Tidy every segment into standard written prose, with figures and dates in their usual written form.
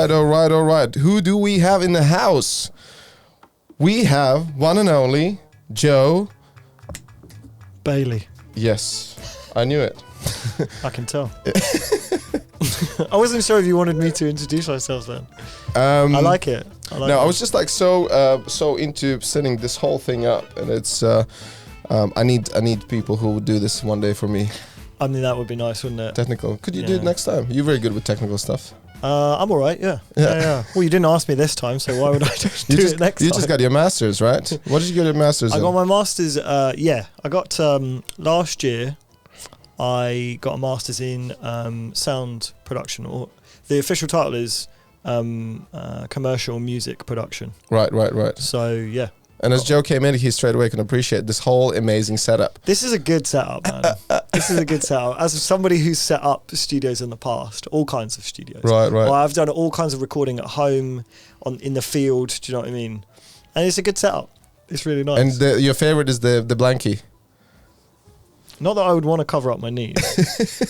right. Who do we have in the house? We have one and only Joe Bayley. Yes, I knew it. I can tell. I wasn't sure if you wanted me to introduce myself then. I like it. I was just like so into setting this whole thing up, and it's I need people who would do this one day for me. I mean, that would be nice, wouldn't it? Technical. Could you do it next time? You're very good with technical stuff. I'm all right, yeah. Well, you didn't ask me this time, so why would I do it next time? You just got your master's, right? What did you get your master's in? I got my master's, I got, last year, I got a master's in sound production, or the official title is commercial music production. Right. So, yeah. And as Joe came in, he straight away can appreciate this whole amazing setup. This is a good setup, man. This is a good setup. As somebody who's set up studios in the past, all kinds of studios. Right. Well, I've done all kinds of recording at home, in the field. Do you know what I mean? And it's a good setup. It's really nice. And your favorite is the blankie. Not that I would want to cover up my knees,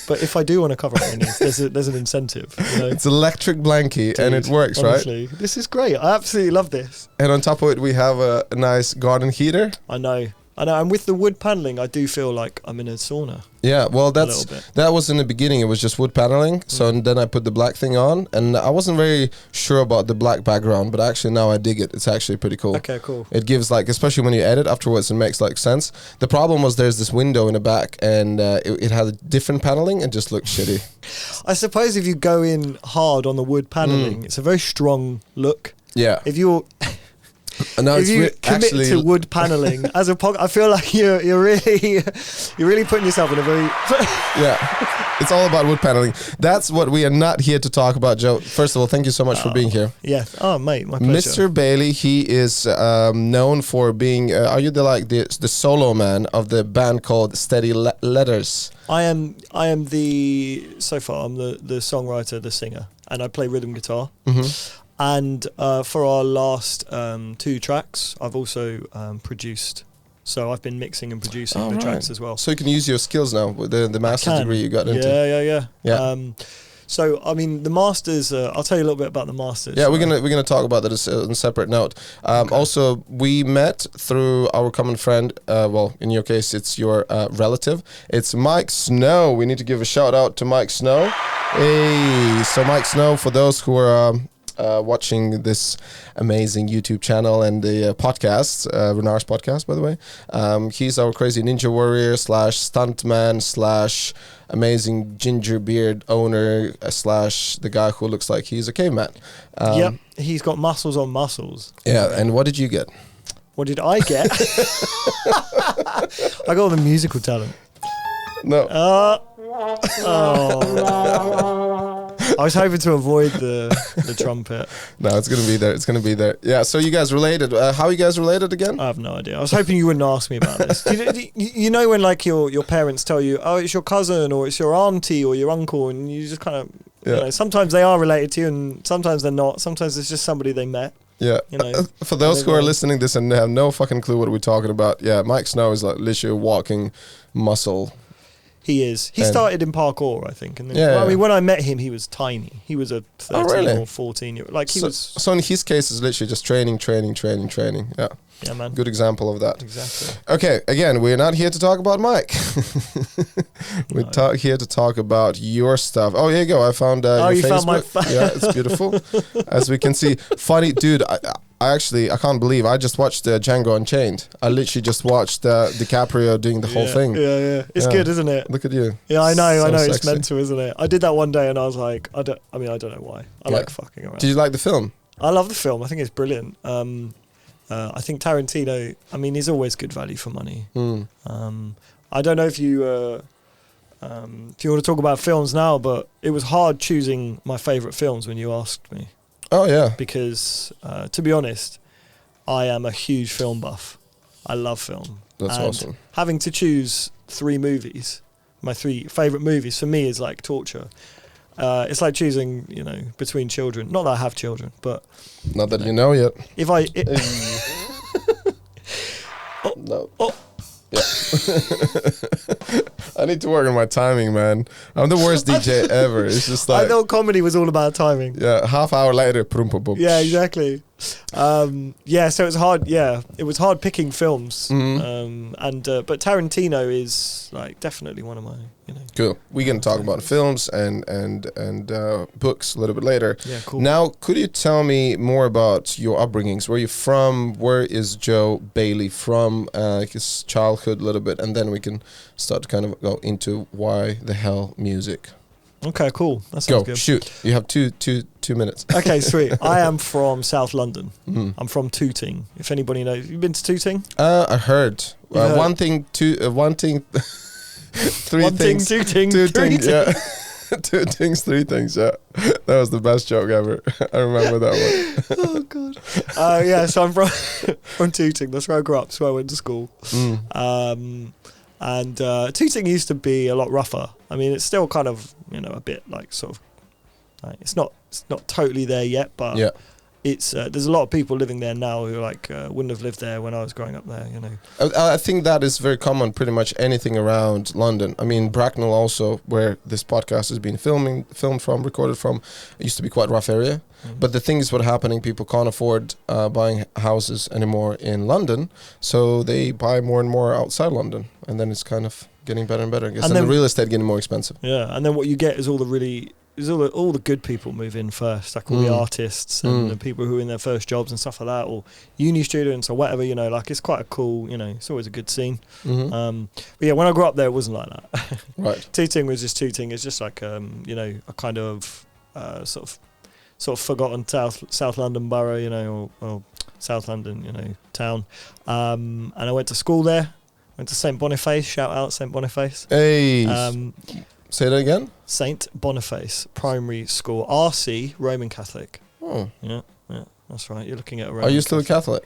but if I do want to cover up my knees, there's an incentive. You know? It's electric blankie. Dude, and it works, honestly, right? This is great. I absolutely love this. And on top of it, we have a nice garden heater. I know. And with the wood paneling, I do feel like I'm in a sauna. Yeah, well, that was in the beginning. It was just wood paneling. So and then I put the black thing on, and I wasn't very sure about the black background, but actually now I dig it. It's actually pretty cool. Okay, cool. It gives especially when you edit afterwards, it makes sense. The problem was there's this window in the back, and it had a different paneling and just looked shitty. I suppose if you go in hard on the wood paneling, it's a very strong look. Yeah. If you're if you commit to wood paneling as a I feel like you're really putting yourself in a very yeah. It's all about wood paneling. That's what we are not here to talk about, Joe. First of all, thank you so much for being here. Yeah. Oh, mate, my pleasure. Mr. Bayley, he is known for being. Are you the solo man of the band called Steady Letters? I am the songwriter, the singer, and I play rhythm guitar. Mm-hmm. And for our last 2 tracks, I've also produced. So I've been mixing and producing the tracks as well. So you can use your skills now with the master's degree you got into. Yeah. So I mean, the masters. I'll tell you a little bit about the masters. Yeah, we're gonna talk about that on a separate note. Okay. Also, we met through our common friend. Well, in your case, it's your relative. It's Mike Snow. We need to give a shout out to Mike Snow. Hey, so Mike Snow, for those who are watching this amazing YouTube channel and the podcast, RENARS Podcast, by the way. He's our crazy ninja warrior / stuntman / amazing ginger beard owner / the guy who looks like he's a caveman. Yep, he's got muscles on muscles. Yeah, and what did you get? What did I get? I got all the musical talent. No. I was hoping to avoid the trumpet. No, it's gonna be there. It's gonna be there. Yeah. So you guys related? How are you guys related again? I have no idea. I was hoping you wouldn't ask me about this. You know when your parents tell you, oh, it's your cousin or it's your auntie or your uncle, and you just kind of, you know, sometimes they are related to you and sometimes they're not. Sometimes it's just somebody they met. Yeah. You know, for those who are listening to this and have no fucking clue what we're talking about, yeah, Mike Snow is literally a walking muscle. He is. He started in parkour, I think. And then, I mean, when I met him, he was tiny. He was a 13 or 14-year-old. So in his case, it's literally just training. Yeah. Yeah, man. Good example of that. Exactly. Okay, again, we're not here to talk about Mike. We're here to talk about your stuff. Oh, here you go. I found your you Facebook. Found my yeah, it's beautiful. As we can see. Funny, dude, I can't believe I just watched Django Unchained. I literally just watched DiCaprio doing the whole thing. Yeah. It's good, isn't it? Look at you. Yeah, I know. Sexy. It's meant to, isn't it? I did that one day and I was like, I don't know why. I like fucking around. Did you like the film? I love the film. I think it's brilliant. I think Tarantino, I mean, he's always good value for money. I don't know if you want to talk about films now, but it was hard choosing my favourite films when you asked me. Oh, yeah. Because, to be honest, I am a huge film buff. I love film. That's awesome. Having to choose 3 movies, my 3 favourite movies, for me is like torture. It's like choosing, between children. Not that I have children, but... Not that you know yet. If I... No. Oh. Yeah. I need to work on my timing, man. I'm the worst DJ ever. It's just like I thought comedy was all about timing. yeah, half hour later. Yeah, exactly. Yeah, so it's hard. Yeah, it was hard picking films. But Tarantino is like definitely one of my, Cool. We can talk about films and books a little bit later. Yeah, cool. Now, could you tell me more about your upbringings? Where are you from? Where is Joe Bayley from? His childhood a little bit, and then we can start to kind of go into why the hell music. Okay, cool. That sounds good. Shoot. You have two minutes. Okay, sweet. I am from South London. I'm from Tooting. If anybody knows, you been to Tooting? I heard. Heard? One thing, one thing, three One things. thing, two things, Two three things, yeah. Two things, three things, yeah. That was the best joke ever. I remember that one. Oh, God. Yeah, so I'm from Tooting. That's where I grew up. That's where I went to school. And Tooting used to be a lot rougher. I mean, it's still kind of, a bit like sort of, like, it's not totally there yet, but Yeah. it's there's a lot of people living there now who wouldn't have lived there when I was growing up there, I think that is very common, pretty much anything around London. I mean, Bracknell also, where this podcast has been filmed from, recorded from, it used to be quite a rough area. But the thing is what's happening, people can't afford buying houses anymore in London, so they buy more and more outside London, and then it's kind of getting better and better, I guess, and the real estate getting more expensive. Yeah, and then what you get is all the good people move in first, like all the artists and the people who are in their first jobs and stuff like that, or uni students or whatever, like it's quite a cool, it's always a good scene. But yeah, when I grew up there, it wasn't like that. Right. Tooting was just Tooting. It's just like, a kind of sort of forgotten South London borough, or South London, town. And I went to school there. Went to St. Boniface. Shout out St. Boniface. Hey. Say that again. St. Boniface Primary School. RC, Roman Catholic. Oh. Yeah, that's right. You're looking at a Roman Are you still a Catholic?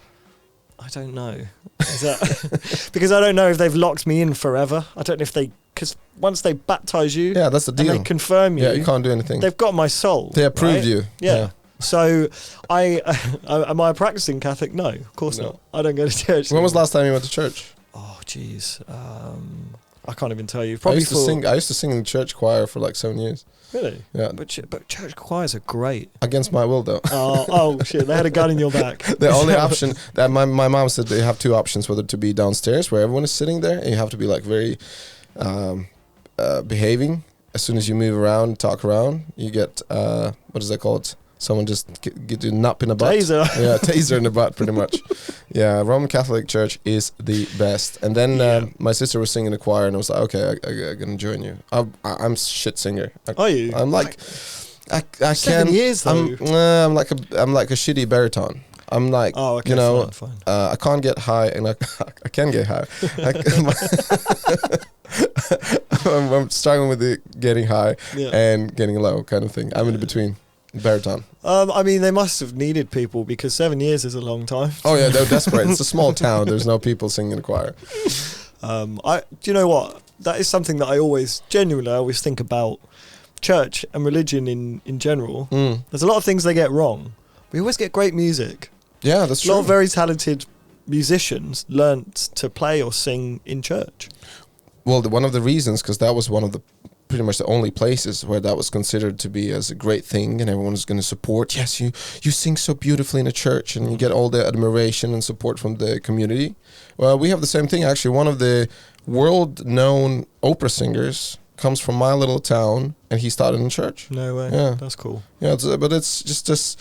I don't know. Is that because I don't know if they've locked me in forever. I don't know if because once they baptise you, yeah, that's the deal. And they confirm you. Yeah, you can't do anything. They've got my soul. They approved right? you. Yeah. So, am I a practicing Catholic? No, of course not. I don't go to church. When was the last time you went to church? Oh, jeez. I can't even tell you. I used to sing in the church choir for like 7 years. Really? Yeah. But church choirs are great. Against my will, though. Oh shit! They had a gun in your back. The only option that my mom said, they have two options: whether to be downstairs where everyone is sitting there, and you have to be like very behaving. As soon as you move around, talk around, you get what is that called? Someone just get you nap in the butt. Taser. Yeah, taser in the butt, pretty much. Yeah, Roman Catholic Church is the best. And then my sister was singing in the choir, and I was like, okay, I'm gonna join you. I'm shit singer. Are you? I'm like, I 7 can't. years though. I'm like a shitty baritone. I'm like, fine. I can't get high, and I can get high. I'm struggling with getting high and getting low, kind of thing. I'm in between. Baritone. I mean, they must have needed people because 7 years is a long time. Oh yeah, they're desperate. It's a small town. There's no people singing in the choir. Do you know what? That is something that I always think about church and religion in general. There's a lot of things they get wrong. We always get great music. Yeah, that's true. A lot of very talented musicians learnt to play or sing in church. Well, one of the reasons, because that was one of the pretty much the only places where that was considered to be as a great thing, and everyone was going to support. Yes, you sing so beautifully in a church, and you get all the admiration and support from the community. Well, we have the same thing actually. One of the world-known opera singers comes from my little town, and he started in church. No way. Yeah, that's cool. Yeah, but it's just this.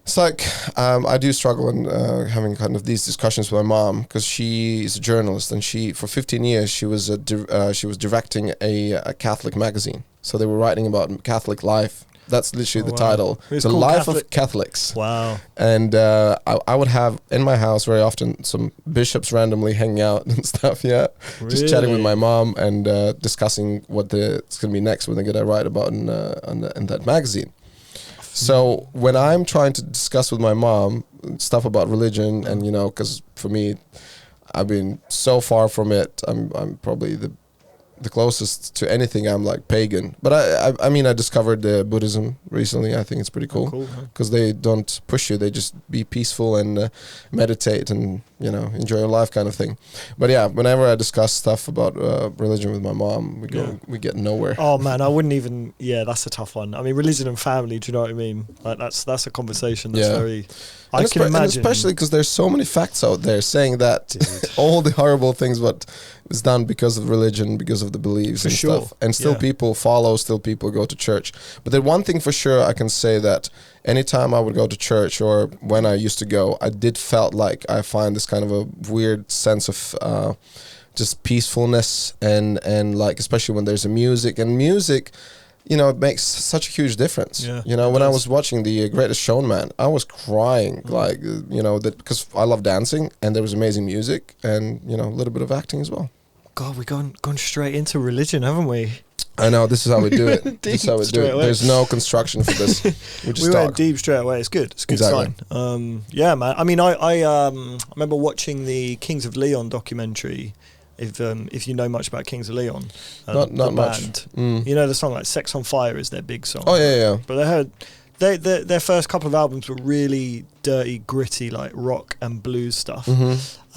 It's like I do struggle in having kind of these discussions with my mom, because she is a journalist, and for 15 years she was directing a Catholic magazine. So they were writing about Catholic life. That's literally the title. It's the life Catholic of Catholics. Wow. And I would have in my house very often some bishops randomly hanging out and stuff. Yeah, really? Just chatting with my mom and discussing what it's going to be next, what they're going to write about in that magazine. So when I'm trying to discuss with my mom stuff about religion, and because for me, I've been so far from it. I'm probably the closest to anything I'm like pagan. But I mean I discovered Buddhism recently. I think it's pretty cool because they don't push you. They just be peaceful and meditate and enjoy your life kind of thing. But yeah, whenever I discuss stuff about religion with my mom, we get nowhere. Oh man, I wouldn't even. Yeah, that's a tough one. I mean, religion and family. Do you know what I mean? Like that's a conversation that's very. I can imagine, and especially because there's so many facts out there saying that all the horrible things what is done because of religion, because of the beliefs and stuff, and still people follow, still people go to church. But the one thing for sure I can say that anytime I would go to church or when I used to go, I did felt like I find this kind of a weird sense of just peacefulness and like especially when there's a music. It makes such a huge difference. When I was watching The Greatest Showman, I was crying because I love dancing and there was amazing music and a little bit of acting as well. God, we've gone straight into religion, haven't we? I know, this is how we do it. This is how we do it. There's no construction for this. We went deep straight away. It's good. It's a good sign. Yeah, man. I mean, I remember watching the Kings of Leon documentary. If you know much about Kings of Leon, not much. You know the song like "Sex on Fire" is their big song. Oh yeah. But their first couple of albums were really dirty, gritty, like rock and blues stuff.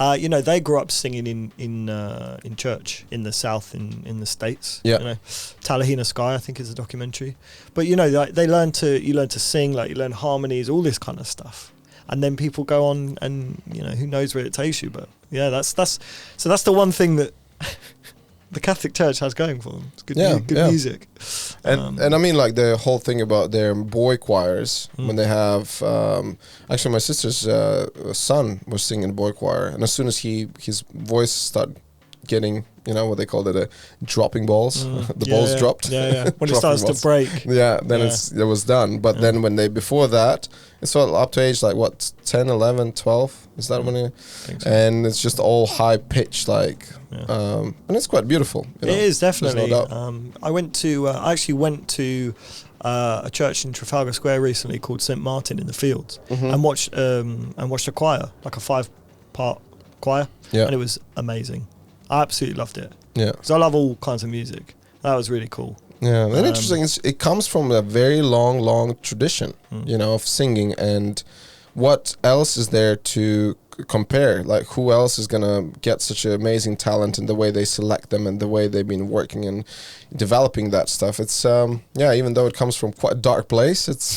They grew up singing in church in the South in the States. Yeah. Talahina Sky, I think, is a documentary. But you learn to sing, like you learn harmonies, all this kind of stuff. And then people go on, and who knows where it takes you. But yeah, that's the one thing that the Catholic Church has going for them. It's good music. And I mean, like the whole thing about their boy choirs when they have. Actually, my sister's son was singing a boy choir, and as soon as his voice started getting, what they called it, dropping balls. The balls dropped. Yeah. When it starts to break. Yeah, then it was done. But then when before that, it's all up to age like what, 10, 11, 12? Is that when you? So. And it's just all high pitched, like, and it's quite beautiful. It is definitely. No doubt. I actually went to a church in Trafalgar Square recently called St Martin in the Fields, and watched a choir, like a 5-part choir, and it was amazing. I absolutely loved it. Yeah, because I love all kinds of music. That was really cool. Yeah, and interesting. It comes from a very long tradition, of singing. And what else is there to compare? Like, who else is gonna get such an amazing talent in the way they select them and the way they've been working and developing that stuff? It's even though it comes from quite a dark place, it's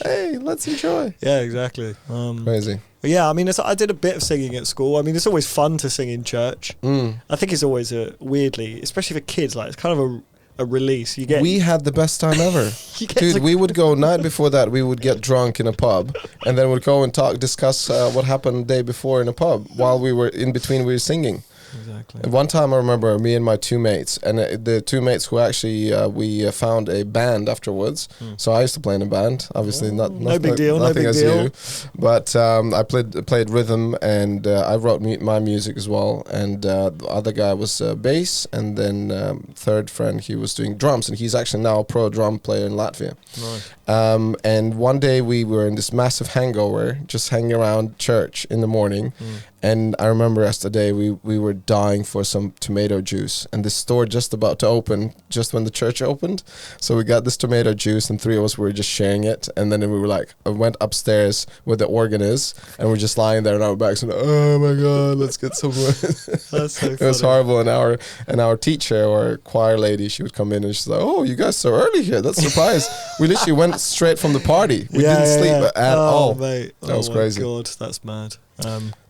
hey, let's enjoy. Yeah, exactly. Crazy. But yeah, I mean, I did a bit of singing at school. I mean, it's always fun to sing in church. I think it's always weirdly, especially for kids, like it's kind of a release. We had the best time ever. Dude, we would go night before that, we would get drunk in a pub and then we'd go and discuss what happened the day before in a pub while we were in between, we were singing. Exactly. And one time I remember me and my two mates, and the two mates who actually we found a band afterwards. So I used to play in a band, obviously no big deal, nothing no big as deal. you, but I played rhythm and I wrote my music as well. And the other guy was bass, and then third friend, he was doing drums, and he's actually now a pro drum player in Latvia. Nice. And one day we were in this massive hangover, just hanging around church in the morning. And I remember yesterday we were dying for some tomato juice, and the store just about to open just when the church opened. So we got this tomato juice, and three of us were just sharing it. And then we were like, I went upstairs where the organ is, and we're just lying there on our backs and oh my god, let's get some more. That's so funny. It was horrible. And our teacher or choir lady, she would come in and she's like, oh, you guys so early here, that's a surprise. We literally went straight from the party. We didn't sleep at all. Mate. That was crazy. God, that's mad.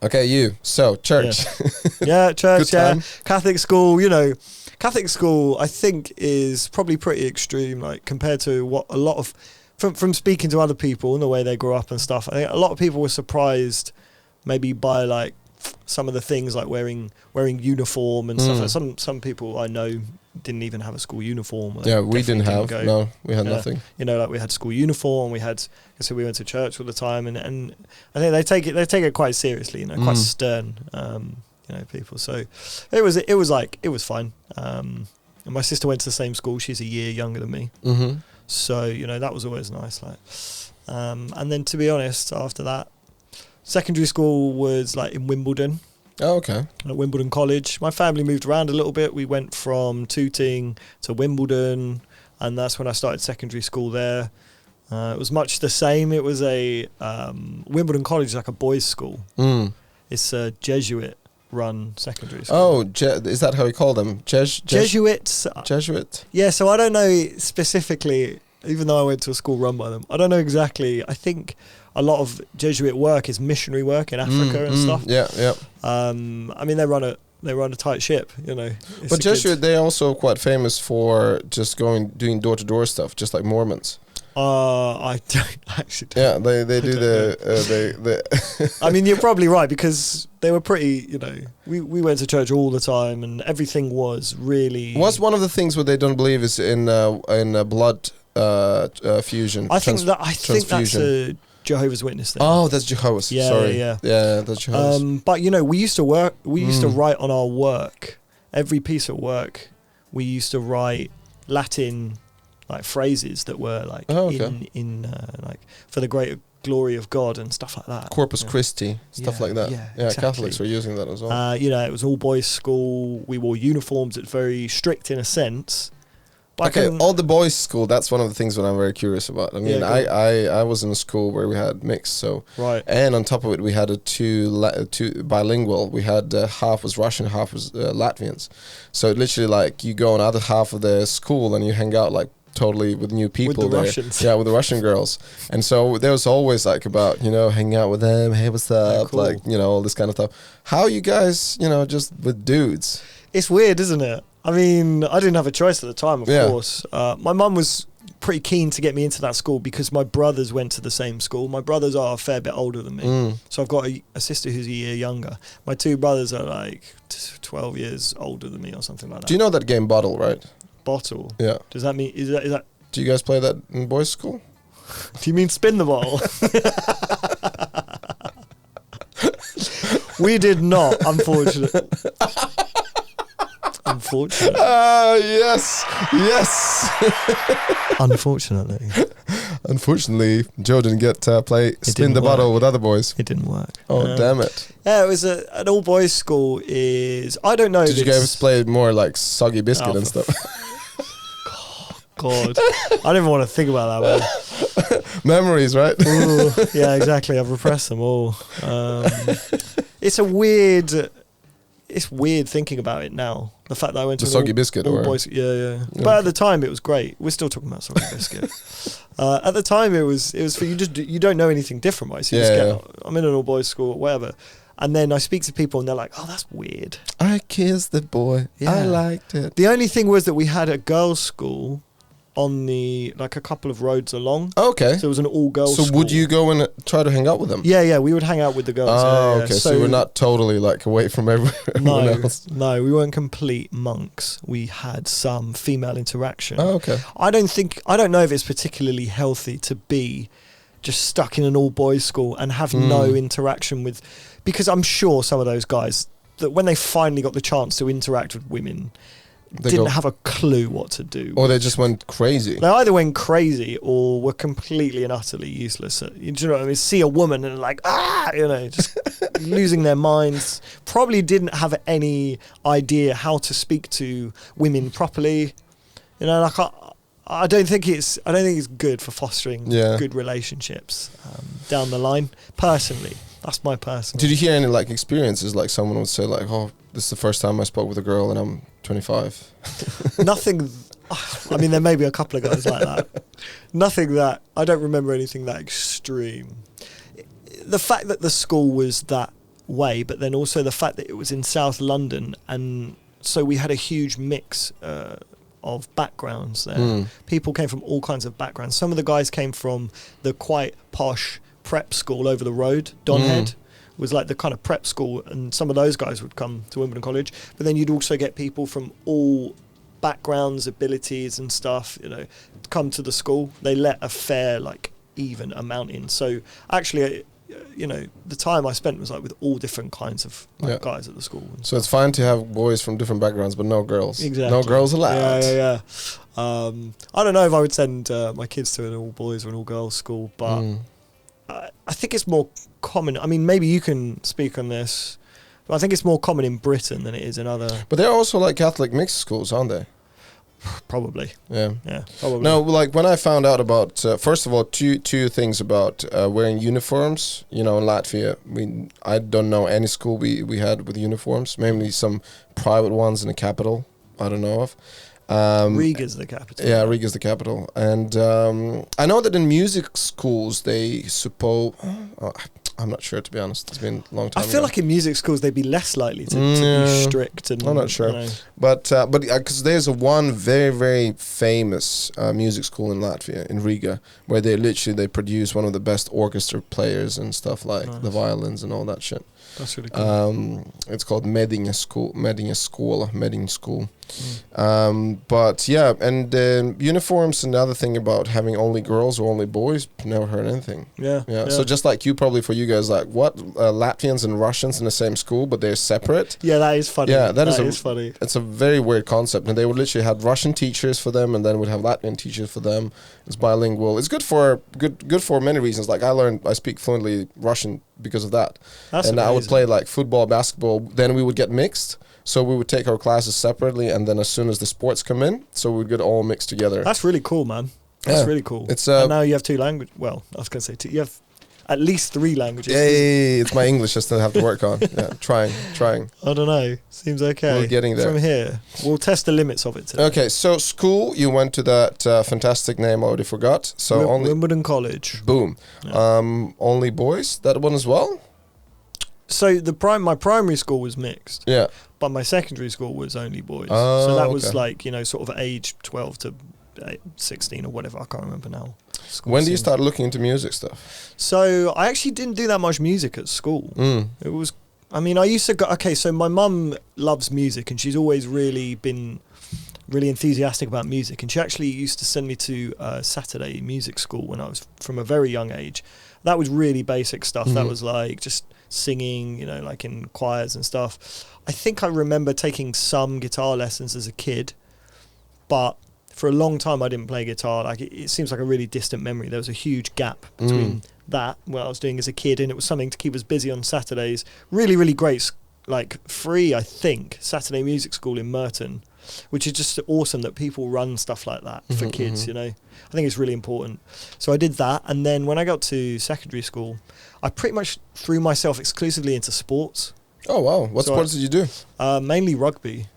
Okay, so church. Yeah, church. Good time. Catholic school. Catholic school, I think, is probably pretty extreme, like compared to what a lot of from speaking to other people and the way they grew up and stuff. I think a lot of people were surprised, maybe by like some of the things like wearing uniform and stuff. Like some people I know didn't even have a school uniform. Yeah, we didn't have. No, we had nothing. Like we had school uniform. We went to church all the time, and I think they take it quite seriously. Quite stern. People. So it was fine. And my sister went to the same school. She's a year younger than me. So that was always nice. Like, and then to be honest, after that, secondary school was like in Wimbledon. Oh, okay. At Wimbledon College. My family moved around a little bit. We went from Tooting to Wimbledon, and that's when I started secondary school there. It was much the same. It was a Wimbledon College is like a boys' school. It's a Jesuit-run secondary school. Oh, is that how you call them? Jesuits. Jesuit? Yeah, so I don't know specifically, even though I went to a school run by them. I don't know exactly. I think a lot of Jesuit work is missionary work in Africa and stuff. Yeah, yeah. I mean, they run a tight ship, you know. But Jesuit, they're also quite famous for just doing door-to-door stuff, just like Mormons. I don't actually. Yeah, they do the. I mean, you're probably right, because they were pretty. You know, we went to church all the time, and everything was really. What's one of the things what they don't believe is in blood fusion? I think that's a Jehovah's Witness thing. Oh, that's Jehovah's. Yeah, sorry. yeah, that's Jehovah's. But you know, we used to work. We used to write on our work. Every piece of work, we used to write Latin. Like phrases that were like in like for the greater glory of God and stuff like that. Corpus Christi, stuff like that. Yeah, exactly. Catholics were using that as well. You know, it was all boys' school. We wore uniforms. It's very strict in a sense. But all the boys' school. That's one of the things that I'm very curious about. I mean, I was in a school where we had mixed, so right. And on top of it, we had a two bilingual. We had half was Russian, half was Latvians. So literally, like you go on other half of the school and you hang out like. Totally with new people with the there. Russians. Yeah, with the Russian girls. And so there was always like about, hanging out with them, hey, what's up? Cool. Like, all this kind of stuff. How you guys, just with dudes? It's weird, isn't it? I mean, I didn't have a choice at the time, of course. My mum was pretty keen to get me into that school because my brothers went to the same school. My brothers are a fair bit older than me. So I've got a sister who's a year younger. My two brothers are like 12 years older than me or something like that. Do you know that game Bottle, right? Bottle. Yeah. Does that mean is that? Do you guys play that in boys' school? Do you mean spin the bottle? We did not, unfortunately. Yes. Unfortunately, Joe didn't get to play spin the bottle with other boys. It didn't work. Oh, damn it. Yeah, it was an all boys school. I don't know. Did you guys play more like Soggy Biscuit and stuff? God, I don't even want to think about that, man. Memories, right? Ooh, yeah, exactly. I've repressed them all. It's weird thinking about it now. The fact that I went to Soggy Biscuit, all boys. Yeah. But at the time, it was great. We're still talking about Soggy Biscuit. At the time, it was for you don't know anything different, right? So you just get, I'm in an all boys school, whatever. And then I speak to people and they're like, oh, that's weird. I kissed the boy. Yeah. I liked it. The only thing was that we had a girls' school on a couple of roads along. Okay. So it was an all-girls school. So would you go and try to hang out with them? Yeah, we would hang out with the girls. Oh, okay. So you were not totally like away from everyone else? No, we weren't complete monks. We had some female interaction. Oh, okay. I don't know if it's particularly healthy to be just stuck in an all-boys school and have no interaction with... Because I'm sure some of those guys, that when they finally got the chance to interact with women... didn't have a clue what to do. Or they just went crazy. They either went crazy or were completely and utterly useless. Do you know what I mean? See a woman and like, just losing their minds. Probably didn't have any idea how to speak to women properly. I don't think it's good for fostering good relationships down the line. Personally, that's my personal. Did you hear any like experiences like someone would say like, oh, this is the first time I spoke with a girl and I'm 25? Nothing. I mean, there may be a couple of guys like that. Nothing that I don't remember anything that extreme. The fact that the school was that way, but then also the fact that it was in South London, and so we had a huge mix of backgrounds there. People came from all kinds of backgrounds. Some of the guys came from the quite posh prep school over the road, Donhead. Was like the kind of prep school, and some of those guys would come to Wimbledon College. But then you'd also get people from all backgrounds, abilities and stuff, come to the school. They let a fair, even amount in. So actually, the time I spent was with all different kinds of guys at the school. So it's fine to have boys from different backgrounds, but no girls. Exactly. No girls allowed. Yeah. I don't know if I would send my kids to an all boys or an all girls school, but I think it's more common. I mean, maybe you can speak on this But I think it's more common in Britain than it is in other. But they're also like Catholic mixed schools, aren't they? Probably. Yeah. Yeah. Probably. No, like when I found out about, first of all, two things about wearing uniforms. You know, in Latvia, I don't know any school we had with uniforms. Mainly some private ones in the capital. I don't know of. Riga's the capital. Yeah, Riga's the capital, and I know that in music schools they suppose. I'm not sure, to be honest. It's been a long time. I feel like in music schools they'd be less likely to be strict. And I'm not sure, you know. but because there's one very, very famous music school in Latvia, in Riga, where they produce one of the best orchestra players and stuff, like the violins and all that shit. That's really cool. It's called Medinge School. But yeah, and uniforms, another thing about having only girls or only boys, never heard anything. Yeah. So just like you, probably for you guys, like what, Latvians and Russians in the same school, but they're separate. Yeah, that is funny. Yeah, that is funny. It's a very weird concept, and they would literally have Russian teachers for them, and then would have Latvian teachers for them. It's bilingual. It's good for many reasons. Like I speak fluently Russian because of that. That's and amazing. I would play like football, basketball. Then we would get mixed. So we would take our classes separately, and then as soon as the sports come in, so we'd get all mixed together. That's really cool, man. That's really cool. It's and now you have two languages. Well, I was going to say two. You have at least three languages. Yay! It's my English I still have to work on. Yeah, trying. I don't know. Seems okay. We're getting there. From here, we'll test the limits of it today. Okay, so school, you went to that fantastic name I already forgot. So only Wimbledon College. Boom. Yeah. Only boys. That one as well. So my primary school was mixed. Yeah. But my secondary school was only boys. Oh, so that was like, sort of age 12 to 16 or whatever. I can't remember now. When do you start looking into music stuff? So I actually didn't do that much music at school. It was, I used to go, okay, so my mum loves music and she's always really been really enthusiastic about music. And she actually used to send me to Saturday music school when I was from a very young age. That was really basic stuff. That was like just singing, like in choirs and stuff. I think I remember taking some guitar lessons as a kid, but for a long time I didn't play guitar. Like it seems like a really distant memory. There was a huge gap between that, what I was doing as a kid, and it was something to keep us busy on Saturdays. Really, really great, like free, I think, Saturday music school in Merton, which is just awesome that people run stuff like that for kids, I think it's really important. So I did that, and then when I got to secondary school, I pretty much threw myself exclusively into sports. Oh, wow. What sports did you do? Mainly rugby.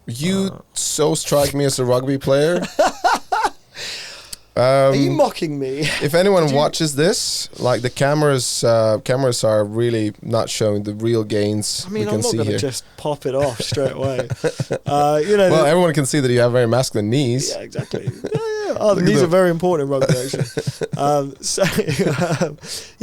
You so strike me as a rugby player. Are you mocking me? If anyone watches this, like the cameras are really not showing the real gains we can I'm not see going to here. just pop it off straight away. Well, everyone can see that you have very masculine knees. Yeah, exactly. Oh, the knees are very important in rugby, actually.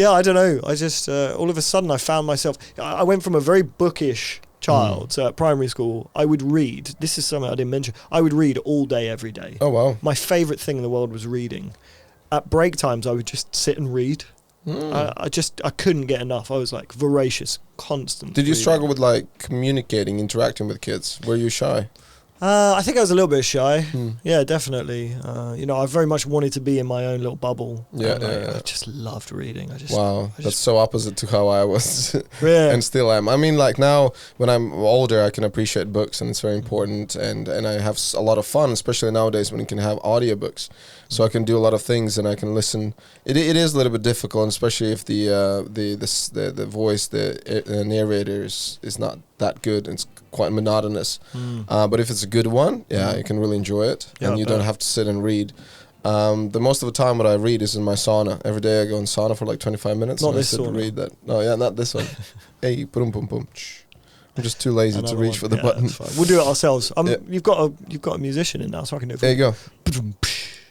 I don't know. I just, all of a sudden, I found myself, I went from a very bookish child. So at primary school, I would read. This is something I didn't mention. I would read all day, every day. Oh, wow. My favourite thing in the world was reading. At break times, I would just sit and read. I couldn't get enough. I was like voracious, constant. Did you reading. struggle with like communicating, interacting with kids? Were you shy? I think I was a little bit shy. Yeah, definitely. I very much wanted to be in my own little bubble. I just loved reading. That's so opposite to how I was yeah. and still am. I mean, like now when I'm older, I can appreciate books and it's very important, and I have a lot of fun, especially nowadays when you can have audiobooks. So I can do a lot of things and I can listen. It is a little bit difficult, especially if the voice, the narrator is not that good. It's quite monotonous. But if it's a good one, you can really enjoy it, and you don't have to sit and read. The most of the time what I read is in my sauna. Every day I go in sauna for like 25 minutes. Not and this I sit and sauna. read that. No, yeah, not this one. Hey, boom, boom, boom. I'm just too lazy to reach for the button. We'll do it ourselves. You've got a musician in now, so I can do it. There you go.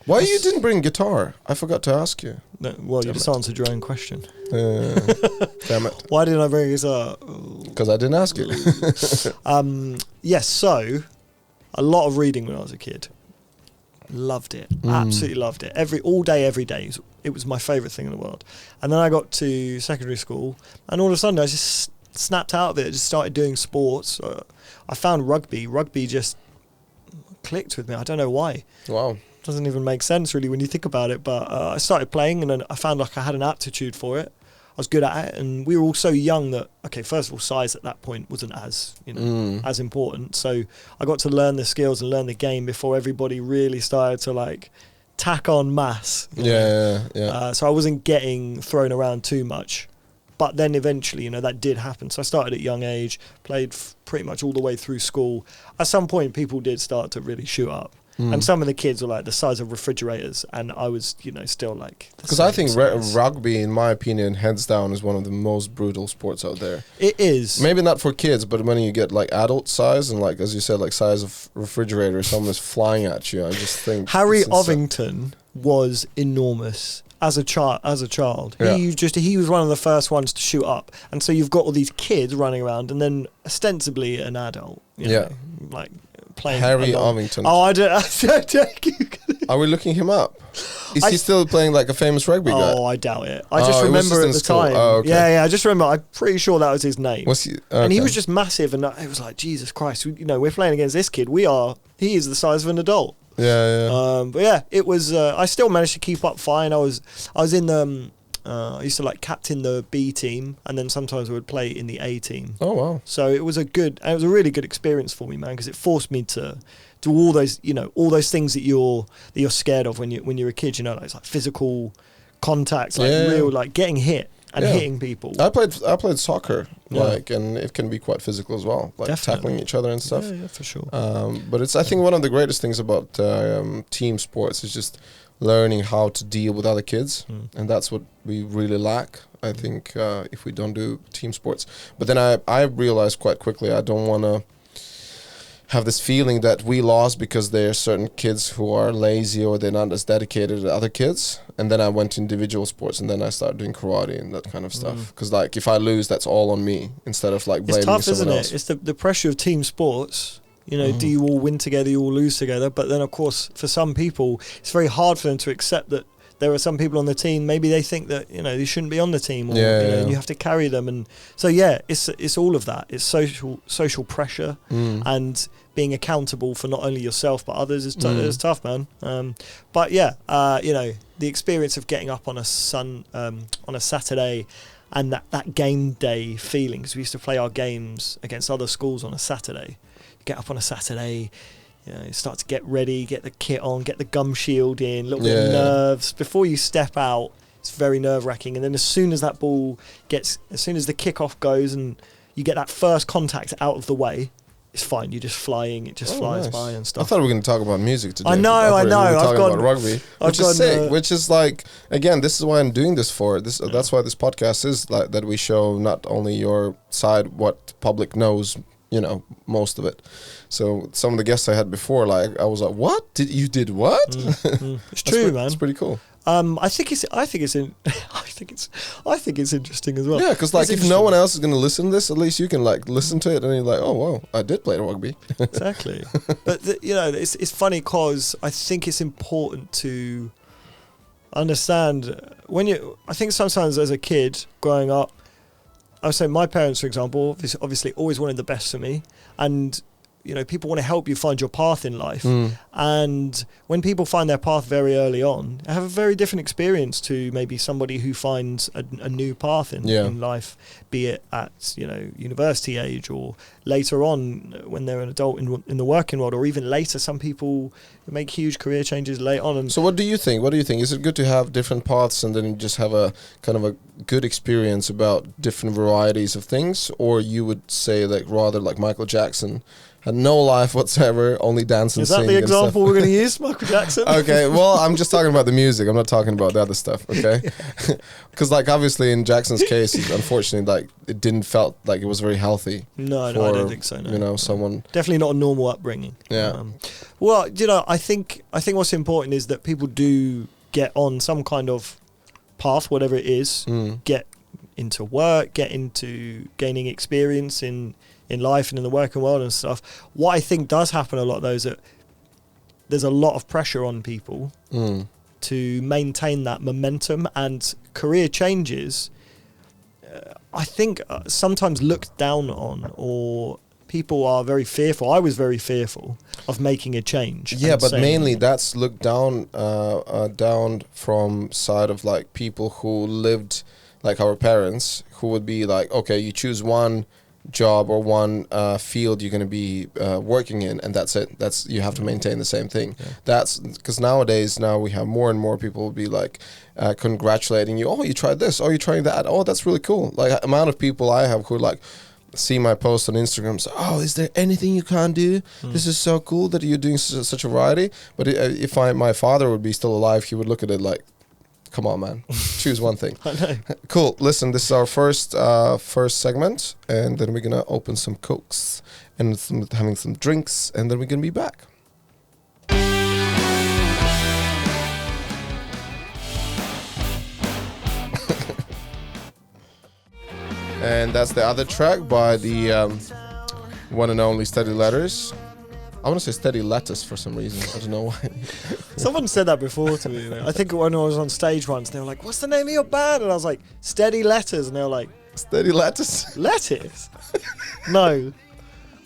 Why you didn't bring guitar? I forgot to ask you. No, well, you just answered your own question. Damn it. Why didn't I bring guitar? Because I didn't ask you. Yes, so a lot of reading when I was a kid. Loved it. Absolutely loved it. All day, every day. It was my favourite thing in the world. And then I got to secondary school, and all of a sudden I just snapped out of it. I just started doing sports. I found rugby. Rugby just clicked with me. I don't know why. Wow. Doesn't even make sense really when you think about it, but I started playing, and then I found like I had an aptitude for it. was good at it, and we were all so young that, okay, first of all, size at that point wasn't as, as important. So I got to learn the skills and learn the game before everybody really started to like tack on mass. So I wasn't getting thrown around too much. But then eventually, that did happen. So I started at a young age, played pretty much all the way through school. At some point, people did start to really shoot up. And some of the kids were like the size of refrigerators, and I was, still like. Because I think rugby, in my opinion, hands down, is one of the most brutal sports out there. It is. Maybe not for kids, but when you get like adult size and like, as you said, like size of refrigerator, someone is flying at you. I just think Harry Ovington was enormous. As a child, he was one of the first ones to shoot up, and so you've got all these kids running around, and then ostensibly an adult, like playing. Harry Ovington. Oh, I don't. Are we looking him up? Is he still playing like a famous rugby guy? Oh, I doubt it. I just remember at the time. Oh, okay. Yeah, I just remember. I'm pretty sure that was his name. Was he? Okay. And he was just massive, and it was like, Jesus Christ, we're playing against this kid. He is the size of an adult. But yeah, it was. I still managed to keep up fine. I was in the. I used to like captain the B team, and then sometimes I would play in the A team. Oh wow! So it was a really good experience for me, man, because it forced me to do all those, all those things that you're scared of when you're a kid. Like it's like physical contact, like real, like getting hit and hitting people. I played soccer, and it can be quite physical as well, like tackling each other and stuff. Yeah, for sure. But it's I think one of the greatest things about team sports is just learning how to deal with other kids, and that's what we really lack, I think, if we don't do team sports. But then I realized quite quickly I don't want to have this feeling that we lost because there are certain kids who are lazy or they're not as dedicated as other kids. And then I went to individual sports, and then I started doing karate and that kind of stuff. Because like if I lose, that's all on me instead of like blaming someone else. It's tough, isn't it? It's the pressure of team sports. Do you all win together, you all lose together? But then, of course, for some people, it's very hard for them to accept that there are some people on the team, maybe they think that, they shouldn't be on the team, or and you have to carry them. And so, it's all of that. It's social pressure and being accountable for not only yourself, but others is tough, man. But the experience of getting up on a Saturday and that game day feeling, because we used to play our games against other schools on a Saturday. Get up on a Saturday, start to get ready, get the kit on, get the gum shield in, a little bit of nerves. Before you step out, it's very nerve-wracking. And then as soon as the kickoff goes and you get that first contact out of the way, it's fine. You're just flying. It just flies by and stuff. I thought we were going to talk about music today. I know. We were talking about rugby, which is sick. Which is like, again, this is why I'm doing this for. That's why this podcast is like that. We show not only your side, what public knows, most of it. So some of the guests I had before, like I was like, "What? You did what?" It's true, man. It's pretty cool. I think it's interesting as well. Yeah, because like if no one else is going to listen to this, at least you can like listen to it and you're like, "Oh wow, I did play rugby." Exactly. But it's funny because I think it's important to understand I think sometimes as a kid growing up, I would say my parents, for example, obviously always wanted the best for me, and people want to help you find your path in life. And when people find their path very early on, they have a very different experience to maybe somebody who finds a new path in life, be it at university age or later on when they're an adult in the working world, or even later. Some people make huge career changes later on. And so what do you think? Is it good to have different paths and then you just have a kind of a good experience about different varieties of things? Or you would say like rather like Michael Jackson had no life whatsoever, only dance and sing. Is that the example we're going to use, Michael Jackson? Okay, well, I'm just talking about the music. I'm not talking about the other stuff, okay? Because, like, obviously in Jackson's case, unfortunately, like, it didn't felt like it was very healthy. No, I don't think so, no. Someone... Definitely not a normal upbringing. Yeah. Well, I think what's important is that people do get on some kind of path, whatever it is, get into work, get into gaining experience in life and in the working world and stuff. What I think does happen a lot, though, is that there's a lot of pressure on people to maintain that momentum, and career changes, I think, sometimes looked down on, or people are very fearful. I was very fearful of making a change. Yeah, but mainly that's looked down from side of like people who lived like our parents, who would be like, okay, you choose one job or one field you're going to be working in, and that's it. That's, you have to maintain the same thing. Yeah. That's because nowadays, now we have more and more people will be like congratulating you. Oh, you tried this. Oh, you're trying that. Oh, that's really cool. Like, amount of people I have who like see my post on Instagram, say, oh, is there anything you can't do? This is so cool that you're doing such a variety. But if my father would be still alive, he would look at it like, come on, man, choose one thing. I know. Cool. Listen, this is our first segment, and then we're gonna open some cokes and having some drinks, and then we're gonna be back. And that's the other track by the one and only Steady Letters. I want to say Steady Lettuce for some reason. I don't know why. Someone said that before to me. I think when I was on stage once, they were like, what's the name of your band? And I was like, Steady Letters. And they were like, Steady Lettuce? lettuce? No.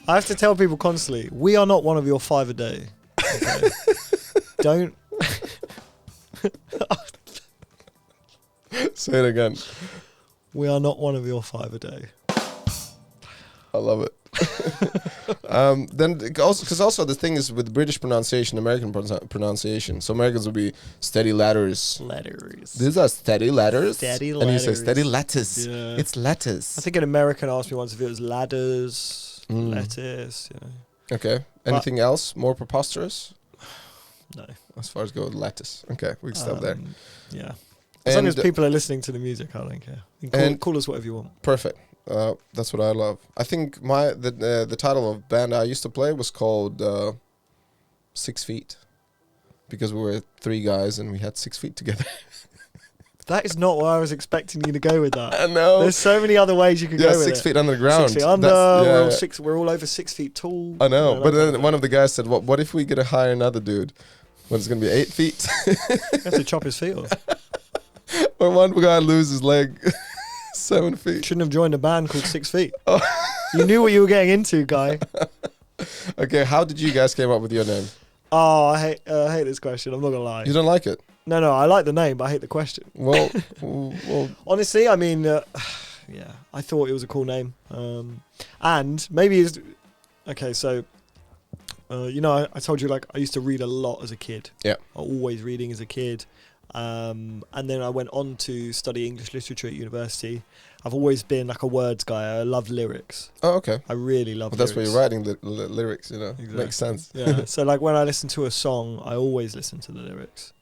I have to tell people constantly, we are not one of your 5 a day. Okay? Don't. Say it again. We are not one of your 5 a day. I love it. Then also, because also the thing is with British pronunciation, American pronunciation. So Americans will be steady letters. Letters. These are steady letters. Steady and you say letters. steady lettuce. Yeah. It's lettuce. I think an American asked me once if it was ladders, lettuce. You know. Okay. Anything else more preposterous? No. As far as go with lettuce. Okay, we can stop there. Yeah. As long as people are listening to the music, I don't care. You can call us whatever you want. Perfect. That's what I love. I think the title of band I used to play was called 6 Feet, because we were 3 guys and we had 6 feet together. That is not what I was expecting you to go with that. I know. There's so many other ways you could go with 6 it. feet under the ground. 6 feet under. That's, We're all over 6 feet tall. I know. You But then one of the guys said, what if we get to hire another dude? When it's going to be 8 feet? You have to chop his feet off. When one guy loses his leg 7 feet. Shouldn't have joined a band called 6 Feet. Oh. You knew what you were getting into, guy. Okay, how did you guys came up with your name? Oh, I hate this question. I'm not going to lie. You don't like it? No, I like the name, but I hate the question. Well, honestly, I mean, yeah, I thought it was a cool name. And maybe it's... Okay, so... you know, I told you, like, I used to read a lot as a kid. Yeah. Always reading as a kid. And then I went on to study English literature at university. I've always been like a words guy. I love lyrics. Oh, okay. I really love lyrics. That's where you're writing the lyrics, you know. Exactly. Makes sense. Yeah. So like when I listen to a song, I always listen to the lyrics.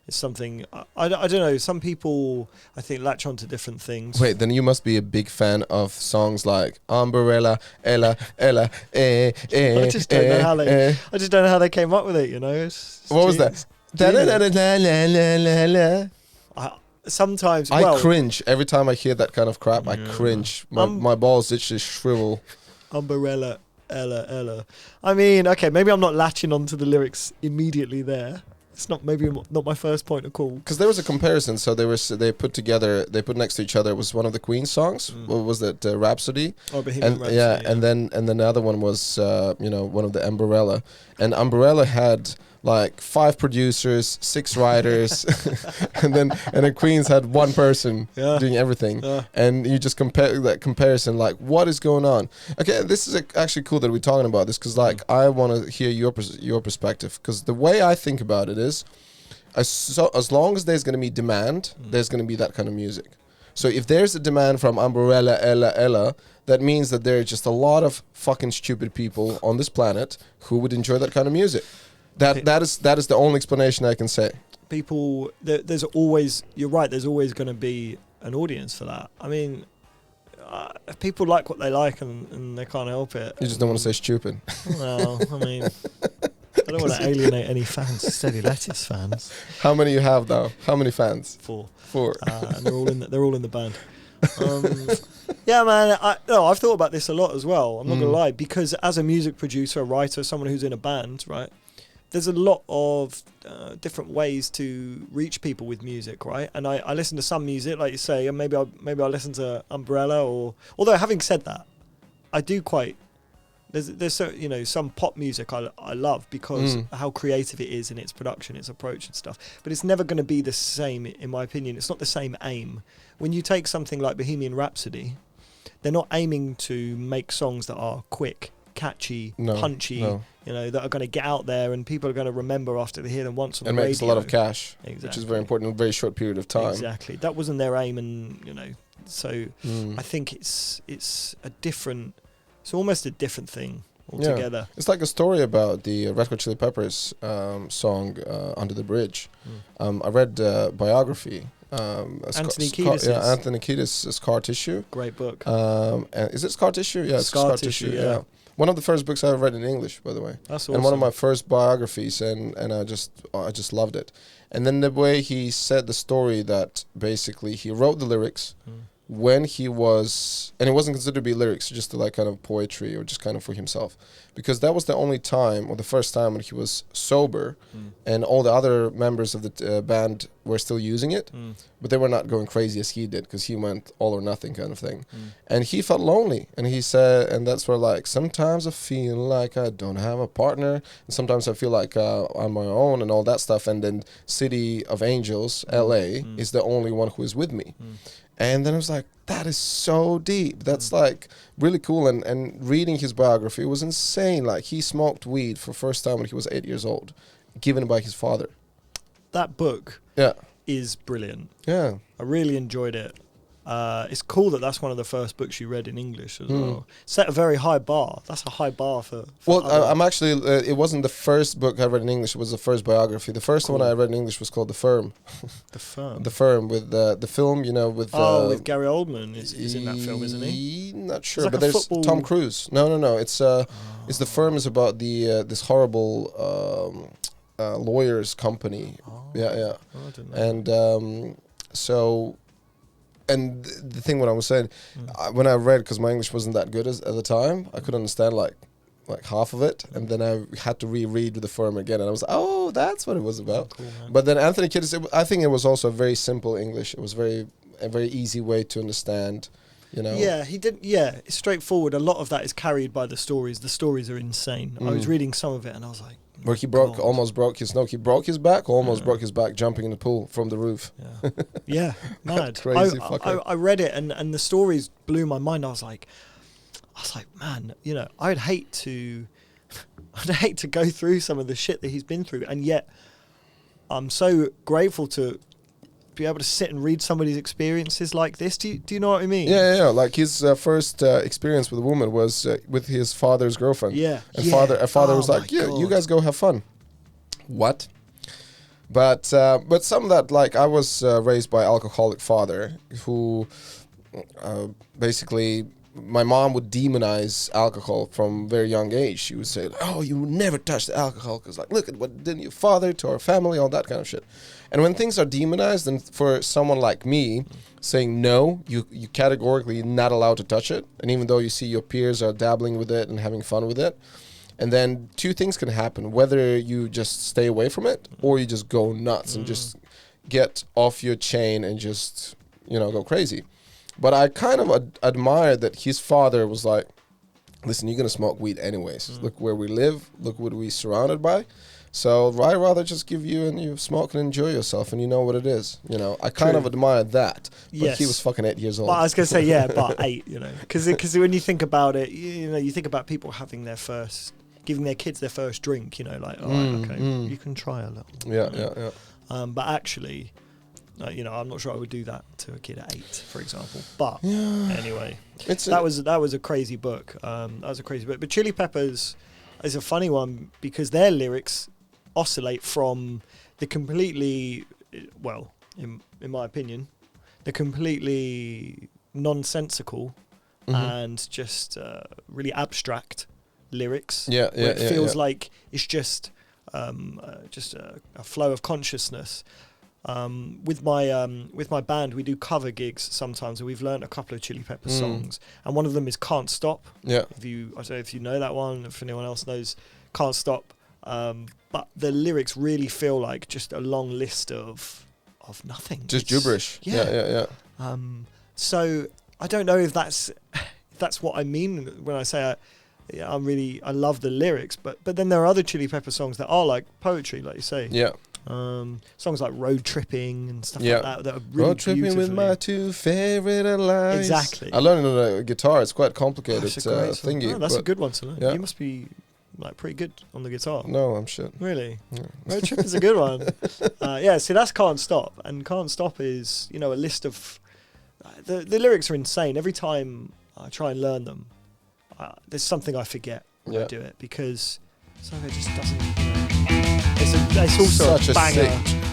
It's something, I don't know, some people, I think, latch on to different things. Wait, then you must be a big fan of songs like Umbrella, Ella, I just don't know how they, I just don't know how they came up with it, you know. It's what was that? Sometimes, I cringe every time I hear that kind of crap. I cringe. My balls literally shrivel. Umbrella, Ella. I mean, okay, maybe I'm not latching onto the lyrics immediately there. It's not my first point of call. Because there was a comparison. So they put next to each other. It was one of the Queen songs. What was that? Rhapsody. Oh, Bohemian Rhapsody. Yeah, and then the other one was one of the Umbrella, and Umbrella had like 5 producers, 6 writers, and then Queens had 1 person doing everything. Yeah. And you just compare that comparison, like what is going on? Okay, this is actually cool that we're talking about this, because like I want to hear your perspective, because the way I think about it is, as long as there's going to be demand, there's going to be that kind of music. So if there's a demand from Umbrella, Ella, that means that there are just a lot of fucking stupid people on this planet who would enjoy that kind of music. That is the only explanation I can say. People, there's always, you're right, there's always going to be an audience for that. I mean, people like what they like and they can't help it. You just don't want to say stupid. Well, I mean, I don't want to alienate any fans, Steady Lettuce fans. How many you have though? How many fans? 4. 4. And they're all in the band. Yeah, man. I've thought about this a lot as well. I'm not gonna lie, because as a music producer, a writer, someone who's in a band, right? There's a lot of different ways to reach people with music, right? And I listen to some music, like you say, and maybe I'll listen to Umbrella, or although having said that, I do quite There's so, you know, some pop music I love because how creative it is in its production, its approach and stuff. But it's never going to be the same, in my opinion. It's not the same aim. When you take something like Bohemian Rhapsody, they're not aiming to make songs that are quick, catchy, punchy, you know, that are going to get out there and people are going to remember after they hear them once on the radio. And makes a lot of cash, which is very important in a very short period of time. Exactly. That wasn't their aim, and, you know, so I think it's almost a different thing altogether. Yeah. It's like a story about the Red Hot Chili Peppers song Under the Bridge. I read biography. Anthony Kiedis. Anthony Kiedis' Scar Tissue. Great book. And is it Scar Tissue? Yeah, it's Scar Tissue. Yeah. One of the first books I ever read in English, by the way. That's awesome. And one of my first biographies, and I just loved it. And then the way he said the story, that basically he wrote the lyrics when he was, and it wasn't considered to be lyrics, just like kind of poetry or just kind of for himself, because that was the only time, or the first time, when he was sober, and all the other members of the band were still using it, but they were not going crazy as he did, because he went all or nothing kind of thing. And he felt lonely, and he said, and that's where, like, sometimes I feel like I don't have a partner, and sometimes I feel like I'm on my own and all that stuff, and then City of Angels, LA, is the only one who is with me. And then I was like, that is so deep. That's like really cool. And reading his biography, it was insane. Like, he smoked weed for first time when he was 8 years old, given by his father. That book is brilliant. Yeah. I really enjoyed it. It's cool that that's one of the first books you read in English as well. Set a very high bar. That's a high bar for I'm actually, it wasn't the first book I read in English, it was the first biography. The first one I read in English was called The Firm. The Firm? The Firm, with the film, you know, with... with Gary Oldman is in that film, isn't he? Not sure, like but there's Tom Cruise. No, it's The Firm is about the this horrible lawyers company. Yeah. Oh, I didn't know. And and the thing what I was saying, when I read, because my English wasn't that good at the time, I could understand like half of it, and then I had to reread The Firm again, and I was like, oh, that's what it was about. Cool, but then Anthony Kiedis, I think it was also a very simple English. It was a very easy way to understand, you know. Yeah, he did. Yeah, it's straightforward. A lot of that is carried by the stories. The stories are insane. I was reading some of it, and I was like, where he almost broke his nose. He broke his back, almost broke his back jumping in the pool from the roof. Yeah, mad. Crazy fucker. I read it, and the stories blew my mind. I was like, man, you know, I'd hate to go through some of the shit that he's been through, and yet I'm so grateful to be able to sit and read somebody's experiences like this. Do you know what I mean? Yeah. Like his first experience with a woman was with his father's girlfriend. Yeah. And father was like, "Yeah, you guys go have fun." What? But some of that, like, I was raised by alcoholic father who basically, my mom would demonize alcohol from very young age. She would say, "Oh, you never touch the alcohol because, like, look at what did your father to our family," all that kind of shit. And when things are demonized, and for someone like me saying no, you categorically not allowed to touch it, and even though you see your peers are dabbling with it and having fun with it, and then two things can happen: whether you just stay away from it, or you just go nuts and just get off your chain and just, you know, go crazy. But I kind of admire that his father was like, "Listen, you're gonna smoke weed anyways. Look where we live. Look what we're surrounded by. So I'd rather just give you, and you smoke and enjoy yourself, and you know what it is. You know, I kind of admire that. But he was fucking 8 years old. But I was gonna say, but 8. You know, because when you think about it, you know, you think about people having giving their kids their first drink. You know, like, all right, okay, you can try a little. Yeah. But actually, you know, I'm not sure I would do that to a kid at 8, for example. But anyway, that was a crazy book. But Chili Peppers is a funny one because their lyrics oscillate from the completely, well, in my opinion, the completely nonsensical and just really abstract lyrics. Where it feels like it's just a flow of consciousness. With my band, we do cover gigs sometimes, and we've learnt a couple of Chili Peppers songs, and one of them is "Can't Stop." Yeah. I don't know if you know that one. If anyone else knows "Can't Stop," but the lyrics really feel like just a long list of nothing. Just gibberish. Yeah. So I don't know if that's what I mean when I say I love the lyrics, but then there are other Chili Pepper songs that are like poetry, like you say. Yeah. Songs like Road Tripping and stuff like that are really Road Tripping with my two favorite allies. Exactly. I learned it on the guitar. It's quite complicated thingy. Oh, that's a good one to learn. Yeah. You must be like pretty good on the guitar. No, I'm shit. Really? Yeah. Road Trip is a good one. See, that's Can't Stop. And Can't Stop is, a list of... The lyrics are insane. Every time I try and learn them, there's something I forget when I do it, because some of it just doesn't... It's also such a banger.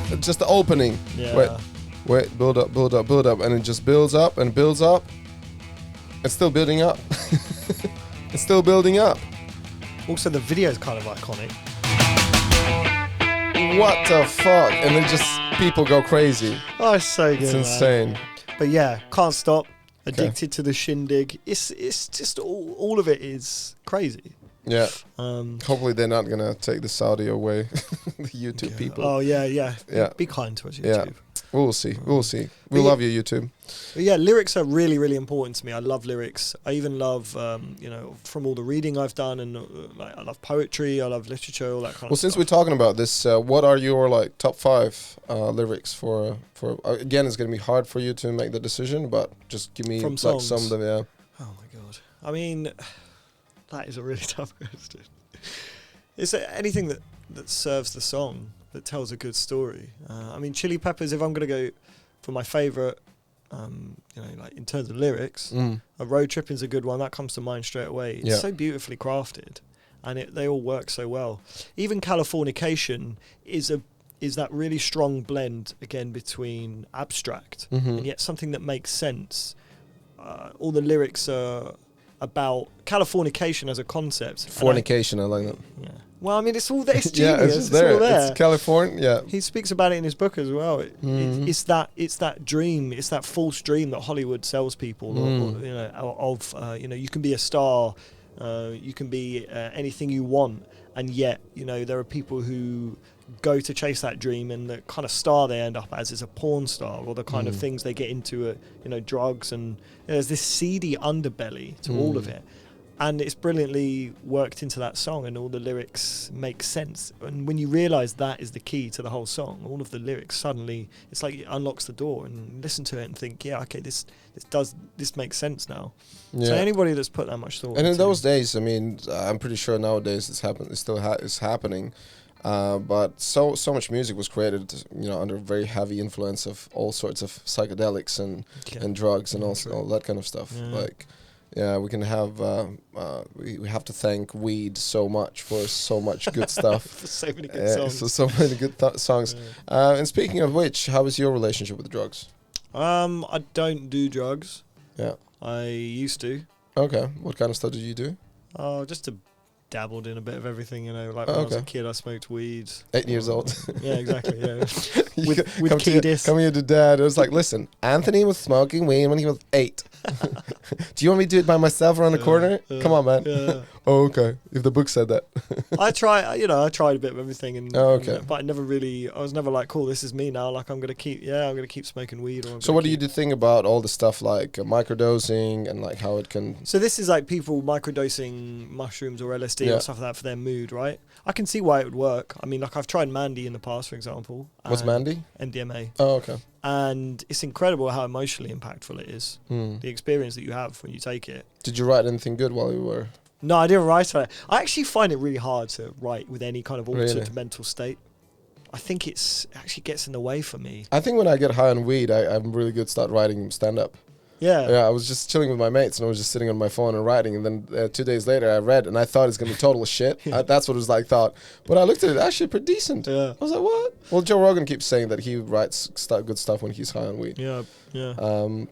sick... Just the opening. Yeah. Wait, build up, and it just builds up and builds up. It's still building up. It's still building up. Also, the video is kind of iconic. What the fuck? And then just people go crazy. Oh, it's so good. It's insane. Man. But yeah, Can't Stop. Addicted to the Shindig. It's just all of it is crazy. Yeah. Hopefully they're not gonna take the Saudi away. The YouTube people. Oh yeah. Be kind to us, YouTube. Yeah. We'll see. We love you, YouTube. But yeah, lyrics are really, really important to me. I love lyrics. I even love, from all the reading I've done, and I love poetry. I love literature, all that kind of stuff. Well, since we're talking about this, what are your top 5 lyrics for? Again, it's gonna be hard for you to make the decision, but just give me some of them. Yeah. Oh my god. I mean, that is a really tough question. Is there anything that serves the song, that tells a good story? Chili Peppers, if I'm going to go for my favourite, in terms of lyrics, a Road Tripping's a good one. That comes to mind straight away. It's so beautifully crafted, and they all work so well. Even Californication is that really strong blend, again, between abstract and yet something that makes sense. All the lyrics are about Californication as a concept. Fornication, I like that. Yeah. Well, it's all there. It's genius. Yeah, it's just there. All there. It's California. Yeah. He speaks about it in his book as well. It's that dream. It's that false dream that Hollywood sells people. You can be a star. You can be anything you want, and yet there are people who go to chase that dream, and the kind of star they end up as is a porn star, or the kind of things they get into drugs, and there's this seedy underbelly to all of it. And it's brilliantly worked into that song, and all the lyrics make sense. And when you realise that is the key to the whole song, all of the lyrics suddenly, it's like it unlocks the door, and you listen to it and think, yeah, okay, this makes sense now. Yeah. So anybody that's put that much thought. And in those days, I'm pretty sure nowadays it's happened. It still is happening. But so much music was created, under very heavy influence of all sorts of psychedelics and drugs and all that kind of stuff. Yeah. We can have we have to thank weed so much for so much good stuff. For so many good songs. So many good songs. Yeah. And speaking of which, how is your relationship with drugs? I don't do drugs. Yeah. I used to. Okay. What kind of stuff did you do? Just dabbled in a bit of everything, when I was a kid I smoked weed. 8 years old. Yeah, exactly. Yeah. with come Tinnitus. Coming here to dad, it was like, listen, Anthony was smoking weed when he was 8. Do you want me to do it by myself around the corner? Come on, man. Yeah. Oh, okay. If the book said that. I tried a bit of everything, but I was never like, cool, this is me now. Like I'm gonna keep smoking weed. So what do you think about all the stuff like microdosing and like how it can? So this is like people microdosing mushrooms or LSD or stuff like that for their mood, right? I can see why it would work. I've tried Mandy in the past, for example. What's Mandy? MDMA. Oh, okay. And it's incredible how emotionally impactful it is. The experience that you have when you take it. Did you write anything good while you were? No, I didn't write it. I actually find it really hard to write with any kind of altered mental state. I think it actually gets in the way for me. I think when I get high on weed, I'm really good start writing stand-up. Yeah. Yeah, I was just chilling with my mates and I was just sitting on my phone and writing, and then 2 days later I read and I thought it's going to be total shit. That's what it was like, thought. But I looked at it, actually pretty decent. Yeah. I was like, what? Well, Joe Rogan keeps saying that he writes good stuff when he's high on weed. Yeah.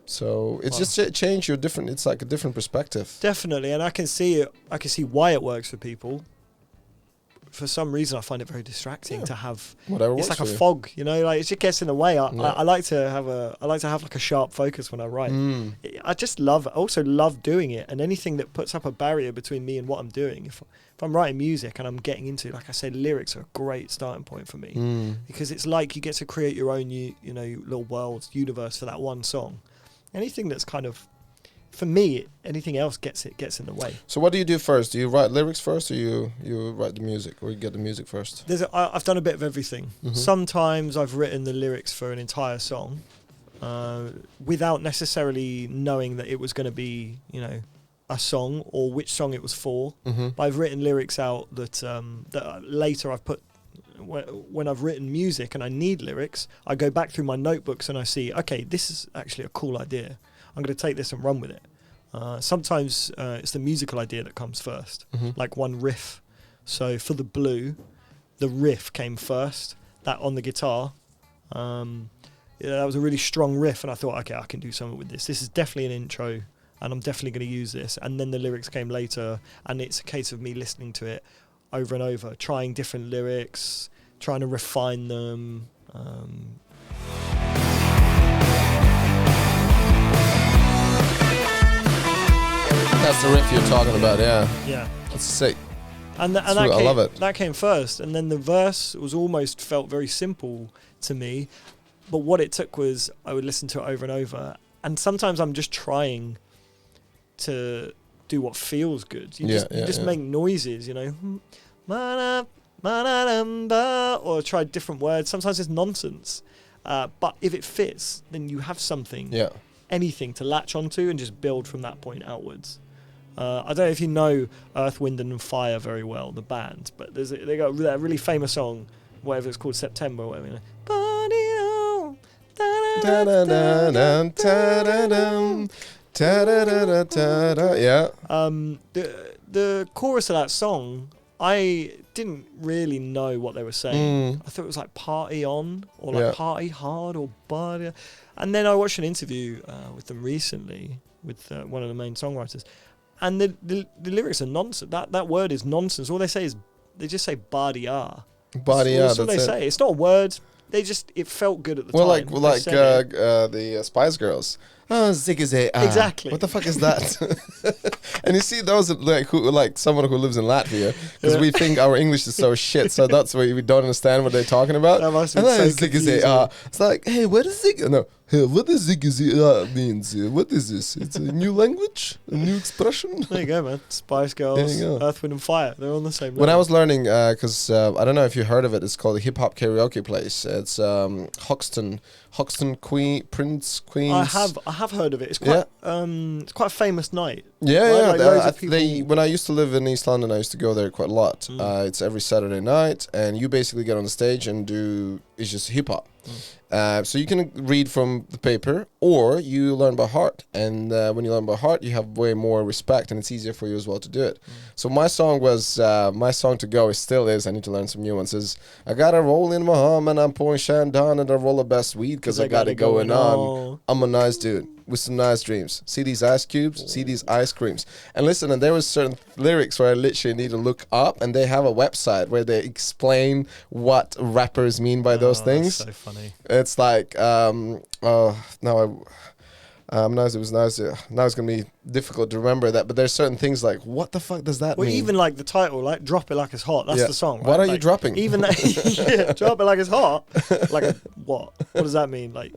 So it's just change your different, it's like a different perspective. Definitely, and I can see it. I can see why it works for people. For some reason, I find it very distracting to have. Whatever it's works like a for you. fog, it just gets in the way. I like to have like a sharp focus when I write. I just also love doing it, and anything that puts up a barrier between me and what I'm doing. If I'm writing music and I'm getting into, like I said, lyrics are a great starting point for me because it's like you get to create your own, little world, universe for that one song. Anything that's kind of for me, anything else gets in the way. So what do you do first? Do you write lyrics first, or you write the music, or you get the music first? I've done a bit of everything. Sometimes I've written the lyrics for an entire song without necessarily knowing that it was going to be, a song or which song it was for. But I've written lyrics out that later I've put. When I've written music and I need lyrics, I go back through my notebooks and I see, okay, this is actually a cool idea. I'm going to take this and run with it. Sometimes it's the musical idea that comes first, like one riff. So for the Blue, the riff came first, that on the guitar. That was a really strong riff, and I thought, okay, I can do something with this. This is definitely an intro, and I'm definitely going to use this. And then the lyrics came later, and it's a case of me listening to it over and over, trying different lyrics, trying to refine them. That's the riff you're talking about, yeah. Yeah. That's sick. And I love it. That came first, and then the verse was almost felt very simple to me. But what it took was I would listen to it over and over, and sometimes I'm just trying to do what feels good. You just make noises, or try different words. Sometimes it's nonsense, but if it fits, then you have something, anything to latch onto and just build from that point outwards. I don't know if you know Earth, Wind and Fire very well, the band, but they got that really famous song, whatever it's called, September, or whatever. Yeah. The chorus of that song, I didn't really know what they were saying. I thought it was like party on, or like party hard, or party. And then I watched an interview with them recently with one of the main songwriters, and the lyrics are nonsense. That word is nonsense. All they say is they just say "badia." That's all they say. It's not a word. It felt good at the time. Like the Spice Girls. Oh, ziggy. Exactly. What the fuck is that? And you see those like someone who lives in Latvia, because we think our English is so shit, so that's why we don't understand what they're talking about. That must be so confusing. It's like, hey, what is zig? No, hey, what does ziggy means? What is this? It's a new language, a new expression. There you go, man. Spice Girls, Earth, Wind and Fire. They're on the same level. When I was learning, because I don't know if you heard of it, it's called a hip hop karaoke place. It's Hoxton Queens. I have heard of it. It's quite it's quite a famous night. Yeah, right? Like when I used to live in East London, I used to go there quite a lot. It's every Saturday night, and you basically get on the stage and it's just hip hop. So you can read from the paper, or you learn by heart. And when you learn by heart, you have way more respect, and it's easier for you as well to do it. So my song to go still is, I need to learn some nuances. I got a roll in my hum, and I'm pouring Shandon, and I roll the best weed, because I got it going on. I'm a nice dude with some nice dreams. See these ice cubes? See these ice creams? And listen, and there was certain lyrics where I literally need to look up, and they have a website where they explain what rappers mean by those things. That's so funny. It's like, nice. It was nice. Now it's gonna be difficult to remember that, but there's certain things like, what the fuck does that mean? Well, even like the title, like "Drop It Like It's Hot." That's the song. Right? What are you dropping? Even that, drop it like it's hot. Like a what? What does that mean? Like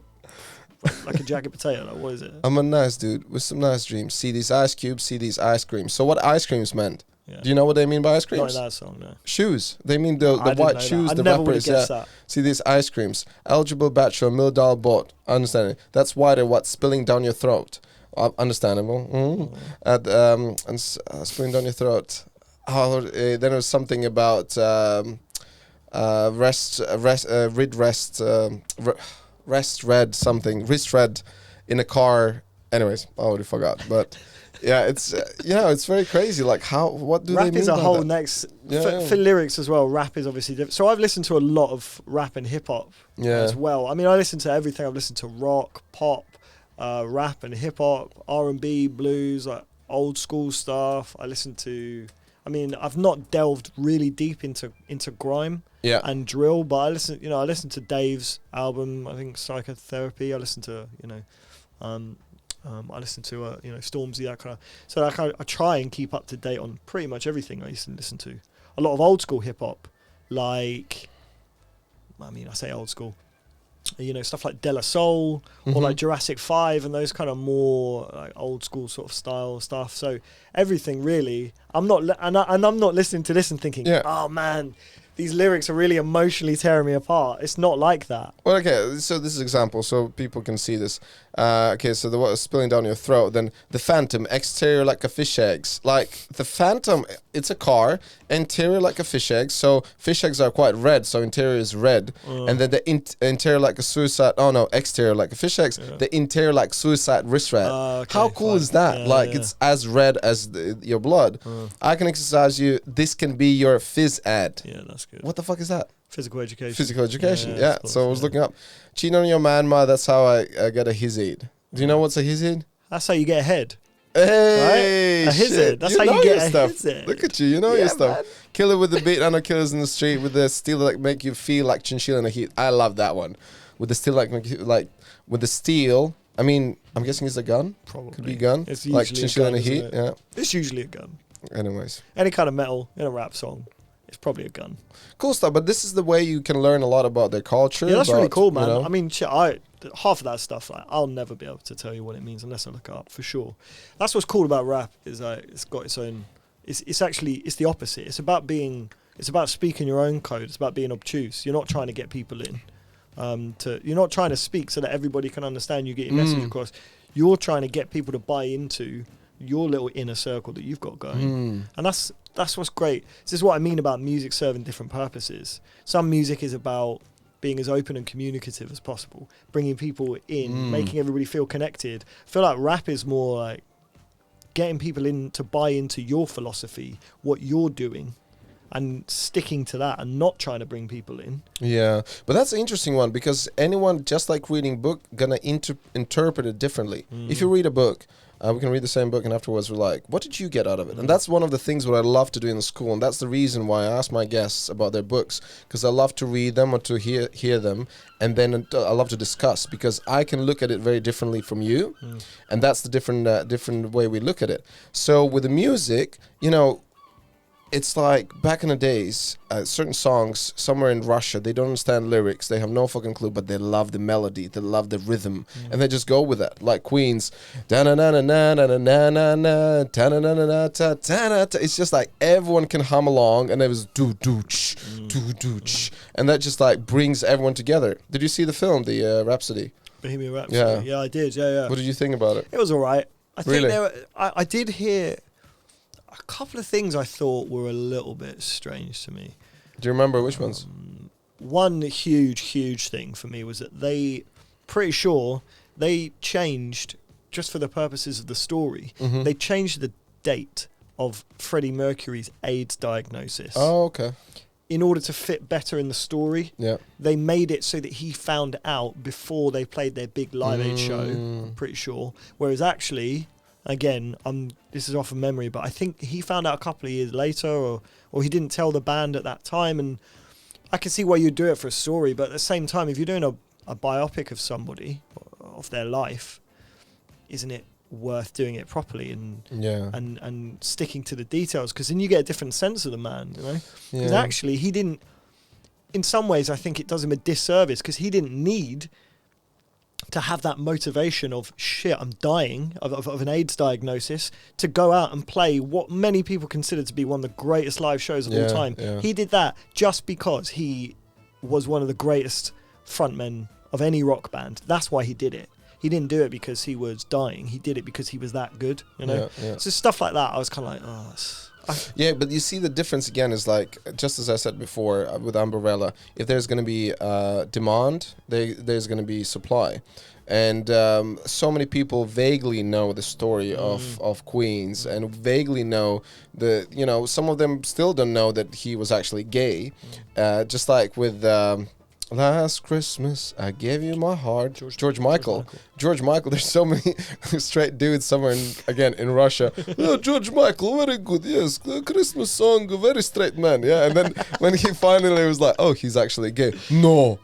a jacket potato? Like, what is it? I'm a nice dude with some nice dreams. See these ice cubes. See these ice creams. So what ice creams meant? Yeah. Do you know what they mean by ice creams? Not in that song, no. Shoes. They mean the white shoes, the rappers. That. See these ice creams. Eligible bachelor, $1 bought. Understand it. That's why they're what? Spilling down your throat. Understandable. And spilling down your throat. Then there was something about wrist red in a car. Anyways, I already forgot. But yeah, it's it's very crazy. Like what do rap they mean? Rap is a whole that? next for lyrics as well. Rap is obviously different. So I've listened to a lot of rap and hip hop as well. I mean, I listen to everything. I've listened to rock, pop, rap and hip hop, R&B, blues, like old school stuff. I listen to. I mean, I've not delved really deep into grime and drill, but I listen to Dave's album. I think Psychotherapy. I listen to I listen to Stormzy, that kind of. So I try and keep up to date on pretty much everything I used to listen to. A lot of old school hip hop, like, I mean, I say old school. stuff like De La Soul or Mhm. like Jurassic 5 and those kind of more like old school sort of style stuff. So everything really, I'm not listening to this and thinking, Yeah. oh man, these lyrics are really emotionally tearing me apart. It's not like that. Well, okay, so this is example, so people can see this. Okay, so the water spilling down your throat, then the Phantom, exterior like a fish eggs. Like, the Phantom, it's a car, interior like a fish egg, so fish eggs are quite red, so interior is red. And then the interior like a suicide, exterior like a fish eggs, the interior like suicide wrist rat. Okay, How cool fine. is that? Yeah, like, yeah. it's as red as your blood. I can exercise you, this can be your phys ad. Yeah, that's good. What the fuck is that? Physical education. Physical education, Yeah, yeah. of course, So I was yeah. looking up. Cheating on your man, ma, that's how I get a his aid. Do you know what's a his aid? That's how you get ahead. Hey, Right? A his shit. aid. That's how you know get your a stuff. his aid. Look at you, you know your Yeah, stuff. man. Killer with the beat, I know killers in the street with the steel that make you feel like chinchilla in the heat. I love that one. With the steel with the steel. I mean, I'm guessing it's a gun. Probably. Could be a gun. It's Like usually a chinchilla in gun, the heat. isn't it? Yeah. It's usually a gun. Anyways. Any kind of metal in a rap song, it's probably a gun. Cool stuff, but this is the way you can learn a lot about their culture. Yeah, that's really about, cool, man. you know. I mean, shit, half of that stuff, like, I'll never be able to tell you what it means unless I look it up, for sure. That's what's cool about rap, is that it's got its own. It's actually the opposite. It's about speaking your own code. It's about being obtuse. You're not trying to get people in. You're not trying to speak so that everybody can understand you, get your message across. You're trying to get people to buy into your little inner circle that you've got going. And that's what's great. This is what I mean about music serving different purposes. Some music is about being as open and communicative as possible, bringing people in, making everybody feel connected. I feel like rap is more like getting people in to buy into your philosophy, what you're doing, and sticking to that and not trying to bring people in. Yeah, but that's an interesting one because anyone, just like reading book, gonna interpret it differently. If you read a book, we can read the same book and afterwards we're like, what did you get out of it? And that's one of the things what I love to do in school, and that's the reason why I ask my guests about their books, because I love to read them or to hear them, and then I love to discuss, because I can look at it very differently from you, and that's the different way we look at it. So with the music, it's like back in the days, certain songs somewhere in Russia, they don't understand lyrics, they have no fucking clue, but they love the melody, they love the rhythm, and they just go with that. Like Queen's, it's just like everyone can hum along, and it was do do ch, and that just like brings everyone together. Did you see the film, the Rhapsody? Bohemian Rhapsody. Yeah. Yeah, I did. Yeah. What did you think about it? It was all right. I think Really? I did hear a couple of things I thought were a little bit strange to me. Do you remember which ones? One huge thing for me was that pretty sure they changed, just for the purposes of the story, they changed the date of Freddie Mercury's AIDS diagnosis. Oh, okay. In order to fit better in the story. Yeah. They made it so that he found out before they played their big Live Aid show, I'm pretty sure. Whereas actually, again, this is off of memory, but I think he found out a couple of years later, or he didn't tell the band at that time. And I can see why you'd do it for a story, but at the same time, if you're doing a biopic of somebody, of their life, isn't it worth doing it properly and sticking to the details? Because then you get a different sense of the man, Because actually, he didn't. In some ways, I think it does him a disservice, because he didn't need to have that motivation of, shit, I'm dying of an AIDS diagnosis, to go out and play what many people consider to be one of the greatest live shows of all time. Yeah. He did that just because he was one of the greatest frontmen of any rock band. That's why he did it. He didn't do it because he was dying. He did it because he was that good, Yeah. So stuff like that, I was kind of like, Yeah, but you see the difference again is like, just as I said before with Umbrella, if there's going to be demand, there's going to be supply. And so many people vaguely know the story of Queens, and vaguely know some of them still don't know that he was actually gay. Just like with Last Christmas, I gave you my heart. George Michael. There's so many straight dudes somewhere in Russia. Oh, George Michael, very good. Yes, Christmas song, very straight man. Yeah, and then when he finally was like, oh, he's actually gay. No,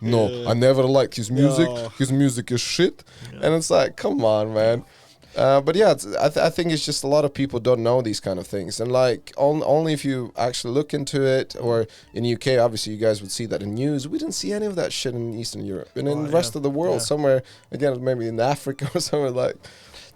I never liked his music. No. His music is shit. And it's like, come on, man. But yeah, I think it's just a lot of people don't know these kind of things, and like only if you actually look into it, or in UK, obviously you guys would see that in news. We didn't see any of that shit in Eastern Europe, and in the rest of the world, somewhere again, maybe in Africa or somewhere like.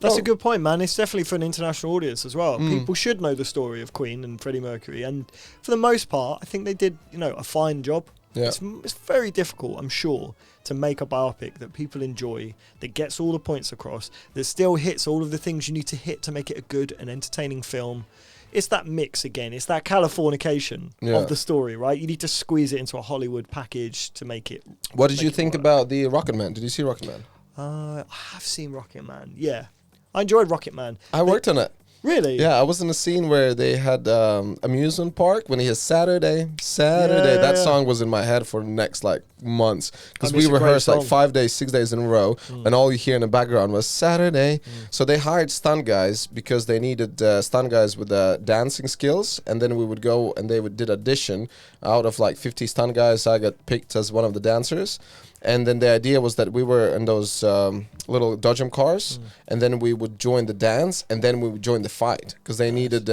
That's a good point, man. It's definitely for an international audience as well. People should know the story of Queen and Freddie Mercury, and for the most part, I think they did, a fine job. Yeah. It's very difficult, I'm sure, to make a biopic that people enjoy, that gets all the points across, that still hits all of the things you need to hit to make it a good and entertaining film. It's that mix again. It's that Californication of the story, right? You need to squeeze it into a Hollywood package to make it. What did you think about the Rocketman? Did you see Rocketman? I have seen Rocketman. Yeah, I enjoyed Rocketman. I worked on it. Really? Yeah, I was in a scene where they had amusement park when he has Saturday. That song was in my head for the next months, because we rehearsed 5 days, 6 days in a row, and all you hear in the background was Saturday. So they hired stunt guys because they needed stunt guys with dancing skills, and then we would go and they did audition. Out of 50 stunt guys, I got picked as one of the dancers. And then the idea was that we were in those little dodgem cars, and then we would join the dance, and then we would join the fight, because they needed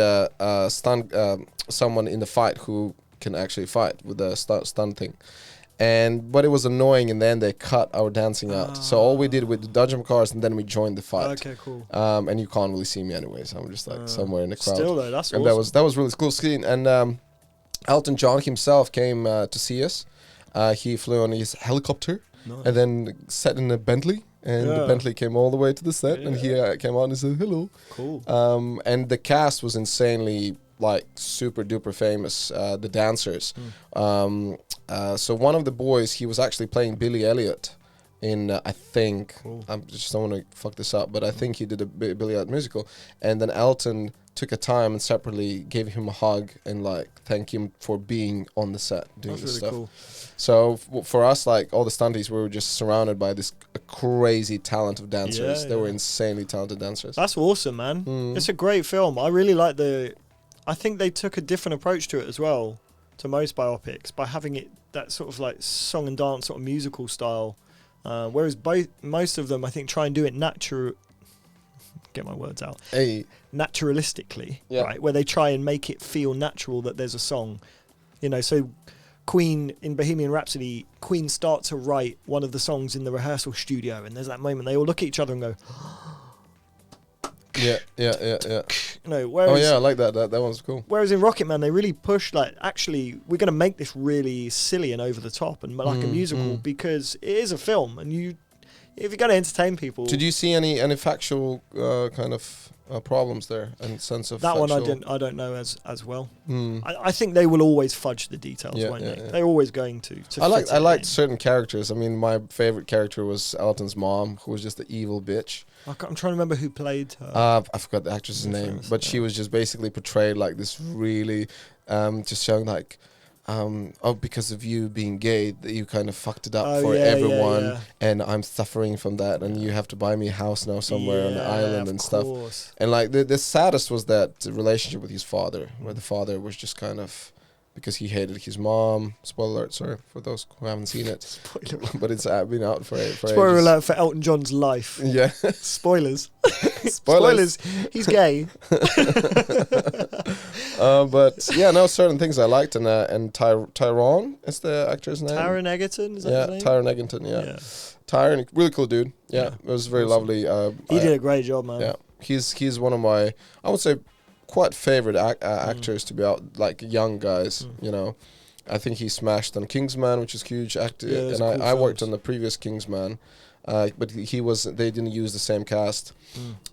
someone in the fight who can actually fight with the stunt thing. But it was annoying, and then they cut our dancing out. So all we did with the dodgem cars, and then we joined the fight. Okay, cool. And you can't really see me anyways. I'm just somewhere in the crowd. Still though, that's awesome. And that was really cool scene. And Elton John himself came to see us. He flew on his helicopter, and then sat in a Bentley, and the Bentley came all the way to the set, and he came on and said hello. Cool. And the cast was insanely super duper famous, the dancers. So one of the boys, he was actually playing Billy Elliot in I think I just don't want to fuck this up, but I think he did a Billy Elliot musical, and then Elton took a time and separately gave him a hug and thank him for being on the set doing this stuff. Cool. So for us, all the stunties, we were just surrounded by this crazy talent of dancers. They were insanely talented dancers. That's awesome, man. It's a great film. I really like I think they took a different approach to it as well to most biopics by having it that sort of song and dance sort of musical style, whereas most of them I think try and do it get my words out. Naturalistically, right? Where they try and make it feel natural that there's a song, so Queen in Bohemian Rhapsody, Queen start to write one of the songs in the rehearsal studio, and there's that moment they all look at each other and go yeah. Whereas, I like that one's cool. Whereas in Rocketman they really push actually we're going to make this really silly and over the top and like a musical, because it is a film, and if you're going to entertain people. Did you see any factual kind of problems there and sense of that factual? one? I don't know as well. I think they will always fudge the details, won't they? Yeah. They're always going to I liked certain characters. I mean, my favorite character was Elton's mom, who was just the evil bitch. I'm trying to remember who played her. I forgot the actress's name, but she was just basically portrayed like this really, just showing because of you being gay, that you kind of fucked it up for everyone, and I'm suffering from that, and you have to buy me a house now somewhere on the island and stuff. And the saddest was that relationship with his father, where the father was just kind of, because he hated his mom. Spoiler alert, sorry, for those who haven't seen it. But it's been out for Spoiler ages. alert for Elton John's life. Yeah. Spoilers. Spoilers. He's gay. But certain things I liked, and Tyrone is the actor's name. Taron Egerton, is that his name? Taron Egerton, yeah. Tyron, really cool dude. Yeah, it was very lovely. He did a great job, man. Yeah, he's one of my, I would say, quite favorite actors to be out, young guys, I think he smashed on Kingsman, which is huge actor, and I worked on the previous Kingsman, but they didn't use the same cast,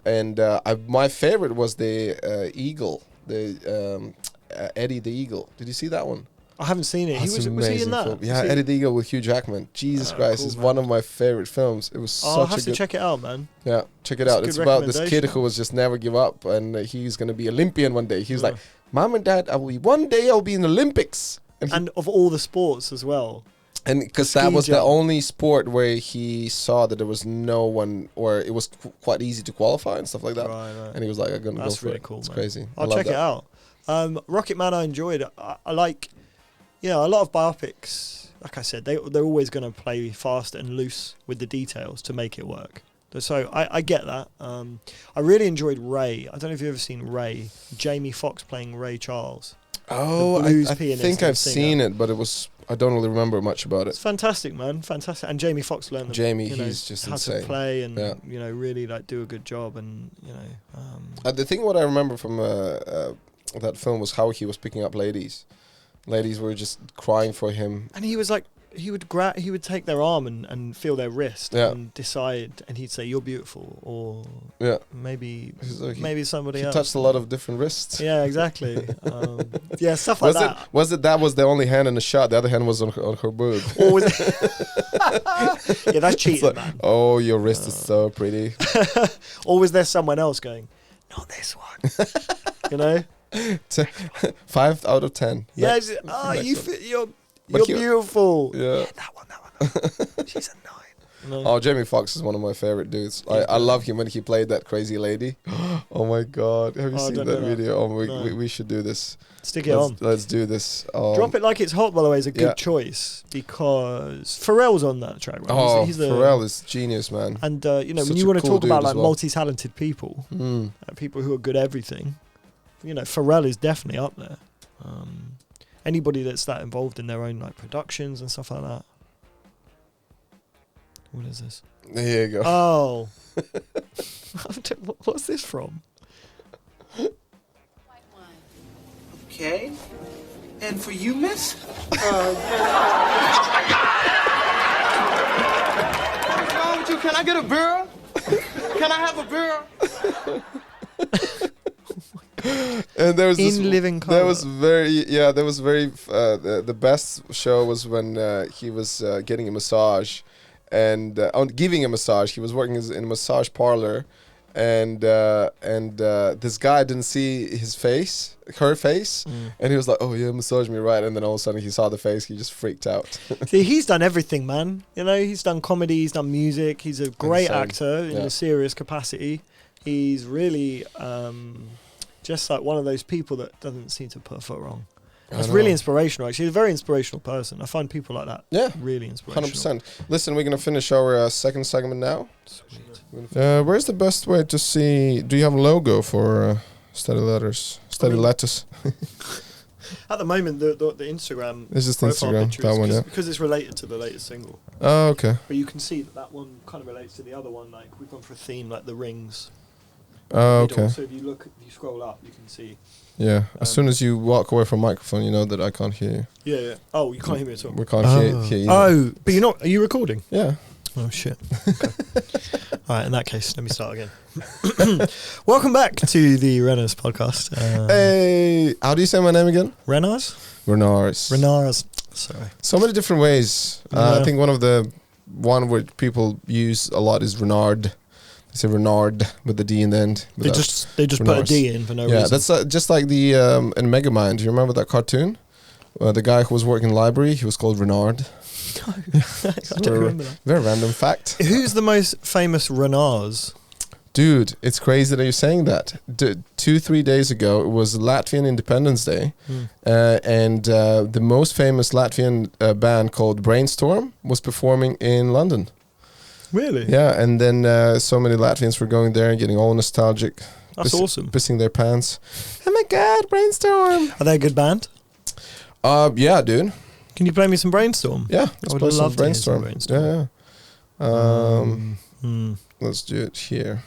and my favorite was the Eagle, the Eddie the Eagle. Did you see that one? I haven't seen it. Was he in that? Film. Yeah, Eddie the Eagle with Hugh Jackman. Jesus Christ, it's one of my favorite films. It was I'll have to check it out, man. Yeah, check it out. It's about this kid who was just never give up, and he's going to be Olympian one day. He's like, Mom and Dad, one day I'll be in the Olympics. And of all the sports as well. And because that was the only sport where he saw that there was no one, or it was quite easy to qualify and stuff like that. Right. And he was like, I'm going to go for really it. Cool, it's man. Crazy. I'll check it out. Rocketman I enjoyed. I like, a lot of biopics, like I said, they're always going to play fast and loose with the details to make it work. So I get that. I really enjoyed Ray. I don't know if you've ever seen Ray. Jamie Foxx playing Ray Charles. Oh, I think I've seen it, but I don't really remember much about It's it. fantastic, man. Fantastic. And Jamie Foxx learned he's just how insane. to play and, really like do a good job. And, the thing what I remember from that film was how he was picking up ladies. Ladies were just crying for him. And he was like, he would take their arm and feel their wrist and decide, and he'd say, "You're beautiful," or maybe somebody else. He touched a lot of different wrists. Yeah, exactly. Stuff like that. Was the only hand in the shot? The other hand was on her boob. Or was yeah, that's cheating, like, man. Oh, your wrist is so pretty. Or was there someone else going, "Not this one," 5 out of 10. Yeah, you're beautiful. Yeah. That one. She's a 9. No. Oh, Jamie Foxx is one of my favorite dudes. I love him when he played that crazy lady. Oh my God. Have you seen that video? Oh, we should do this. Stick it on. Let's do this. Drop It Like It's Hot, by the way, is a good choice because Pharrell's on that track, right? Oh, Pharrell is genius, man. And, when you want to talk about like multi-talented people, people who are good at everything, Pharrell is definitely up there. Anybody that's that involved in their own like productions and stuff like that. What is this? There you go. Oh. What's this from? Okay. And for you, miss? What's wrong with you? Can I get a beer? Can I have a beer? And there was living color. That was very the best show was when he was getting a massage and giving a massage. He was working in a massage parlor, and this guy didn't see her face, and he was like, "Oh yeah, massage me right," and then all of a sudden he saw the face, he just freaked out. See, he's done everything, man. He's done comedy, he's done music, he's a great actor in a serious capacity. He's really just like one of those people that doesn't seem to put a foot wrong. That's really inspirational, actually. He's a very inspirational person. I find people like that really inspirational. 100%. Listen, we're going to finish our second segment now. Sweet. Where's the best way to see... Do you have a logo for Study Letters? Study Letters? At the moment, the Instagram... It's just Instagram, that one, because it's related to the latest single. Oh, okay. But you can see that one kind of relates to the other one. Like, we've gone for a theme, like the rings. Oh, okay. So if you scroll up, you can see. Yeah. As soon as you walk away from microphone, you know that I can't hear you. Yeah. Oh, you can't hear me at all. We can't hear you. Oh, but you're not. Are you recording? Yeah. Oh shit. Okay. All right. In that case, let me start again. Welcome back to the RENARS podcast. Hey, how do you say my name again? RENARS. RENARS. Sorry. So many different ways. I think one where people use a lot is Renard. They say Renard with the D in the end. They just put a D in for no reason. Yeah, that's just like the in Megamind. Do you remember that cartoon? The guy who was working in the library, he was called Renard. No, I don't remember that. Very random fact. Who's the most famous RENARS? Dude, it's crazy that you're saying that. 2-3 days ago, it was Latvian Independence Day, and the most famous Latvian band called Brainstorm was performing in London. Really? Yeah, and then so many Latvians were going there and getting all nostalgic. That's awesome. Pissing their pants. Oh my God, Brainstorm! Are they a good band? Yeah, dude. Can you play me some Brainstorm? Yeah, let's play some Brainstorm. Yeah. Let's do it here.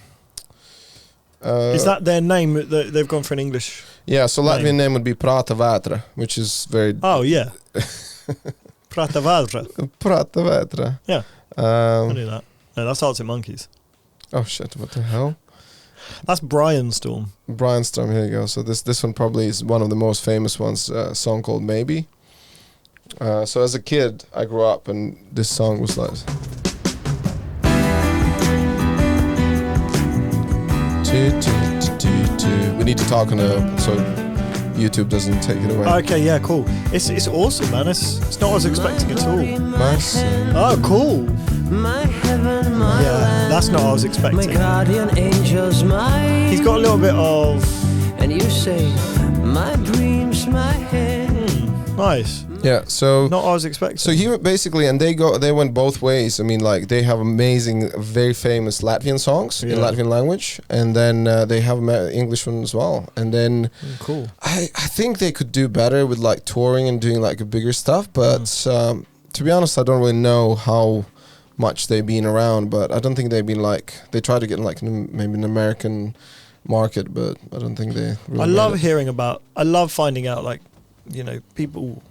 Is that their name? They've gone for an English. Yeah, so Latvian name would be Prata Vatra, which is very. Oh yeah. Prata Vatra. Prata Vatra. Yeah. I knew that. No, that's Arctic Monkeys. Oh shit! What the hell? That's Brainstorm. Brainstorm. Here you go. So this one probably is one of the most famous ones. A song called Maybe. So as a kid, I grew up and this song was like. We need to talk on so YouTube doesn't take it away. Okay, yeah, cool. It's awesome, man. It's not what I was expecting at all. Nice. Oh, cool. Yeah, that's not what I was expecting. He's got a little bit of. And you say, my dreams, my head. Nice. Yeah, so Not what I was expecting. So he basically, and they went both ways. I mean, like they have amazing, very famous Latvian songs in Latvian language, and then they have English one as well. And then cool. I think they could do better with like touring and doing like a bigger stuff. But to be honest, I don't really know how much they've been around. But I don't think they've been like, they try to get like maybe an American market, but I don't think they really I love finding out, like, you know, people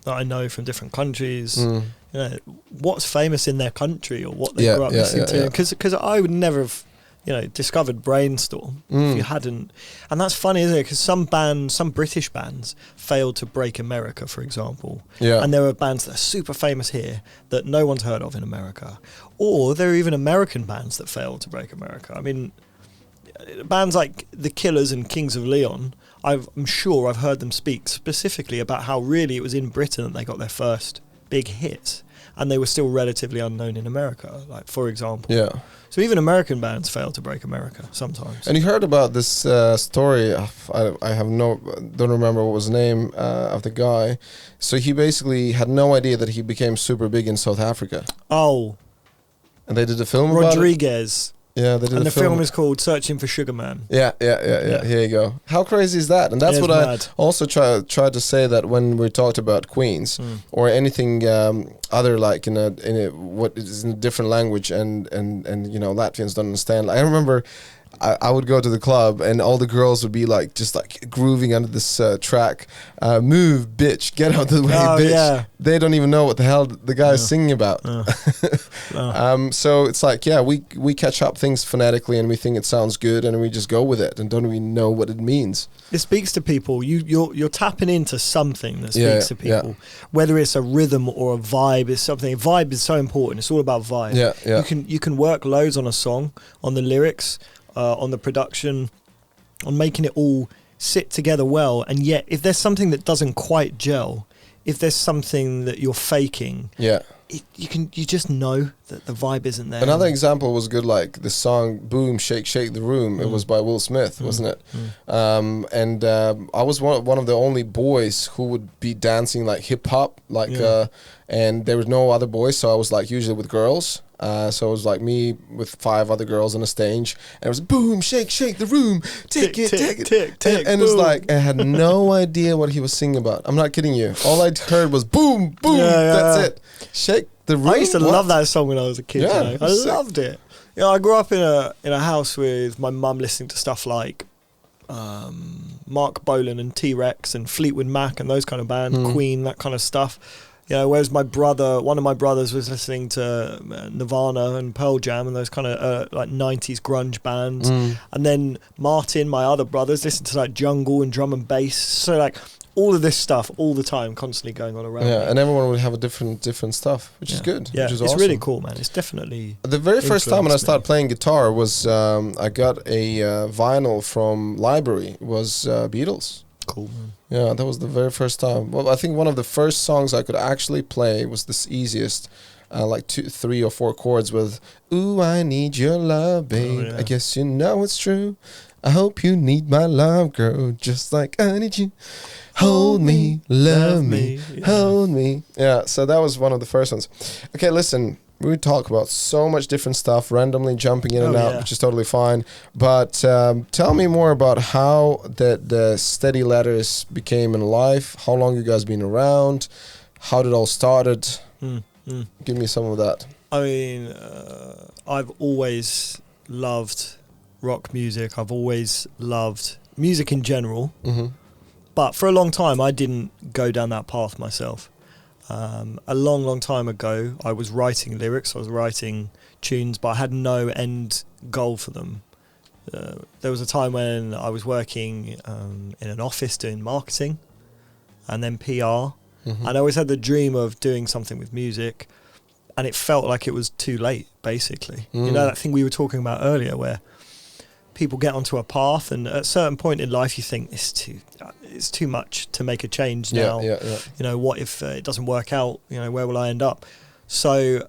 that I know from different countries, you know, what's famous in their country or what they grew up listening to. Because I would never have, you know, discovered Brainstorm if you hadn't. And that's funny, isn't it? Because some British bands failed to break America, for example. Yeah. And there are bands that are super famous here that no one's heard of in America. Or there are even American bands that failed to break America. I mean, bands like The Killers and Kings of Leon, I'm sure I've heard them speak specifically about how really it was in Britain that they got their first big hits, and they were still relatively unknown in America, like, for example. Yeah. So even American bands fail to break America sometimes. And you heard about this story, I don't remember what was the name of the guy. So he basically had no idea that he became super big in South Africa. Oh. And they did a film about it. Rodriguez. Yeah, they did and a the film is called Searching for Sugar Man. Yeah. Here you go. How crazy is that? And that's what mad. I also tried to say, that when we talked about Queens or anything other, like in a what is in a different language, and you know, Latvians don't understand. I remember I would go to the club and all the girls would be like just like grooving under this track. Move, bitch, get out of the way, bitch. Yeah. They don't even know what the hell the guy is singing about. So it's like, we catch up things phonetically and we think it sounds good and we just go with it and don't even know what it means. It speaks to people. You're tapping into something that speaks to people. Whether it's a rhythm or a vibe, it's something. Vibe is so important. It's all about vibe. You can work loads on a song, on the lyrics, on the production, on making it all sit together well, and yet if there's something that doesn't quite gel, if there's something that you're faking, you just know that the vibe isn't there. Another example was good, like the song "Boom Shake Shake the Room." It was by Will Smith, wasn't it? And I was one of the only boys who would be dancing like hip hop, and there was no other boys, so I was like usually with girls. So it was like me with 5 other girls on a stage, and it was boom, shake, shake the room, tick, it, and it was like I had no idea what he was singing about. I'm not kidding you. All I heard was boom, boom. That's it. Shake the room. I used to love that song when I was a kid. Yeah, you know? I loved it. You know, I grew up in a house with my mum listening to stuff like Mark Bolan and T-Rex and Fleetwood Mac and those kind of bands, Queen, that kind of stuff. You know, whereas one of my brothers was listening to Nirvana and Pearl Jam and those kind of like 90s grunge bands. And then Martin, my other brothers, listened to like jungle and drum and bass. So like all of this stuff all the time, constantly going on around. Yeah, and everyone would have a different stuff, which is good. Yeah, which is it's awesome. really cool, man. It's definitely the very first time when I started playing guitar was I got a vinyl from library. It was Beatles. Cool, man. Yeah, that was the very first time. Well, I think one of the first songs I could actually play was this easiest, like 2, 3 or 4 chords with "Ooh, I need your love, babe. I guess you know it's true. I hope you need my love, girl, just like I need you. Hold me, love me, hold me." Yeah, so that was one of the first ones. Okay, listen. We talk about so much different stuff, randomly jumping in and out, which is totally fine. But tell me more about how the Steady Letters became in life. How long you guys been around? How did it all started? Give me some of that. I mean, I've always loved rock music. I've always loved music in general. But for a long time, I didn't go down that path myself. A long time ago, I was writing lyrics, I was writing tunes, but I had no end goal for them. There was a time when I was working in an office doing marketing and then PR, and I always had the dream of doing something with music, and it felt like it was too late, basically. You know, that thing we were talking about earlier where people get onto a path, and at a certain point in life you think it's too much to make a change now. You know, what if it doesn't work out? You know, where will I end up? So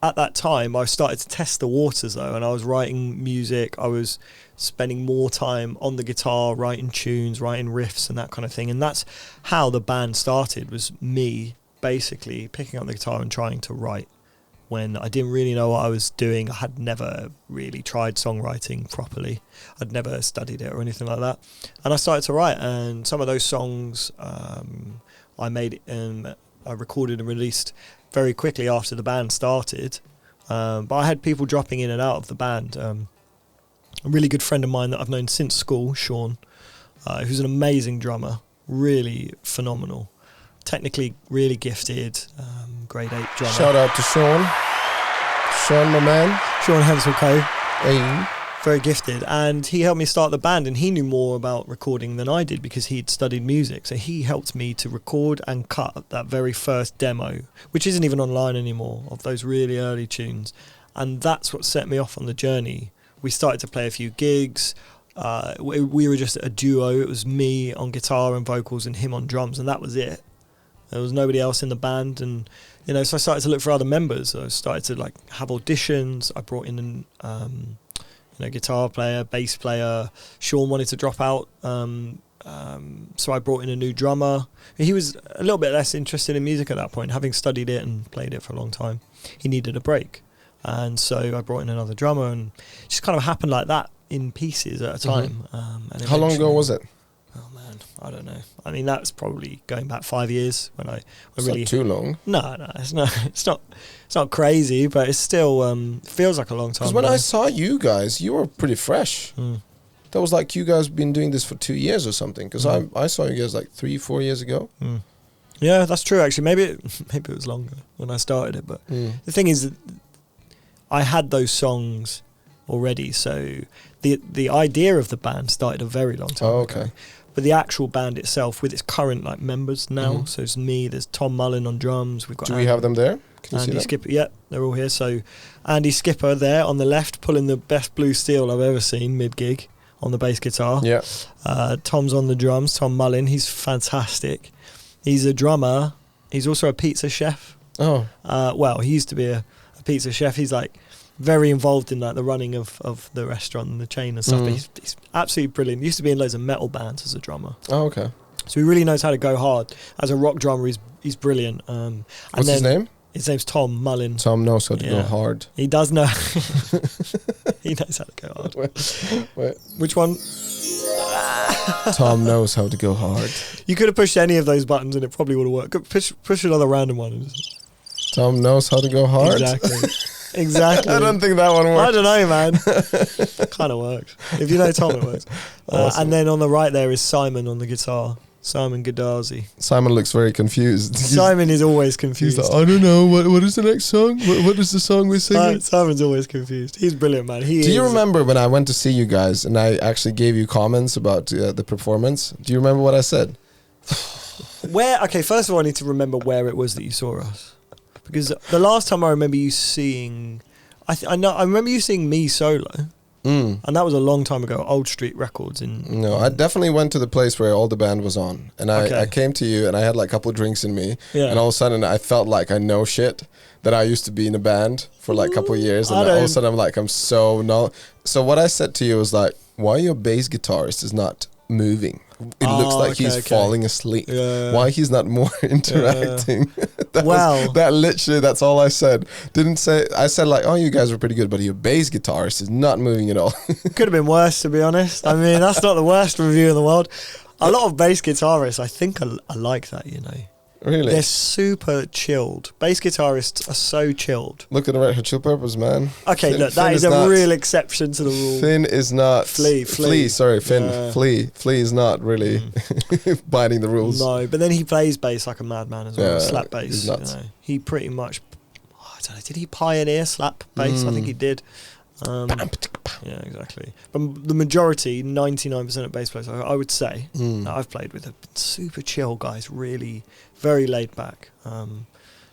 at that time I started to test the waters though, and I was writing music, I was spending more time on the guitar, writing tunes, writing riffs and that kind of thing. And that's how the band started, was me basically picking up the guitar and trying to write when I didn't really know what I was doing. I had never really tried songwriting properly. I'd never studied it or anything like that. And I started to write, and some of those songs I made and I recorded and released very quickly after the band started. But I had people dropping in and out of the band. A really good friend of mine that I've known since school, Sean, who's an amazing drummer, really phenomenal, technically really gifted, grade 8 drummer. Shout out to Sean. Sean, my man. Sean Henselko. Hey. Very gifted, and he helped me start the band, and he knew more about recording than I did because he'd studied music. So he helped me to record and cut that very first demo, which isn't even online anymore, of those really early tunes. And that's what set me off on the journey. We started to play a few gigs. We were just a duo. It was me on guitar and vocals and him on drums, and that was it. There was nobody else in the band, and so I started to look for other members. I started to have auditions. I brought in guitar player, bass player. Sean wanted to drop out, so I brought in a new drummer. He was a little bit less interested in music at that point, having studied it and played it for a long time. He needed a break, and so I brought in another drummer, and it just kind of happened like that in pieces at a time. And how long ago was it? Oh man, I don't know. I mean, that's probably going back 5 years when It's really not too long. No, it's not crazy, but it still feels like a long time. Because when I saw you guys, you were pretty fresh. That was like you guys been doing this for 2 years or something. Because I saw you guys 3-4 years ago. Yeah, that's true. Actually, maybe it was longer when I started it. But the thing is, I had those songs already, so the idea of the band started a very long time ago. But the actual band itself, with its current members now, so it's me, there's Tom Mullen on drums. We've got Do we have them there? Can you Andy see them? Skipper, yeah, they're all here. So Andy Skipper there on the left, pulling the best blue steel I've ever seen mid-gig on the bass guitar. Yeah. Tom's on the drums, Tom Mullen, he's fantastic. He's a drummer. He's also a pizza chef. Oh. Well, he used to be a pizza chef. He's very involved in the running of the restaurant and the chain and stuff. But he's absolutely brilliant. He used to be in loads of metal bands as a drummer. Oh, okay. So he really knows how to go hard. As a rock drummer, he's brilliant. What's his name? His name's Tom Mullen. Tom knows how to go hard. He does know. He knows how to go hard. Wait. Which one? Tom knows how to go hard. You could have pushed any of those buttons and it probably would have worked. Push another random one. Tom knows how to go hard? Exactly. I don't think that one works. I don't know, man. Kind of works. If you know Tom, it works. Awesome. And then on the right there is Simon on the guitar. Simon Gaddazi. Simon looks very confused. Simon is always confused. He's I don't know. What is the next song? What is the song we're singing? Simon's always confused. He's brilliant, man. Do you remember when I went to see you guys and I actually gave you comments about the performance? Do you remember what I said? Okay, first of all, I need to remember where it was that you saw us. Because the last time I remember you seeing... I remember you seeing me solo. And that was a long time ago, Old Street Records. No, I definitely went to the place where all the band was on. And I came to you and I had a couple of drinks in me. Yeah. And all of a sudden I felt like I know shit. That I used to be in a band for a couple of years. And all of a sudden I'm so... No. So what I said to you was why your bass guitarist is not moving? It looks like he's falling asleep. Yeah. Why he's not more interacting? That's all I said. I said oh, you guys were pretty good, but your bass guitarist is not moving at all. Could have been worse, to be honest. I mean, that's not the worst review in the world. A lot of bass guitarists, I think I like that, Really? They're super chilled. Bass guitarists are so chilled. Look at the Red Hot Chili Peppers, man. Okay, look, that is a real exception to the rule. Finn is not... Flea, sorry, Finn. Yeah. Flea is not really biting the rules. No, but then he plays bass like a madman as well. Slap bass. He's nuts. He pretty much... I don't know, did he pioneer slap bass? I think he did. Yeah, exactly. But the majority, 99% of bass players, I would say, that I've played with have been super chill guys, really very laid back.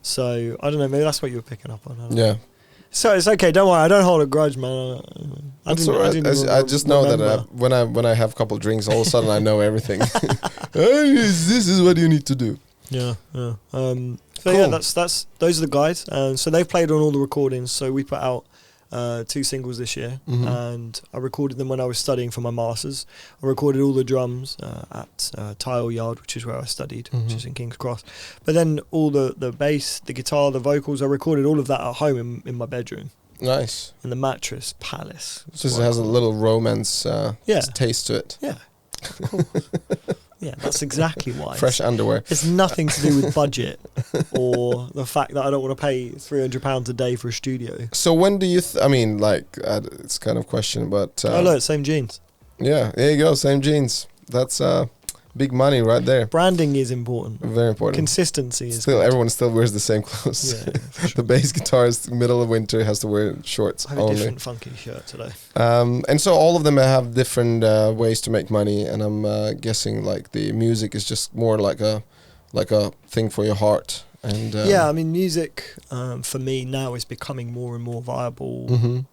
So, I don't know, maybe that's what you were picking up on. Yeah. So, it's okay, don't worry, I don't hold a grudge, man. I just know that when I have a couple of drinks, all of a sudden I know everything. This is what you need to do. Yeah. So cool. yeah, those are the guys. So they've played on all the recordings. So we put out 2 singles this year, and I recorded them when I was studying for my masters. I recorded all the drums at Tile Yard, which is where I studied, which is in King's Cross. But then all the bass, the guitar, the vocals, I recorded all of that at home in my bedroom. Nice. And the mattress palace. So it has a little romance taste to it. Yeah. Cool. Yeah, that's exactly why. Fresh underwear. It's nothing to do with budget or the fact that I don't want to pay £300 a day for a studio. So when do you... I mean, like, it's kind of question, but... oh, look, same jeans. Yeah, there you go, same jeans. That's big money right there. Branding is important. Very important. Consistency is still good. Everyone still wears the same clothes. Yeah, for sure. The bass guitarist, middle of winter, has to wear shorts I have only. a different funky shirt today. And so all of them have different ways to make money, and I'm guessing like the music is just more like a thing for your heart. And yeah, I mean, music for me now is becoming more and more viable.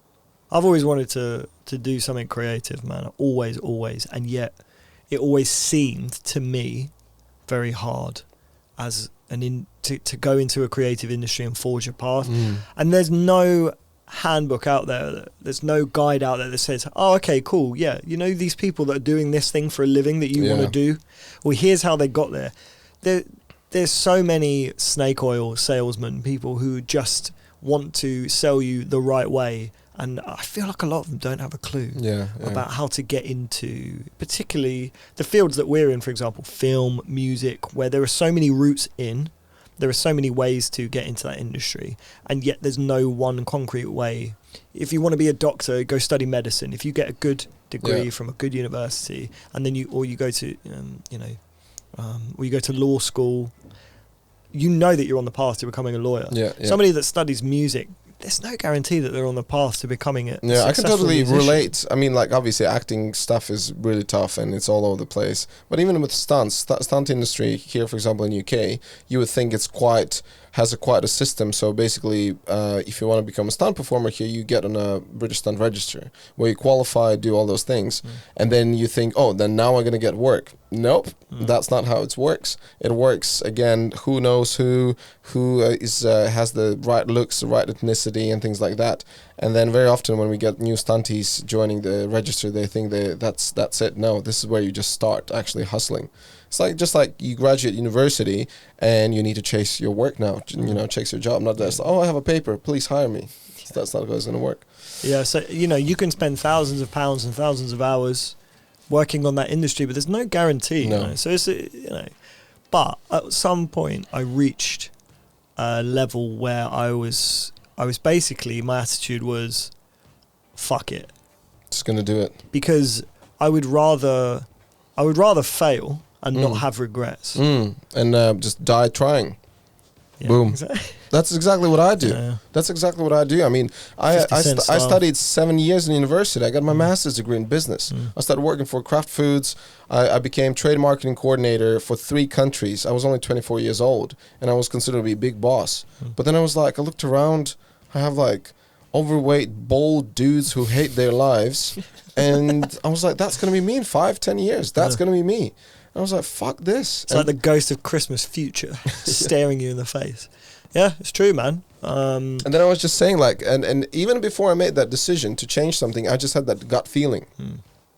I've always wanted to do something creative, man. Always, and yet it always seemed to me very hard as to go into a creative industry and forge a path. And there's no handbook out there, there's no guide out there that says, oh, okay, cool, yeah, you know, these people that are doing this thing for a living that you want to do, well, here's how they got there. There's so many snake oil salesmen, people who just want to sell you the right way, and I feel like a lot of them don't have a clue about how to get into, particularly the fields that we're in, for example, film, music, where there are so many routes in. There are so many ways to get into that industry, and yet there's no one concrete way. If you want to be a doctor, go study medicine. If you get a good degree from a good university, and then you go to, or you go to law school, you know that you're on the path to becoming a lawyer. Somebody that studies music, there's no guarantee that they're on the path to becoming a successful I can totally musician. relate. I mean, like, obviously acting stuff is really tough and it's all over the place. But even with stunt industry here, for example, in UK, you would think it's quite a system. So basically, if you want to become a stunt performer here, you get on a British Stunt Register where you qualify, do all those things, and then you think, oh, then now I'm going to get work. Nope, that's not how it works. It works, again, who knows who has the right looks, the right ethnicity, and things like that. And then very often when we get new stunties joining the register, they think that's it. No, this is where you just start actually hustling. It's like just like you graduate university and you need to chase your work now, chase your job, not just, oh, I have a paper, please hire me. So that's not how it's going to work. Yeah, so, you can spend thousands of pounds and thousands of hours working on that industry, but there's no guarantee. No. So it's, but at some point I reached a level where I was basically, my attitude was, fuck it. Just going to do it. Because I would rather fail and not have regrets. And just die trying. Yeah, Boom. Exactly. That's exactly what I do. Yeah. That's exactly what I do. I mean, I studied 7 years in university. I got my master's degree in business. I started working for Kraft Foods. I became trade marketing coordinator for 3 countries. I was only 24 years old, and I was considered to be a big boss. But then I was like, I looked around. I have like overweight, bold dudes who hate their lives. And I was like, that's going to be me in 5-10 years. That's going to be me. I was like, fuck this. It's like the ghost of Christmas future staring you in the face. Yeah, it's true, man. And then I was just saying, like, and even before I made that decision to change something, I just had that gut feeling.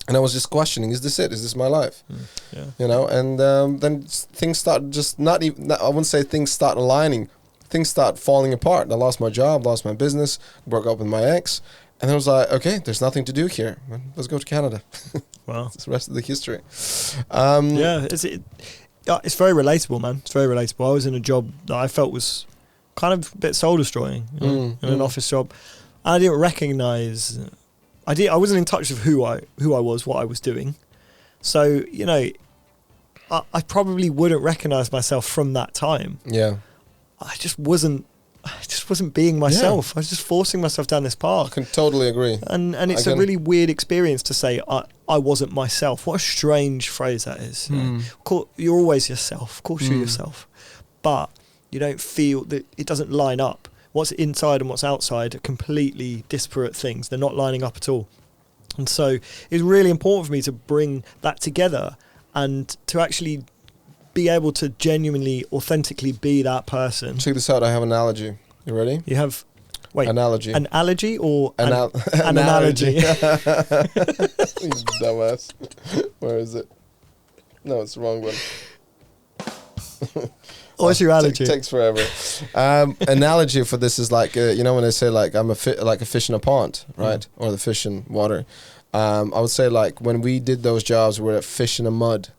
And I was just questioning, is this it? Is this my life? Yeah. And then things start just I wouldn't say things start aligning. Things start falling apart. I lost my job, lost my business, broke up with my ex. And then I was like, okay, there's nothing to do here. Let's go to Canada. Wow. It's the rest of the history. It's very relatable, man. It's very relatable. I was in a job that I felt was kind of a bit soul destroying, in an office job. And I didn't recognize. I wasn't in touch with who I was, what I was doing. So I probably wouldn't recognize myself from that time. Yeah. I just wasn't being myself. I was just forcing myself down this path. I can totally agree. And it's a really weird experience to say I wasn't myself. What a strange phrase that is. You're always yourself. Of course you're yourself. But you don't feel that it doesn't line up. What's inside and what's outside are completely disparate things. They're not lining up at all. And so it's really important for me to bring that together and to actually be able to genuinely, authentically be that person. Check this out. I have an analogy. You ready? You have... Wait, Analogy. an allergy or An analogy? You dumbass. Where is it? No, it's the wrong one. What's your allergy? Takes forever. Analogy for this is like, you know, when they say like I'm like a fish in a pond, right? Or the fish in water. I would say like when we did those jobs, we're a fish in a mud.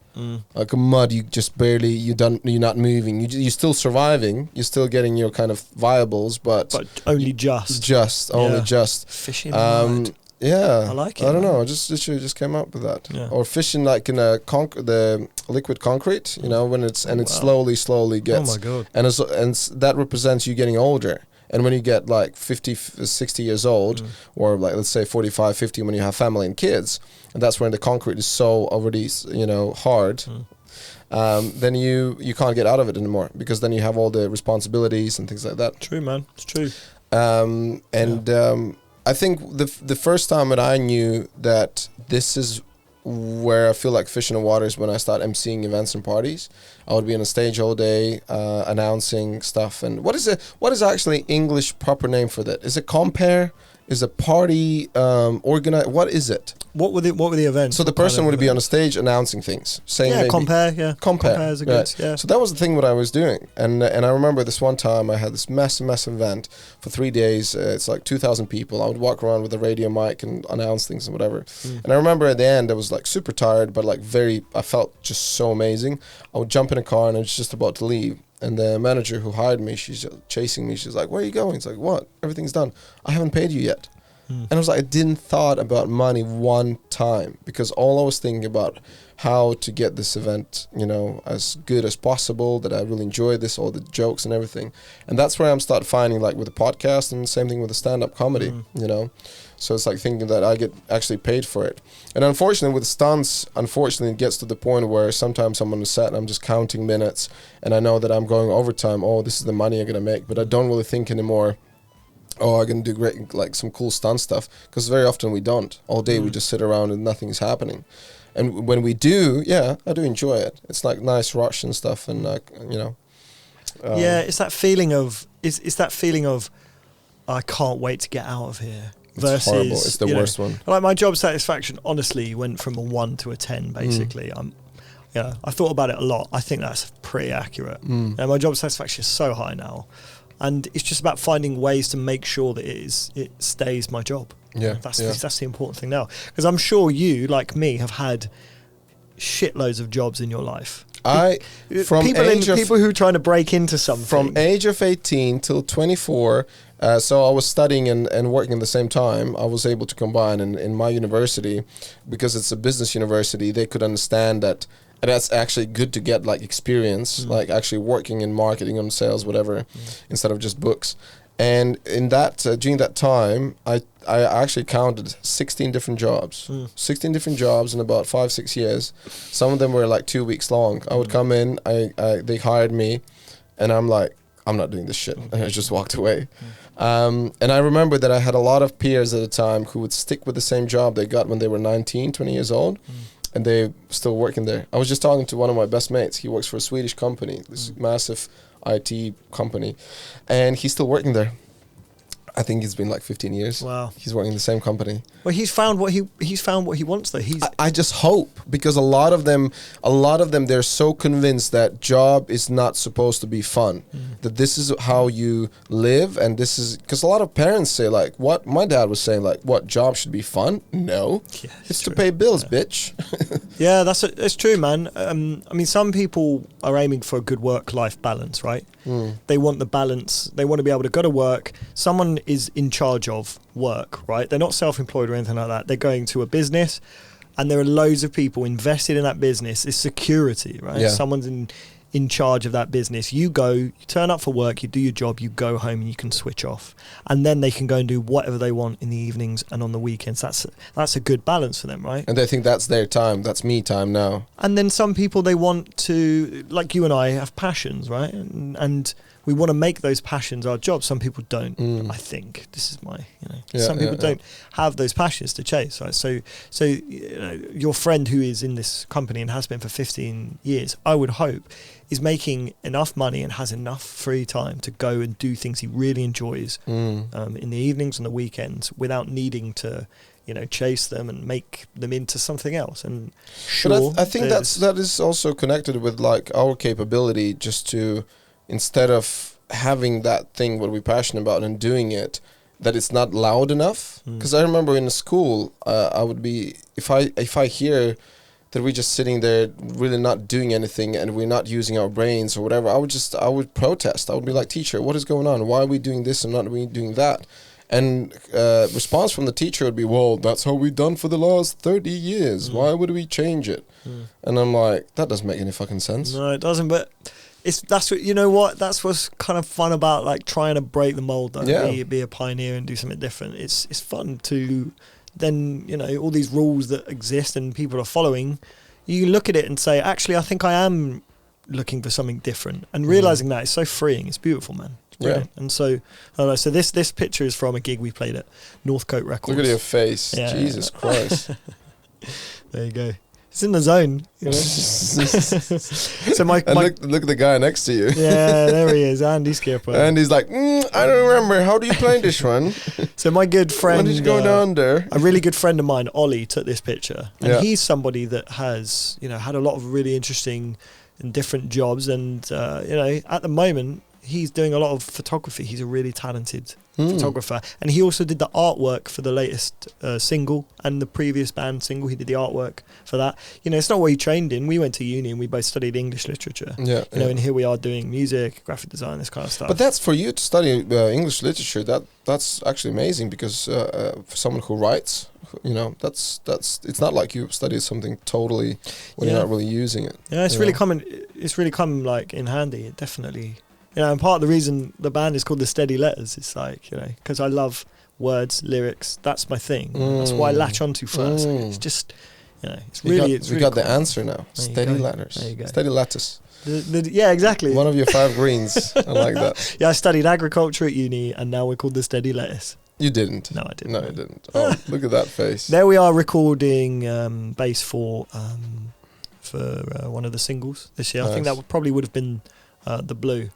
Like a mud, you just barely, you're not moving. You're still surviving. You're still getting your kind of viables, but only just. Only just. Fish in mud. Yeah, I like it. I don't know. I just literally just came up with that. Yeah. Or fishing like in the liquid concrete. You know, when it's it slowly gets. Oh my god. And that represents you getting older. And when you get like 50, 60 years old, or like let's say 45, 50, when you have family and kids, and that's when the concrete is so already, you know, hard, then you can't get out of it anymore, because then you have all the responsibilities and things like that. True, man. It's true. I think the first time that I knew that this is where I feel like fish in the water is when I start emceeing events and parties. I would be on a stage all day, announcing stuff. And what is actually English proper name for that? Is it compare? Is it party organize? What is it? What were the events? So the person would be on a stage announcing things, saying maybe, compare. Compare is a good, yeah. So that was the thing what I was doing, and I remember this one time I had this massive event for 3 days. It's like 2,000 people. I would walk around with a radio mic and announce things and whatever. And I remember at the end I was like super tired, but like I felt just so amazing. I would jump in a car and I was just about to leave. And the manager who hired me, she's chasing me. She's like, "Where are you going?" It's like, "What? Everything's done. I haven't paid you yet." And I was like, I didn't thought about money one time, because all I was thinking about how to get this event, you know, as good as possible, that I really enjoy this, all the jokes and everything. And that's where I'm start finding, like with the podcast, and the same thing with the stand-up comedy, you know. So it's like thinking that I get actually paid for it. And unfortunately with stunts, it gets to the point where sometimes I'm on the set and I'm just counting minutes, and I know that I'm going overtime. Oh, this is the money I'm going to make. But I don't really think anymore, oh, I'm going to do great, like some cool stunt stuff. Because very often we don't. All day we just sit around and nothing is happening. And when we do, I do enjoy it. It's like nice rush and stuff, and you know. It's that feeling of I can't wait to get out of here. It's horrible. It's the worst one. Like my job satisfaction, honestly, went from a 1 to a 10. Basically, I thought about it a lot. I think that's pretty accurate. And my job satisfaction is so high now, and it's just about finding ways to make sure that it stays my job. That's the important thing now, because I'm sure you, like me, have had shitloads of jobs in your life. People who are trying to break into something. From age of 18 till 24, so I was studying and working at the same time. I was able to combine in my university, because it's a business university. They could understand that that's actually good to get like experience, like actually working in marketing and sales, whatever, instead of just books. And in that during that time, I actually counted 16 different jobs. 16 different jobs in about 5-6 years. Some of them were like 2 weeks long. I would come in, they hired me, and I'm like, I'm not doing this shit. And I just walked away. And I remember that I had a lot of peers at the time who would stick with the same job they got when they were 19, 20 years old. And they're still working there. I was just talking to one of my best mates. He works for a Swedish company, this massive IT company, and he's still working there. I think it's been like 15 years. Wow. He's working in the same company. Well, he's found what he wants though. I just hope, because a lot of them, they're so convinced that job is not supposed to be fun. That this is how you live, and this is, because a lot of parents say like, what my dad was saying, like, what, job should be fun? No, it's true. To pay bills, bitch. Yeah, that's true, man. I mean, some people are aiming for a good work-life balance, right? They want the balance. They want to be able to go to work. Someone is in charge of work, right? They're not self-employed or anything like that. They're going to a business, and there are loads of people invested in that business. It's security, right? Yeah. Someone's in charge of that business. You go, you turn up for work, you do your job, you go home, and you can switch off. And then they can go and do whatever they want in the evenings and on the weekends. That's a good balance for them, right? And they think that's their time. That's me time now. And then some people, they want to, like you and I, have passions, right? And we want to make those passions our job. Some people don't. I think this is my, some people don't have those passions to chase. Right? So your friend who is in this company and has been for 15 years, I would hope, is making enough money and has enough free time to go and do things he really enjoys in the evenings and the weekends without needing to, chase them and make them into something else. And sure, but I think that is also connected with like our capability just to, instead of having that thing what we're passionate about and doing it, that it's not loud enough. Because I remember in school, I would be, if I hear that we're just sitting there really not doing anything and we're not using our brains or whatever, I would protest. I would be like, teacher, what is going on? Why are we doing this and not we doing that? And response from the teacher would be, well, that's how we've done for the last 30 years. Why would we change it? And I'm like, that doesn't make any fucking sense. No, it doesn't. But that's what's kind of fun about like trying to break the mold, though. Yeah. Be a pioneer and do something different. It's fun to then, all these rules that exist and people are following, you look at it and say, actually, I think I am looking for something different. And realizing that is so freeing. It's beautiful, man. Brilliant. Yeah. And so this picture is from a gig we played at Northcote Records. Look at your face. Yeah, Jesus Christ. There you go. It's in the zone. So look at the guy next to you. Yeah, there he is, Andy Skipper. And he's like, I don't remember. How do you play this one? So my good friend, when did you go down there? A really good friend of mine, Ollie, took this picture, and he's somebody that has had a lot of really interesting and different jobs, and at the moment, he's doing a lot of photography. He's a really talented photographer. And he also did the artwork for the latest single and the previous band single. He did the artwork for that. It's not what he trained in. We went to uni and we both studied English literature. And here we are doing music, graphic design, this kind of stuff. But that's for you to study English literature. That's actually amazing because for someone who writes, that's it's not like you study something totally when you're not really using it. Yeah, it's really common. It's really come like in handy. It definitely. And part of the reason the band is called the Steady Letters is like, because I love words, lyrics. That's my thing. That's what I latch onto first. It's just, it's really. We got the answer now. Steady Letters. There you go. Steady Letters. Yeah, exactly. One of your 5 greens. I like that. Yeah, I studied agriculture at uni, and now we're called the Steady Letters. You didn't? No, I didn't. No, you didn't. Oh, look at that face. There we are recording bass for one of the singles this year. Nice. I think that probably would have been The Blue,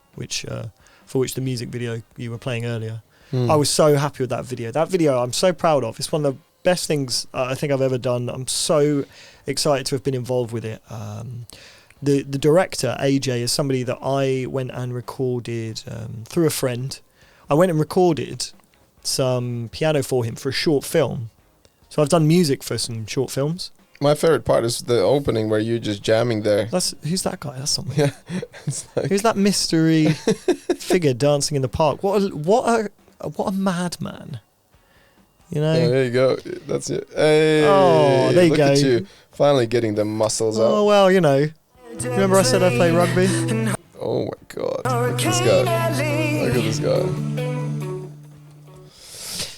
for which the music video you were playing earlier. I was so happy with that video. That video I'm so proud of. It's one of the best things I think I've ever done. I'm so excited to have been involved with it. The director, AJ, is somebody that I went and recorded through a friend. I went and recorded some piano for him for a short film. So I've done music for some short films. My favorite part is the opening where you're just jamming there. Who's that guy? That's something. Yeah, who's that mystery figure dancing in the park? What a madman! Yeah, there you go. That's it. Hey, there you look go. At you finally getting the muscles out. Oh well, Remember I said I play rugby? Oh my God! Look at this guy. Look at this guy.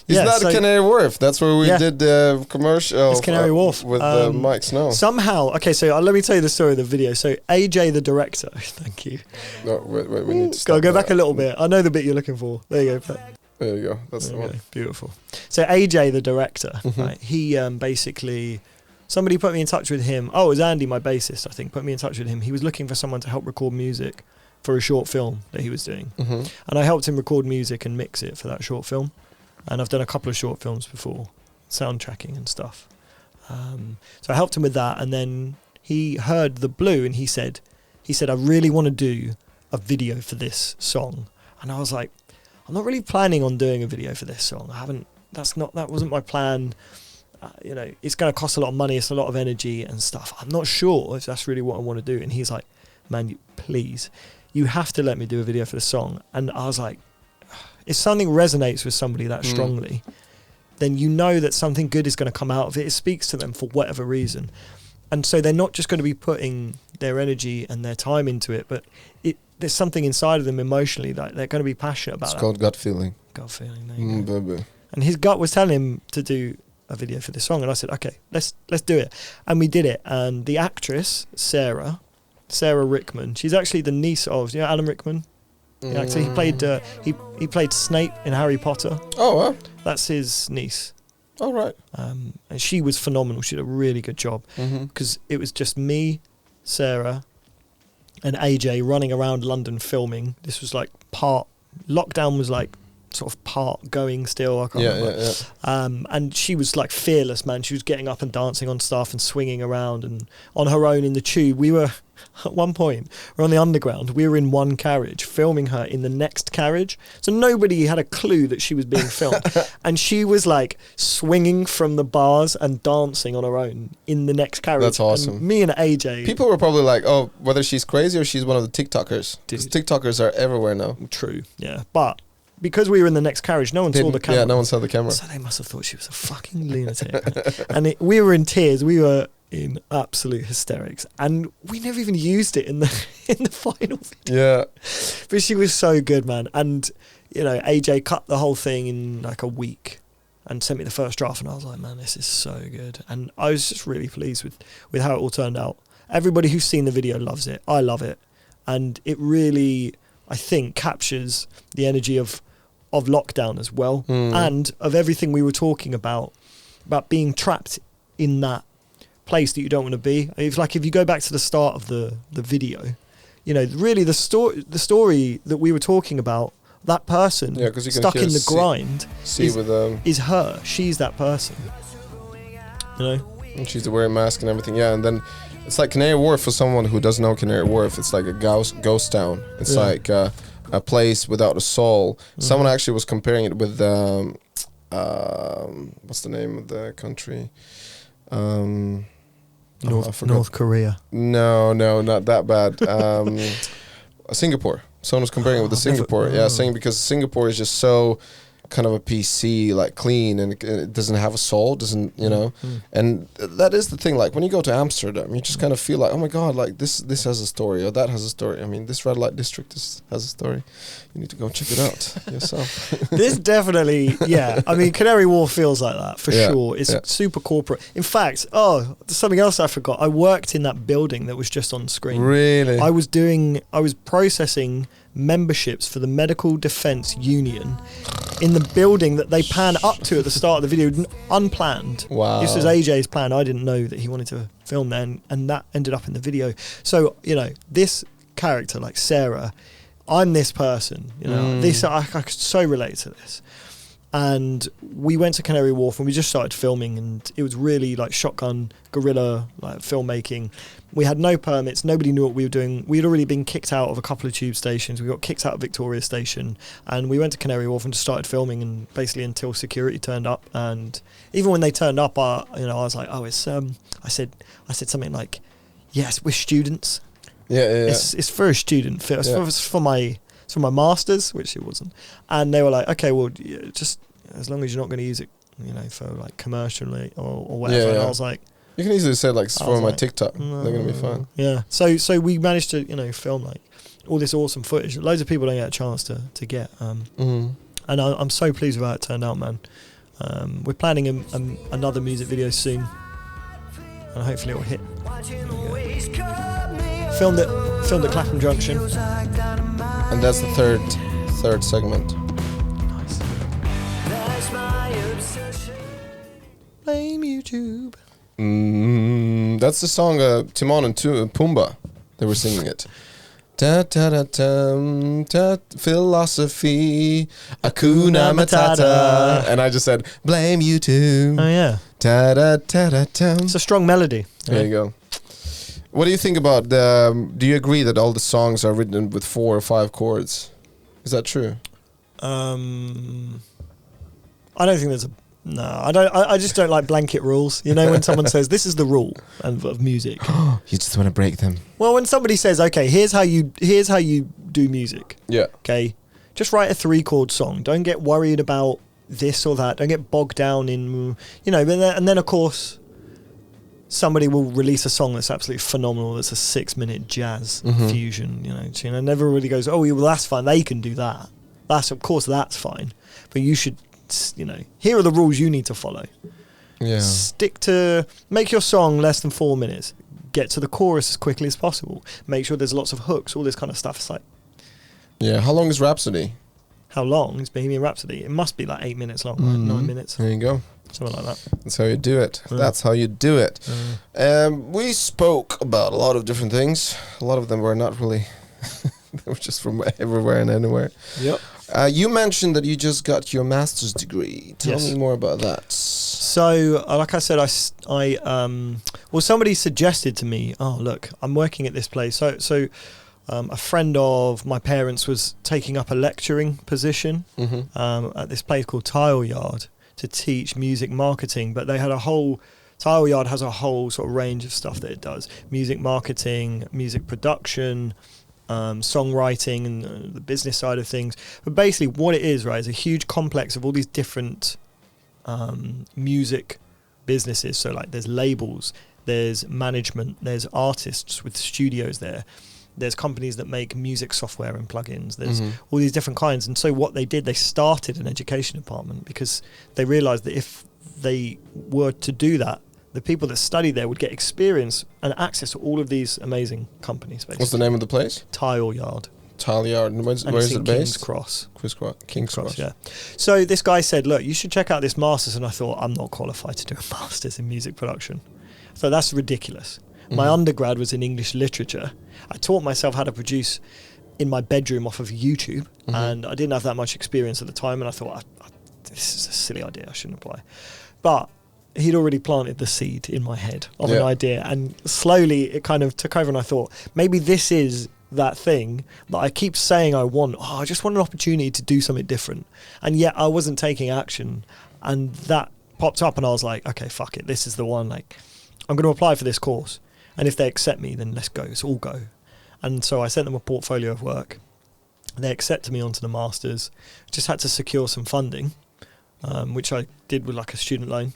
Isn't that Canary Wharf? That's where we did the commercial. It's Canary Wharf. With Mike Snow. Somehow, okay, so let me tell you the story of the video. So AJ, the director, thank you. No, wait, we need to stop. Go back a little bit. I know the bit you're looking for. There you go. There you go. That's the one. Beautiful. So AJ, the director, right, he basically, somebody put me in touch with him. Oh, it was Andy, my bassist, I think, put me in touch with him. He was looking for someone to help record music for a short film that he was doing. And I helped him record music and mix it for that short film. And I've done a couple of short films before, soundtracking and stuff. So I helped him with that, and then he heard The Blue, and he said, I really want to do a video for this song. And I was like, I'm not really planning on doing a video for this song. That wasn't my plan. It's going to cost a lot of money. It's a lot of energy and stuff. I'm not sure if that's really what I want to do. And he's like, man, please, you have to let me do a video for the song. And I was like, if something resonates with somebody that strongly, then that something good is going to come out of it. It speaks to them for whatever reason. And so they're not just going to be putting their energy and their time into it, but there's something inside of them emotionally that they're going to be passionate about. It's called gut feeling. Gut feeling, there you go. Baby. And his gut was telling him to do a video for this song. And I said, okay, let's do it. And we did it. And the actress, Sarah Rickman, she's actually the niece of, Alan Rickman? The actor. He played he played Snape in Harry Potter. Oh, wow. That's his niece. All right. And she was phenomenal. She did a really good job because it was just me, Sarah, and AJ running around London filming. This was like lockdown was like sort of part going still. I can't remember. And she was like fearless, man. She was getting up and dancing on stuff and swinging around and on her own in the tube. We were at one point, we're on the underground. We were in one carriage, filming her in the next carriage. So nobody had a clue that she was being filmed. And she was like swinging from the bars and dancing on her own in the next carriage. That's awesome. And me and AJ. People were probably like, oh, whether she's crazy or she's one of the TikTokers. Because TikTokers are everywhere now. True, yeah. But because we were in the next carriage, no one saw the camera. Yeah, no one saw the camera. So they must have thought she was a fucking lunatic. And we were in tears. We were in absolute hysterics. And we never even used it in the final video. Yeah. But she was so good, man. And, you know, AJ cut the whole thing in like a week and sent me the first draft. And I was like, man, this is so good. And I was just really pleased with how it all turned out. Everybody who's seen the video loves it. I love it. And it really, I think, captures the energy of lockdown as well, and of everything we were talking about being trapped in that place that you don't want to be. It's like if you go back to the start of the video, you know, really the story that we were talking about, that person stuck in the grind is her. She's that person, you know. And she's wearing a mask and everything. Yeah, and then it's like Canary Wharf. For someone who doesn't know Canary Wharf, it's like a ghost town. It's like a place without a soul. Someone actually was comparing it with what's the name of the country? North Korea. No, not that bad. Singapore. Someone was comparing it with Singapore. Saying because Singapore is just so kind of a PC, like clean, and it doesn't have a soul, doesn't, you know. And that is the thing, like when you go to Amsterdam, you just kind of feel like, oh my god, like this has a story, or that has a story. I mean, this red light district has a story. You need to go check it out yourself. This definitely, I mean, Canary Wharf feels like that for sure. It's super corporate. In fact, something else I forgot. I worked in that building that was just on screen. Really? I was processing memberships for the Medical Defence Union in the building that they pan up to at the start of the video, unplanned. Wow. This was AJ's plan. I didn't know that he wanted to film there, and that ended up in the video. So, you know, this character, like Sarah, I'm this person, you know, I could so relate to this. And we went to Canary Wharf and we just started filming, and it was really like shotgun guerrilla like filmmaking. We had no permits, nobody knew what we were doing. We had already been kicked out of a couple of tube stations. We got kicked out of Victoria Station, and we went to Canary Wharf and just started filming, and basically until security turned up. And even when they turned up, I was like, oh, it's I said something like, yes, we're students. It's for a student film. It's for my masters, which it wasn't. And they were like, okay, well, just as long as you're not going to use it, you know, for like commercially or whatever. And I was like, you can easily say like it's for my TikTok. No, they're going to be fine. Yeah. So we managed to, you know, film like all this awesome footage. Loads of people don't get a chance to get. And I'm so pleased with how it turned out, man. We're planning another music video soon, and hopefully it'll hit. Filmed at Clapham Junction. And that's the third segment. Nice. Blame YouTube. That's the song Timon and Pumbaa. They were singing it. Da da da da da, philosophy, Hakuna Matata. And I just said, blame YouTube. Oh yeah. Da da da da da. It's a strong melody. There you go. What do you think about do you agree that all the songs are written with 4 or 5 chords? Is that true? I don't think there's no, I don't. I just don't like blanket rules. You know, when someone says this is the rule of music, you just want to break them. Well, when somebody says, okay, here's how you do music. Yeah. Okay, just write a 3-chord song. Don't get worried about this or that. Don't get bogged down in, you know. And then of course, somebody will release a song that's absolutely phenomenal. That's a 6-minute jazz fusion. You know, and everybody goes, oh, well, that's fine. They can do that. That's fine. But you should. You know, here are the rules you need to follow. Yeah. Make your song less than 4 minutes. Get to the chorus as quickly as possible. Make sure there's lots of hooks, all this kind of stuff. It's like, Yeah. How long is Rhapsody? How long is Bohemian Rhapsody? It must be like 8 minutes long, right? 9 minutes. There you go. Something like that. That's how you do it. That's how you do it. We spoke about a lot of different things. A lot of them were not really... they were just from everywhere and anywhere. Yep. You mentioned that you just got your master's degree. Tell me more about that. So, like I said, well, somebody suggested to me, oh, look, I'm working at this place. So a friend of my parents was taking up a lecturing position at this place called Tile Yard to teach music marketing, but they had Tile Yard has a whole sort of range of stuff that it does. Music marketing, music production, songwriting and the business side of things. But basically what it is, right, is a huge complex of all these different music businesses. So like there's labels, there's management, there's artists with studios there's companies that make music software and plugins, there's all these different kinds. And so what they did, they started an education department because they realized that if they were to do that, the people that study there would get experience and access to all of these amazing companies, basically. What's the name of the place? Tile Yard. Tile Yard. And where is it based? King's Cross, yeah. So this guy said, look, you should check out this master's. And I thought, I'm not qualified to do a master's in music production. So that's ridiculous. My undergrad was in English literature. I taught myself how to produce in my bedroom off of YouTube. And I didn't have that much experience at the time. And I thought, this is a silly idea. I shouldn't apply. But he'd already planted the seed in my head of an idea. And slowly it kind of took over. And I thought, maybe this is that thing that I keep saying I want. I just want an opportunity to do something different. And yet I wasn't taking action. And that popped up and I was like, okay, fuck it. This is the one. Like, I'm going to apply for this course. And if they accept me, then let's go. Let's all go. And so I sent them a portfolio of work. They accepted me onto the masters. Just had to secure some funding, which I did with like a student loan.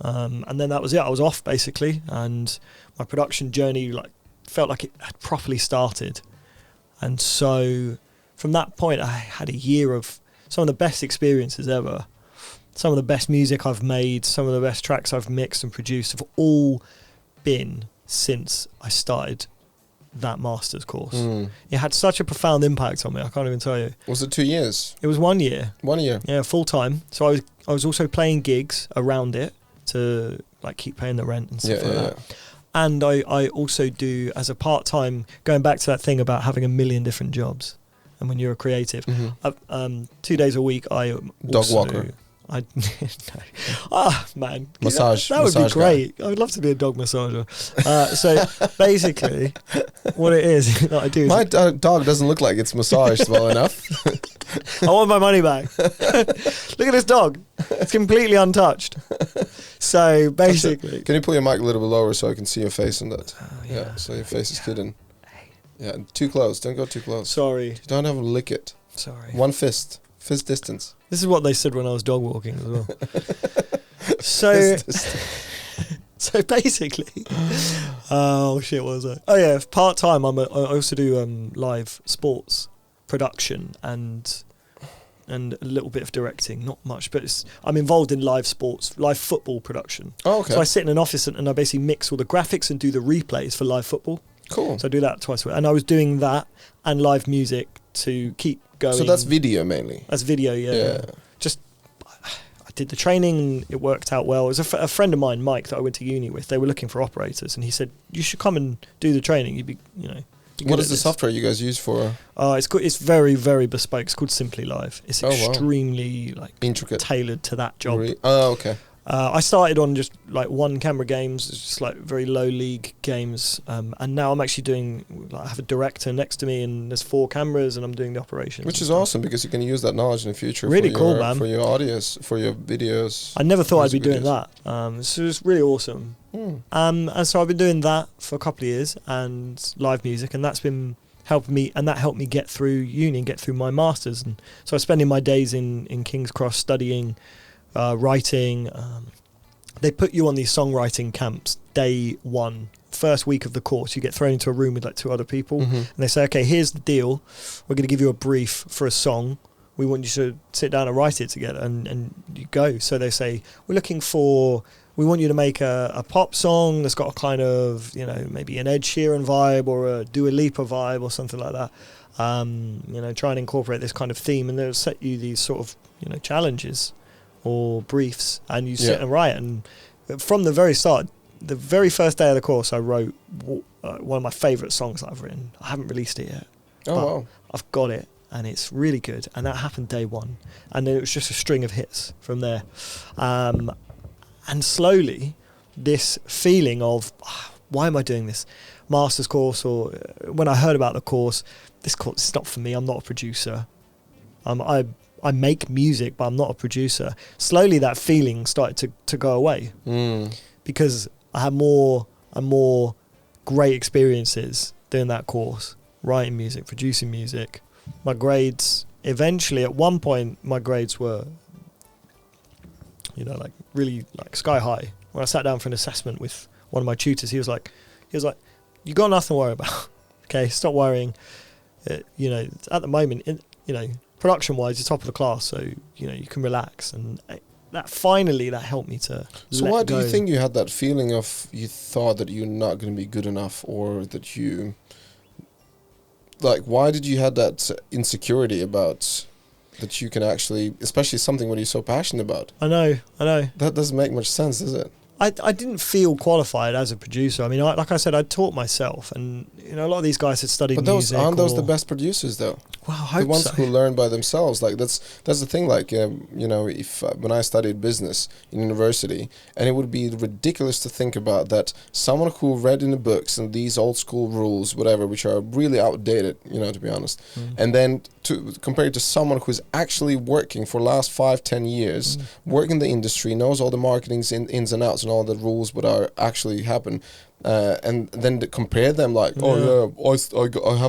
And then that was it. I was off basically. And my production journey felt like it had properly started. And so from that point, I had a year of some of the best experiences ever. Some of the best music I've made, some of the best tracks I've mixed and produced have all been since I started that master's course. It had such a profound impact on me, I can't even tell you. Was it 2 years? It was 1 year. 1 year? Yeah, full time. So I was also playing gigs around it to like keep paying the rent and stuff like that. And I also do as a part-time, going back to that thing about having a million different jobs. And when you're a creative, 2 days a week Dog walker. No. Man, Massage. That would be great. I would love to be a dog massager. So basically, what it is that I do. My dog doesn't look like it's massaged well enough. I want my money back. Look at this dog. It's completely untouched. So basically, can you pull your mic a little bit lower so I can see your face in that? Yeah. So your face is hidden. Yeah, too close. Don't go too close. Sorry. You don't have to lick it. Sorry. One fist. Fist distance. This is what they said when I was dog walking as well. So basically, oh shit, what was that? Oh yeah, part time. I also do live sports production and a little bit of directing, not much, but I'm involved in live football production. Oh, okay. So I sit in an office and I basically mix all the graphics and do the replays for live football. Cool. So I do that twice a week, and I was doing that and live music to keep going. So that's video mainly? That's video, yeah. Just, I did the training, it worked out well. It was a friend of mine, Mike, that I went to uni with. They were looking for operators, and he said, you should come and do the training. You'd be, What is the software you guys use for? It's very, very bespoke. It's called Simply Live. It's extremely intricate, tailored to that job. Okay. I started on just like one camera games, just like very low league games, and now I'm actually doing. I have a director next to me, and there's 4 cameras, and I'm doing the operations. Which is awesome because you can use that knowledge in the future. Really cool, man. For your audience, for your videos. I never thought I'd be doing that. So it's really awesome. And so I've been doing that for a couple of years, and live music, and that's been helping me, and that helped me get through uni and get through my masters. And so I was spending my days in King's Cross studying. Writing, they put you on these songwriting camps day 1, first week of the course. You get thrown into a room with like 2 other people, and they say, okay, here's the deal, we're going to give you a brief for a song, we want you to sit down and write it together, and you go. So they say, we want you to make a pop song that's got a kind of, maybe an Ed Sheeran vibe or a Dua Lipa vibe or something like that. Try and incorporate this kind of theme, and they'll set you these sort of, challenges or briefs, and you sit and write. And from the very start, the very first day of the course, I wrote one of my favourite songs that I've written. I haven't released it yet. Wow. I've got it, and it's really good. And that happened day one. And then it was just a string of hits from there. And slowly, this feeling of, why am I doing this master's course? Or when I heard about the course, this course is not for me. I'm not a producer. I make music, but I'm not a producer. Slowly, that feeling started to go away because I had more and more great experiences doing that course, writing music, producing music. My grades, eventually, at one point, my grades were, really sky high. When I sat down for an assessment with one of my tutors, he was like, you got nothing to worry about. Okay, stop worrying. At the moment, production-wise, you're top of the class, so you can relax. And that helped me to. So why do you think you had that feeling of you thought that you're not going to be good enough, or that you, why did you have that insecurity about that you can actually, especially something what you're so passionate about? I know. That doesn't make much sense, does it? I didn't feel qualified as a producer. I mean, like I said, I taught myself, and a lot of these guys had studied music. But aren't those the best producers, though? Well, I hope the ones so. who learn by themselves. That's the thing. If when I studied business in university, and it would be ridiculous to think about that someone who read in the books and these old school rules, whatever, which are really outdated, to be honest, and then to compare it to someone who's actually working for the last 5-10 years, working in the industry, knows all the marketing's ins and outs and all the rules what are actually happen. And then to compare them I have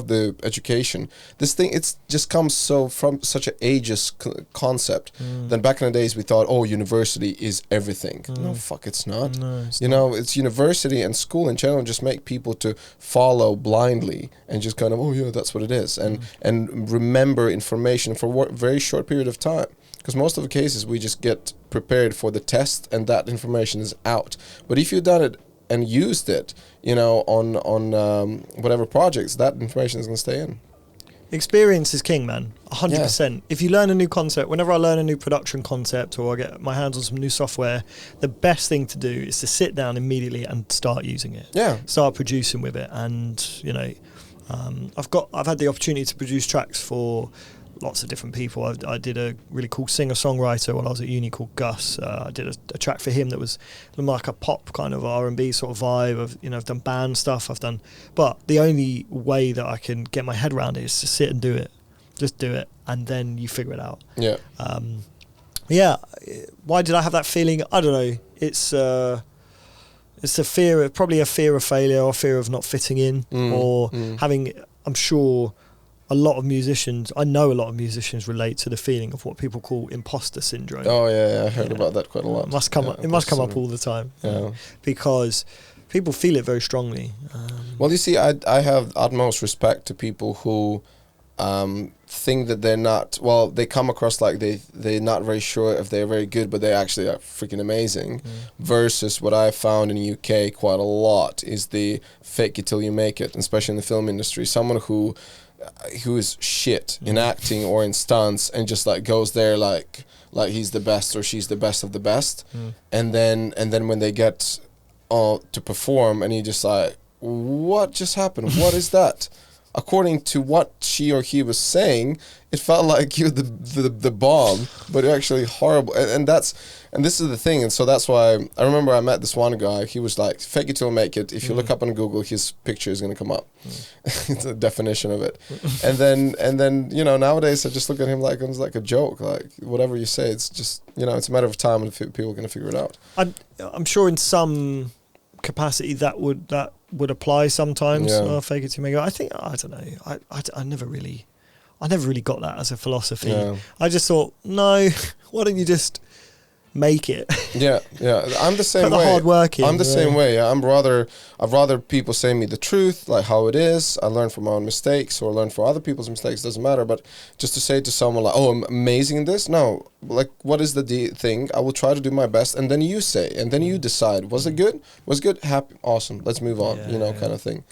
the education. This thing, it's just comes from such an ageist concept. Then back in the days we thought, university is everything. No, fuck, it's not. No, it's not. It's university and school in general just make people to follow blindly and just kind of, that's what it is. And remember information for a very short period of time. Because most of the cases we just get prepared for the test and that information is out. But if you've done it and used it, on whatever projects, that information is going to stay in. Experience is king, man. 100%. Yeah. If you learn a new concept, whenever I learn a new production concept or I get my hands on some new software, the best thing to do is to sit down immediately and start using it. Yeah. Start producing with it. And, I've had the opportunity to produce tracks for lots of different people. I did a really cool singer-songwriter when I was at uni called Gus. I did a track for him that was like a pop kind of R&B sort of vibe of, I've done band stuff, but the only way that I can get my head around it is to sit and do it. Just do it, and then you figure it out. Yeah. Why did I have that feeling? I don't know. It's a fear, probably a fear of failure, or fear of not fitting in, or having, I'm sure, I know a lot of musicians relate to the feeling of what people call imposter syndrome. Oh yeah, I heard about that quite a lot. It must come up all the time. Yeah. Because people feel it very strongly. Well, you see, I have utmost respect to people who think that they're not, they come across like they're not very sure if they're very good, but they actually are freaking amazing. Versus what I found in the UK quite a lot is the fake it till you make it, especially in the film industry. Someone who is shit in acting or in stunts and just goes there like he's the best or she's the best of the best, and then when they get to perform and you just what just happened? What is that? According to what she or he was saying, it felt like you're the bomb, but you're actually horrible. And this is the thing. And so that's why I remember I met this one guy. He was like, fake it till make it. If you look up on Google, his picture is going to come up. It's a definition of it. And then nowadays I just look at him like it's like a joke. Like whatever you say, it's just, it's a matter of time and people are going to figure it out. I'm sure in some capacity that would apply sometimes. Fake it till you make it. I don't know. I never really got that as a philosophy. I just thought, no, why don't you just make it. Yeah. I'm the same Put the way. hard work in, I'm the yeah. same way. I'd rather people say me the truth, like how it is. I learn from my own mistakes or learn from other people's mistakes. Doesn't matter. But just to say to someone like, "Oh, I'm amazing in this," no. Like, what is the thing? I will try to do my best, and then you say, and then you decide. Was it good? Was good? Happy? Awesome. Let's move on. Kind of thing.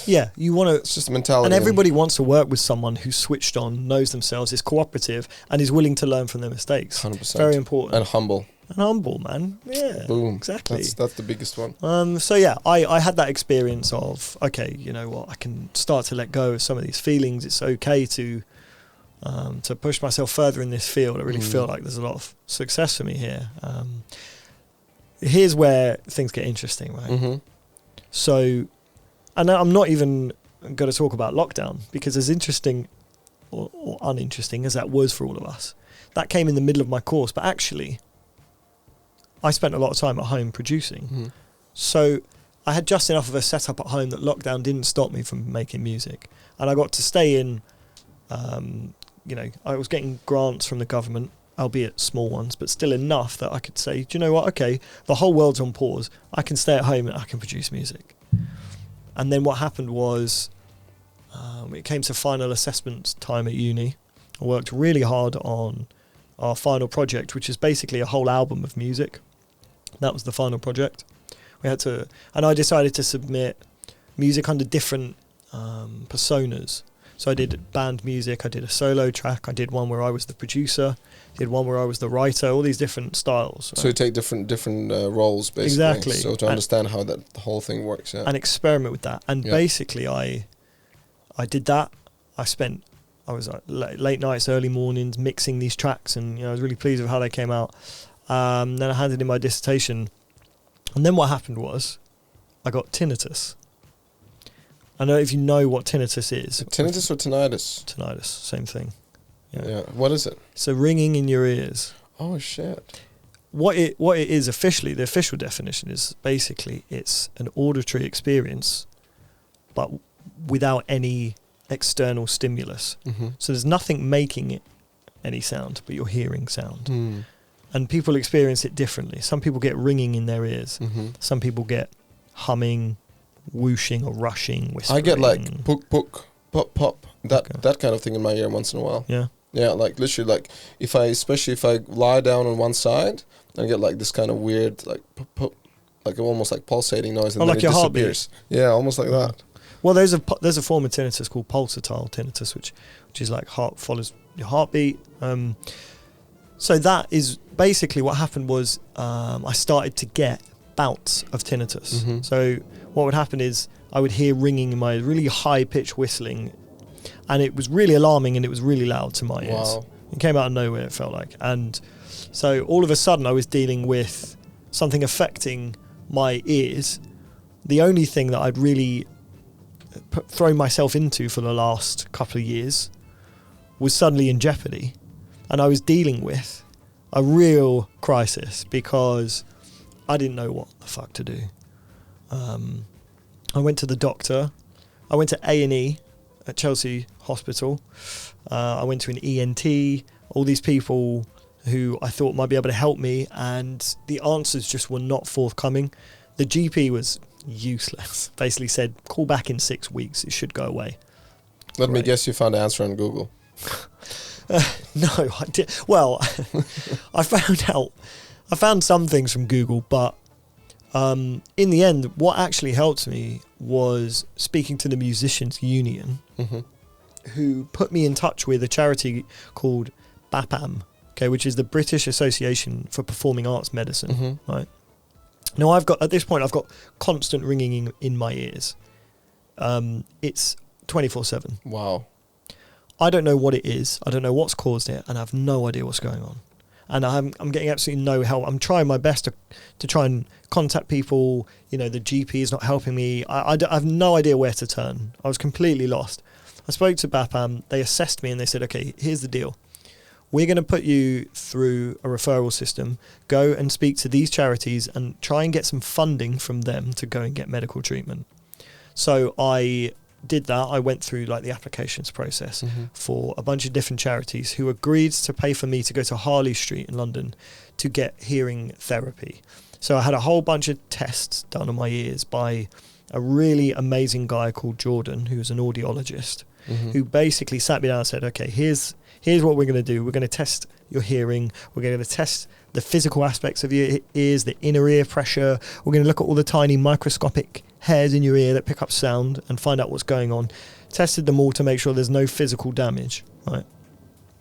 Yeah, you want to. It's just a mentality. And everybody wants to work with someone who's switched on, knows themselves, is cooperative, and is willing to learn from their mistakes. 100%. Very important. And humble. And humble, man. Yeah. Boom. Exactly. That's the biggest one. So yeah, I had that experience of, okay, you know what, I can start to let go of some of these feelings. It's okay to push myself further in this field. I really feel like there's a lot of success for me here. Here's where things get interesting, right? Mm-hmm. So, and I'm not even going to talk about lockdown, because as interesting or uninteresting as that was for all of us, that came in the middle of my course. But actually, I spent a lot of time at home producing. Mm-hmm. So I had just enough of a setup at home that lockdown didn't stop me from making music. And I got to stay in, I was getting grants from the government, albeit small ones, but still enough that I could say, do you know what? Okay, the whole world's on pause. I can stay at home and I can produce music. And then what happened was, it came to final assessment time at uni. I worked really hard on our final project, which is basically a whole album of music. That was the final project. And I decided to submit music under different personas. So I did band music, I did a solo track, I did one where I was the producer, did one where I was the writer, all these different styles. Right? So you take different roles, basically. Exactly. So to understand how the whole thing works, yeah. And experiment with that. And basically I did that. I was late nights, early mornings, mixing these tracks, and I was really pleased with how they came out. Then I handed in my dissertation, and then what happened was I got tinnitus. I don't know if you know what tinnitus is. Tinnitus or tinnitus? Tinnitus, same thing. Yeah. What is it? So ringing in your ears. Oh shit. What it is officially, the official definition is basically it's an auditory experience, but without any external stimulus. Mm-hmm. So there's nothing making it any sound, but you're hearing sound. Mm. And people experience it differently. Some people get ringing in their ears. Mm-hmm. Some people get humming, whooshing or rushing, whispering. I get like pook pook, pop pop, that kind of thing in my ear once in a while. Yeah. Yeah, like literally, like especially if I lie down on one side, I get like this kind of weird like pop, like almost like pulsating noise, and then like it your disappears. Yeah, almost like that. Well, there's a form of tinnitus called pulsatile tinnitus, which is like heart follows your heartbeat. So that is basically what happened was I started to get bouts of tinnitus. Mm-hmm. So what would happen is I would hear ringing in my really high pitched whistling, and it was really alarming and it was really loud to my ears. Wow. It came out of nowhere, it felt like. And so all of a sudden I was dealing with something affecting my ears. The only thing that I'd really thrown myself into for the last couple of years was suddenly in jeopardy, and I was dealing with a real crisis because I didn't know what the fuck to do. I went to the doctor. I went to A&E at Chelsea Hospital. I went to an ENT, all these people who I thought might be able to help me, and the answers just were not forthcoming. The GP was useless. Basically said, call back in 6 weeks, it should go away. Let me guess, you found the answer on Google. No, I did. Well, I found some things from Google, but in the end, what actually helped me was speaking to the Musicians Union, Mm-hmm. who put me in touch with a charity called BAPAM, which is the British Association for Performing Arts Medicine, Mm-hmm. right? Now, at this point, I've got constant ringing in my ears. It's 24/7. Wow. I don't know what it is. I don't know what's caused it, and I have no idea what's going on. And I'm getting absolutely no help. I'm trying my best to try and contact people. The GP is not helping me. I have no idea where to turn. I was completely lost. I spoke to BAPAM. They assessed me and they said, okay, here's the deal. We're going to put you through a referral system. Go and speak to these charities and try and get some funding from them to go and get medical treatment. So I did that, I went through like the applications process Mm-hmm. for a bunch of different charities who agreed to pay for me to go to Harley Street in London to get hearing therapy. So I had a whole bunch of tests done on my ears by a really amazing guy called Jordan, who's an audiologist, Mm-hmm. who basically sat me down and said, okay, here's what we're going to do. We're going to test your hearing. We're going to test the physical aspects of your ears, the inner ear pressure. We're going to look at all the tiny microscopic hairs in your ear that pick up sound and find out what's going on. Tested them all to make sure there's no physical damage, right?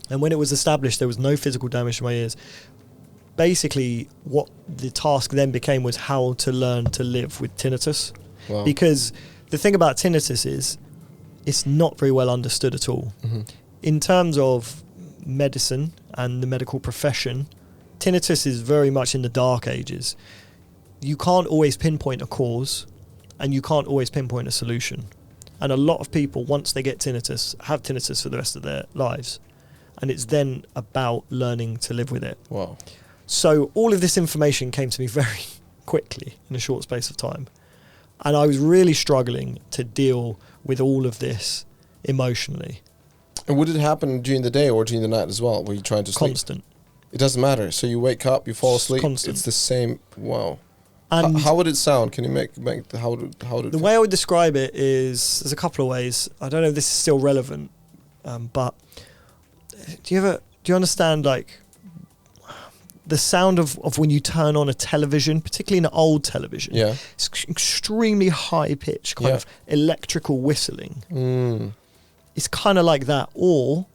And when it was established there was no physical damage to my ears, basically what the task then became was how to learn to live with tinnitus. Wow. Because the thing about tinnitus is it's not very well understood at all. Mm-hmm. In terms of medicine and the medical profession, tinnitus is very much in the dark ages. You can't always pinpoint a cause and you can't always pinpoint a solution. And a lot of people, once they get tinnitus, have tinnitus for the rest of their lives. And it's then about learning to live with it. Wow. So all of this information came to me very quickly in a short space of time. And I was really struggling to deal with all of this emotionally. And would it happen during the day or during the night as well? Were you trying to sleep? Constant. It doesn't matter. So you wake up, you fall asleep. Constant. It's the same. Wow. And How would it sound? Can you make how would it? the way I would describe it is, there's a couple of ways. I don't know if this is still relevant, but do you understand like the sound of when you turn on a television, particularly an old television? Yeah. It's extremely high pitched kind of electrical whistling. Mm. It's kind of like that. Or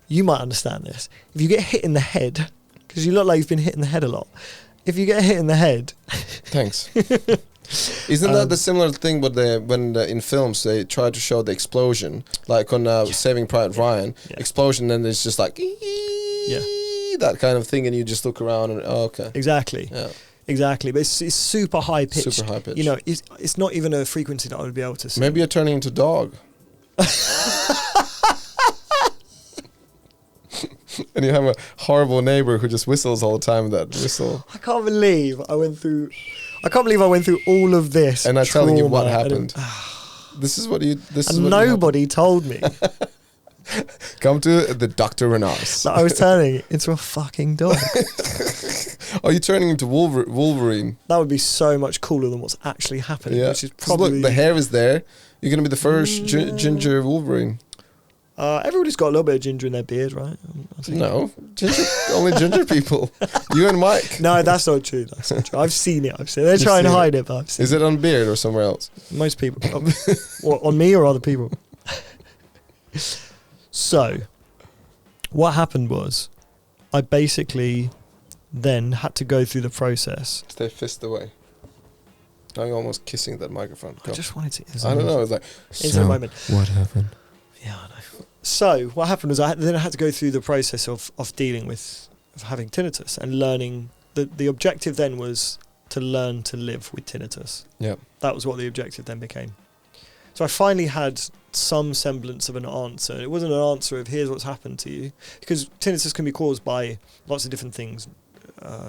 you might understand this. If you get hit in the head, because you look like you've been hit in the head a lot. If you get hit in the head, Thanks. Isn't that the similar thing? But in films they try to show the explosion, like on Saving Private Ryan, explosion, and it's just like that kind of thing, and you just look around and okay, exactly. yeah, Exactly, but it's super high pitched. super high pitch. You know, it's not even a frequency that I would be able to see. Maybe you're turning into dog. And you have a horrible neighbor who just whistles all the time. That whistle. I can't believe I went through all of this. And I'm telling you what trauma, happened. This is what you. This is and what nobody told me Come to the Dr. RENARS. that I was turning into a fucking dog. Are you turning into Wolverine? That would be so much cooler than what's actually happening. Yeah. Which is 'Cause probably look, the hair is there. You're gonna be the first ginger Wolverine. everybody's got a little bit of ginger in their beard, right? I think. No, only ginger people. You and Mike. No, that's not true. That's not true. I've seen it. They're trying to hide it, but I've seen Is it on beard or somewhere else? most people. What, on me or other people? So, what happened was, I basically then had to go through the process. Stay fist away. Now you're almost kissing that microphone. I just wanted to. I don't know. It's like. In a moment. What happened? Yeah, I know. So what happened was I had to go through the process of dealing with having tinnitus and learning. The objective then was to learn to live with tinnitus. Yeah. That was what the objective then became. So I finally had some semblance of an answer. It wasn't an answer of here's what's happened to you, because tinnitus can be caused by lots of different things.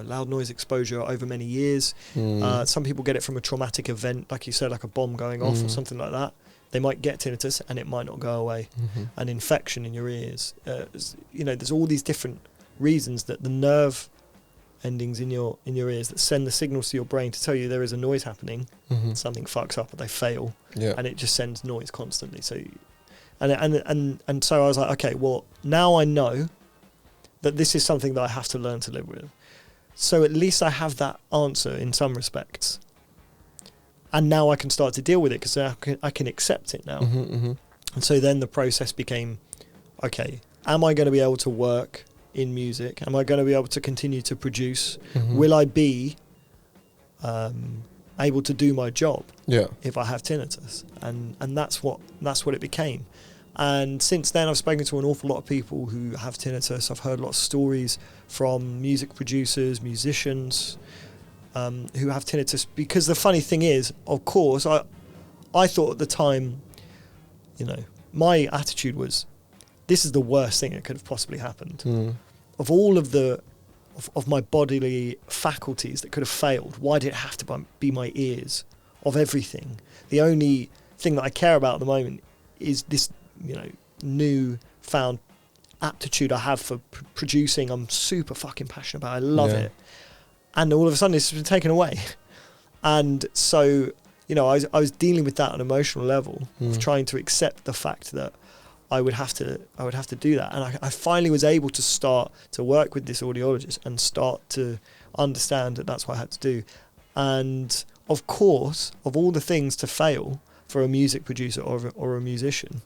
Loud noise exposure over many years. Some people get it from a traumatic event, like you said, like a bomb going off or something like that. They might get tinnitus and it might not go away. An infection in your ears. There's all these different reasons that the nerve endings in your ears that send the signals to your brain to tell you there is a noise happening. Something fucks up, or they fail, and it just sends noise constantly. So, and so I was like, okay, well now I know that this is something that I have to learn to live with. So at least I have that answer in some respects. And now I can start to deal with it because I can accept it now. And so then the process became, okay, am I going to be able to work in music? Am I going to be able to continue to produce? Will I be able to do my job if I have tinnitus? And that's what it became. And since then, I've spoken to an awful lot of people who have tinnitus. I've heard a lot of stories from music producers, musicians, who have tinnitus. Because the funny thing is, of course, I thought at the time, my attitude was, this is the worst thing that could have possibly happened. Of all of of my bodily faculties that could have failed, why did it have to be my ears? Of everything, the only thing that I care about at the moment is this, new found aptitude I have for producing. I'm super fucking passionate about. I love it. And all of a sudden it's been taken away. And so, I was dealing with that on an emotional level of trying to accept the fact that I would have to do that. And I finally was able to start to work with this audiologist and start to understand that that's what I had to do. And of course, of all the things to fail for a music producer or a musician,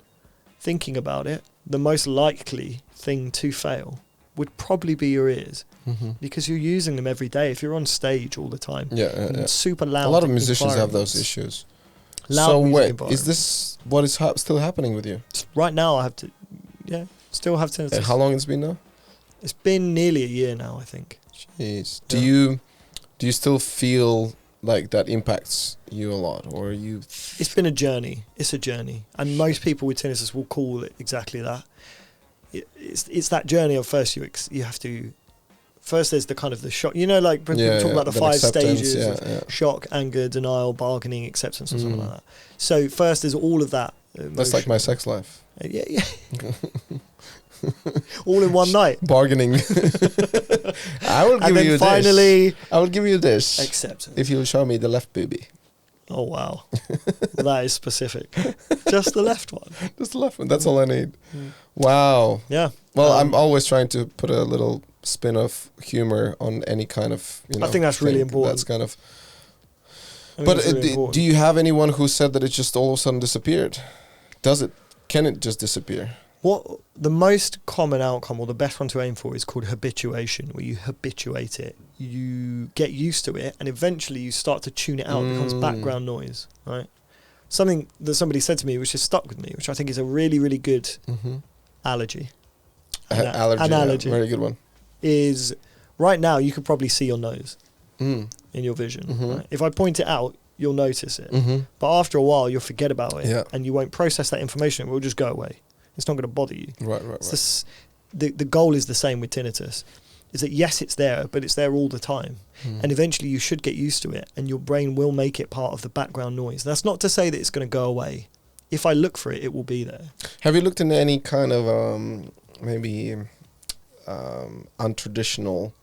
thinking about it, the most likely thing to fail would probably be your ears, because you're using them every day. If you're on stage all the time, super loud. A lot of musicians have those issues. So wait, is this what is still happening with you? Right now, I have to, still have tinnitus. How long it's been now? It's been nearly a year now, I think. Jeez. Do you still feel like that impacts you a lot, or are you? It's been a journey. It's a journey, and most people with tinnitus will call it exactly that. It's that journey of first you have to. First, there's the kind of the shock. Like people talk about the 5 stages of shock, anger, denial, bargaining, acceptance, or something like that. So first, there's all of that. That's like my sex life. Yeah. All in one night. Bargaining. I will give you finally, this. I will give you this. Acceptance. If you'll show me the left booby. Oh, wow. That is specific. Just the left one. Just the left one. That's all I need. Wow. Yeah. Well, I'm always trying to put a little spin of humor on any kind of, I think that's really important. That's kind of... But do you have anyone who said that it just all of a sudden disappeared? Can it just disappear? What the most common outcome, or the best one to aim for, is called habituation, where you habituate it. You get used to it, and eventually you start to tune it out. It becomes background noise, right? Something that somebody said to me, which has stuck with me, which I think is a really, really good analogy. Analogy. Very good one. Is right now you could probably see your nose in your vision. Right? If I point it out, you'll notice it. But after a while, you'll forget about it, and you won't process that information. It will just go away. It's not going to bother you. Right. The goal is the same with tinnitus, is that yes, it's there, but it's there all the time. And eventually you should get used to it, and your brain will make it part of the background noise. That's not to say that it's going to go away. If I look for it, it will be there. Have you looked into any kind of maybe untraditional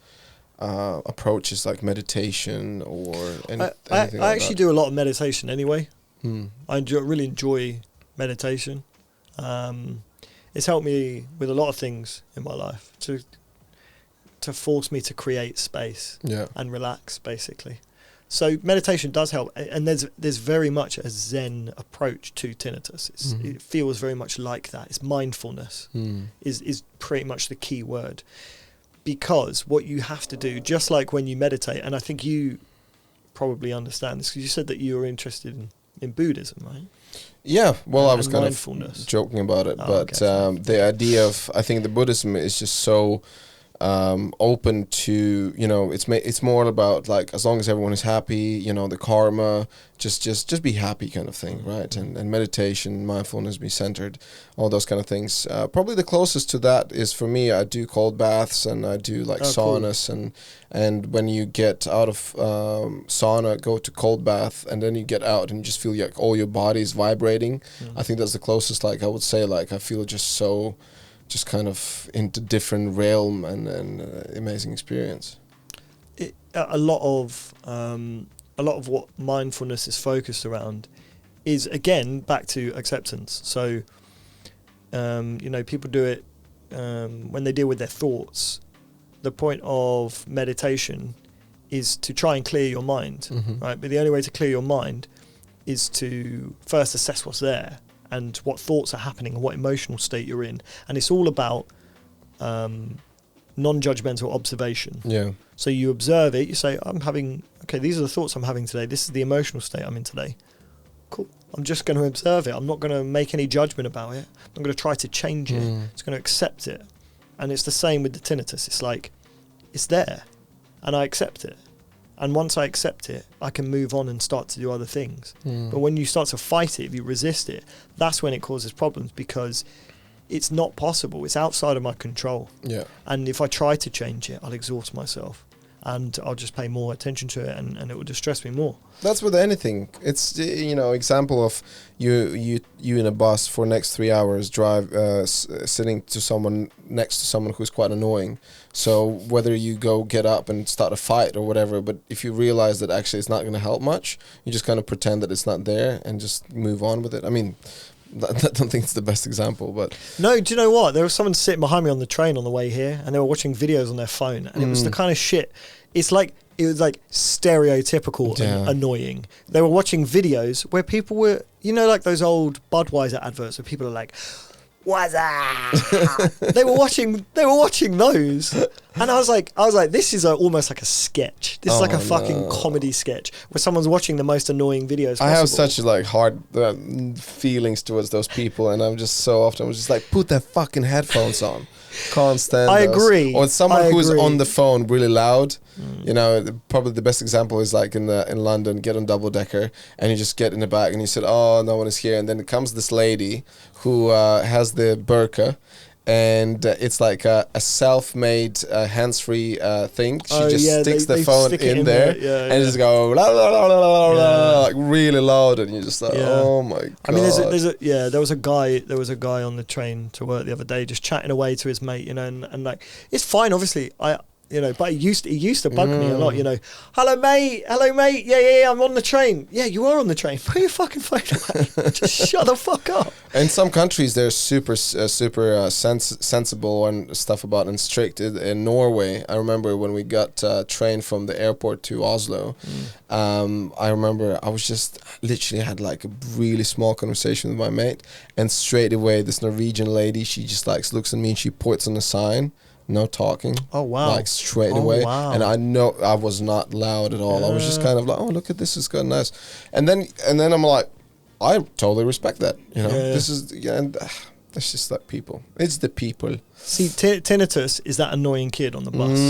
approaches like meditation or anything I actually do a lot of meditation anyway. I really enjoy meditation. It's helped me with a lot of things in my life to force me to create space and relax, basically. So meditation does help, and there's very much a Zen approach to tinnitus. It feels very much like that. It's mindfulness is pretty much the key word, because what you have to do, just like when you meditate, and I think you probably understand this because you said that you were interested in Buddhism, right? Yeah, well, I was kind of joking about it, but the idea of, I think the Buddhism is just so open to, it's more about like, as long as everyone is happy, the karma, just be happy kind of thing, right? And meditation, mindfulness, be centered, all those kind of things. Probably the closest to that is, for me, I do cold baths and I do like saunas, cool. and when you get out of sauna, go to cold bath, and then you get out and you just feel like all your body is vibrating. I think that's the closest, like I would say, like I feel just kind of into different realm and amazing experience. A lot of what mindfulness is focused around is, again, back to acceptance. So, people do it when they deal with their thoughts. The point of meditation is to try and clear your mind, right? But the only way to clear your mind is to first assess what's there and what thoughts are happening and what emotional state you're in. And it's all about non-judgmental observation. Yeah. So you observe it, you say, these are the thoughts I'm having today. This is the emotional state I'm in today. Cool. I'm just going to observe it. I'm not going to make any judgment about it. I'm going to try to change it. I'm just going to accept it. And it's the same with the tinnitus. It's like, it's there and I accept it. And once I accept it, I can move on and start to do other things. But when you start to fight it, if you resist it, that's when it causes problems, because it's not possible. It's outside of my control. Yeah. And if I try to change it, I'll exhaust myself. and I'll just pay more attention to it, and it will distress me more. That's with anything. It's, example of you in a bus for next 3 hours sitting next to someone who's quite annoying. So whether you go get up and start a fight or whatever, but if you realize that actually it's not going to help much, you just kind of pretend that it's not there and just move on with it. I mean, I don't think it's the best example, but... No, do you know what? There was someone sitting behind me on the train on the way here, and they were watching videos on their phone, and it was the kind of shit... It was like stereotypical and annoying. They were watching videos where people were, like those old Budweiser adverts where people are like, "What's up?" They were watching those, and I was like, this is almost like a sketch. This is like a fucking comedy sketch where someone's watching the most annoying videos possible. I have such hard feelings towards those people, and I'm just like, put their fucking headphones on. Can't stand I those. agree. Or someone who's on the phone really loud. Probably the best example is like in London, get on double decker and you just get in the back and you said, "Oh, no one is here," and then comes this lady who has the burqa. And it's like a self-made hands-free thing. She just sticks the phone in there and just go la, la, la, la, la, la, like really loud, and you're just like, oh my god. I mean, there was a guy on the train to work the other day just chatting away to his mate, and like it's fine, obviously. But it used to bug me a lot, Hello mate, yeah, I'm on the train. Yeah, you are on the train. Put your fucking phone away. Just shut the fuck up. In some countries, they're super sensible and stuff about and strict. In Norway, I remember when we got train from the airport to Oslo, I remember I was just literally had like a really small conversation with my mate, and straight away this Norwegian lady, she just looks at me and she points on the sign. No talking. Oh wow! Like straight away, wow. And I know I was not loud at all. I was just kind of like, "Oh, look at this! It's good, nice." And then I'm like, I totally respect that. This is and that's just like people. It's the people. See, tinnitus is that annoying kid on the bus,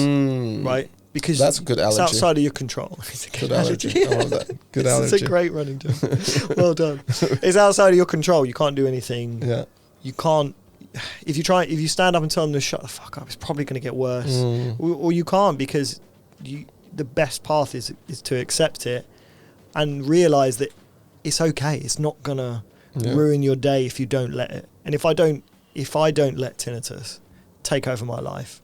right? Because that's a good allergy. It's outside of your control. It's a good allergy. I love that. Good allergy. It's a great running joke. Well done. It's outside of your control. You can't do anything. Yeah. You can't. If you stand up and tell them to shut the fuck up, it's probably going to get worse. Or you can't, because the best path is to accept it and realize that it's okay. It's not going to ruin your day if you don't let it. And if I don't let tinnitus take over my life,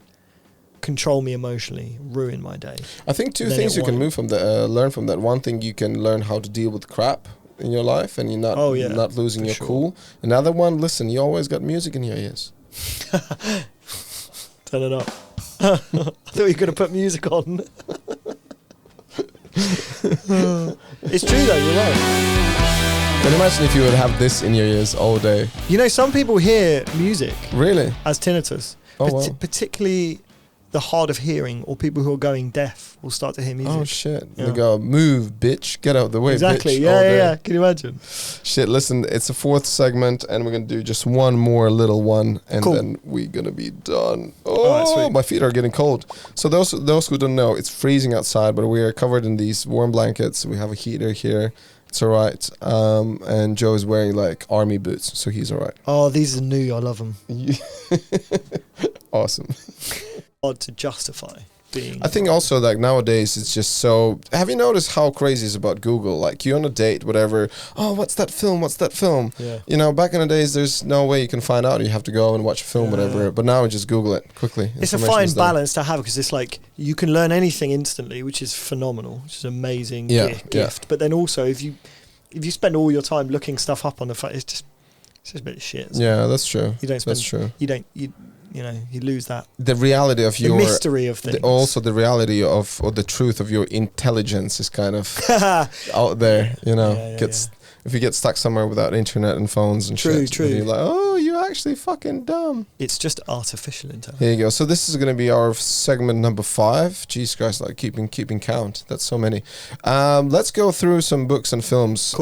control me emotionally, ruin my day. I think two things you can learn from that. One thing, you can learn how to deal with crap in your life, and you're not losing your cool. Another one, listen, you always got music in your ears. Turn it up. I thought you were going to put music on. It's true though, you're right. Can you imagine if you would have this in your ears all day? Some people hear music really as tinnitus. Particularly the hard of hearing, or people who are going deaf will start to hear music. Oh shit! Yeah. They go, "Move, bitch! Get out of the way, exactly. Bitch!" Yeah. Can you imagine? Shit! Listen, it's the fourth segment, and we're gonna do just one more little one, and then we're gonna be done. Oh, right, my feet are getting cold. So those who don't know, it's freezing outside, but we are covered in these warm blankets. We have a heater here. It's all right. And Joe is wearing like army boots, so he's all right. Oh, these are new. I love them. Awesome. Hard to justify being. I think also like nowadays it's just so. Have you noticed how crazy it's about Google? Like you're on a date, whatever. Oh, what's that film? Yeah. Back in the days, there's no way you can find out. You have to go and watch a film, whatever. But now you just Google it quickly. It's a fine balance to have, because it's like you can learn anything instantly, which is phenomenal, which is an amazing gift. Yeah. But then also, if you spend all your time looking stuff up on the phone, it's just a bit of shit. Yeah, that's true. That's true. You lose that. The reality of the mystery of things. Also, the reality of, or the truth of your intelligence is kind of out there. If you get stuck somewhere without internet and phones and shit, true. You're like, oh, you're actually fucking dumb. It's just artificial intelligence. Here you go. So this is going to be our segment number 5. Jesus Christ, like keeping count. That's so many. Let's go through some books and films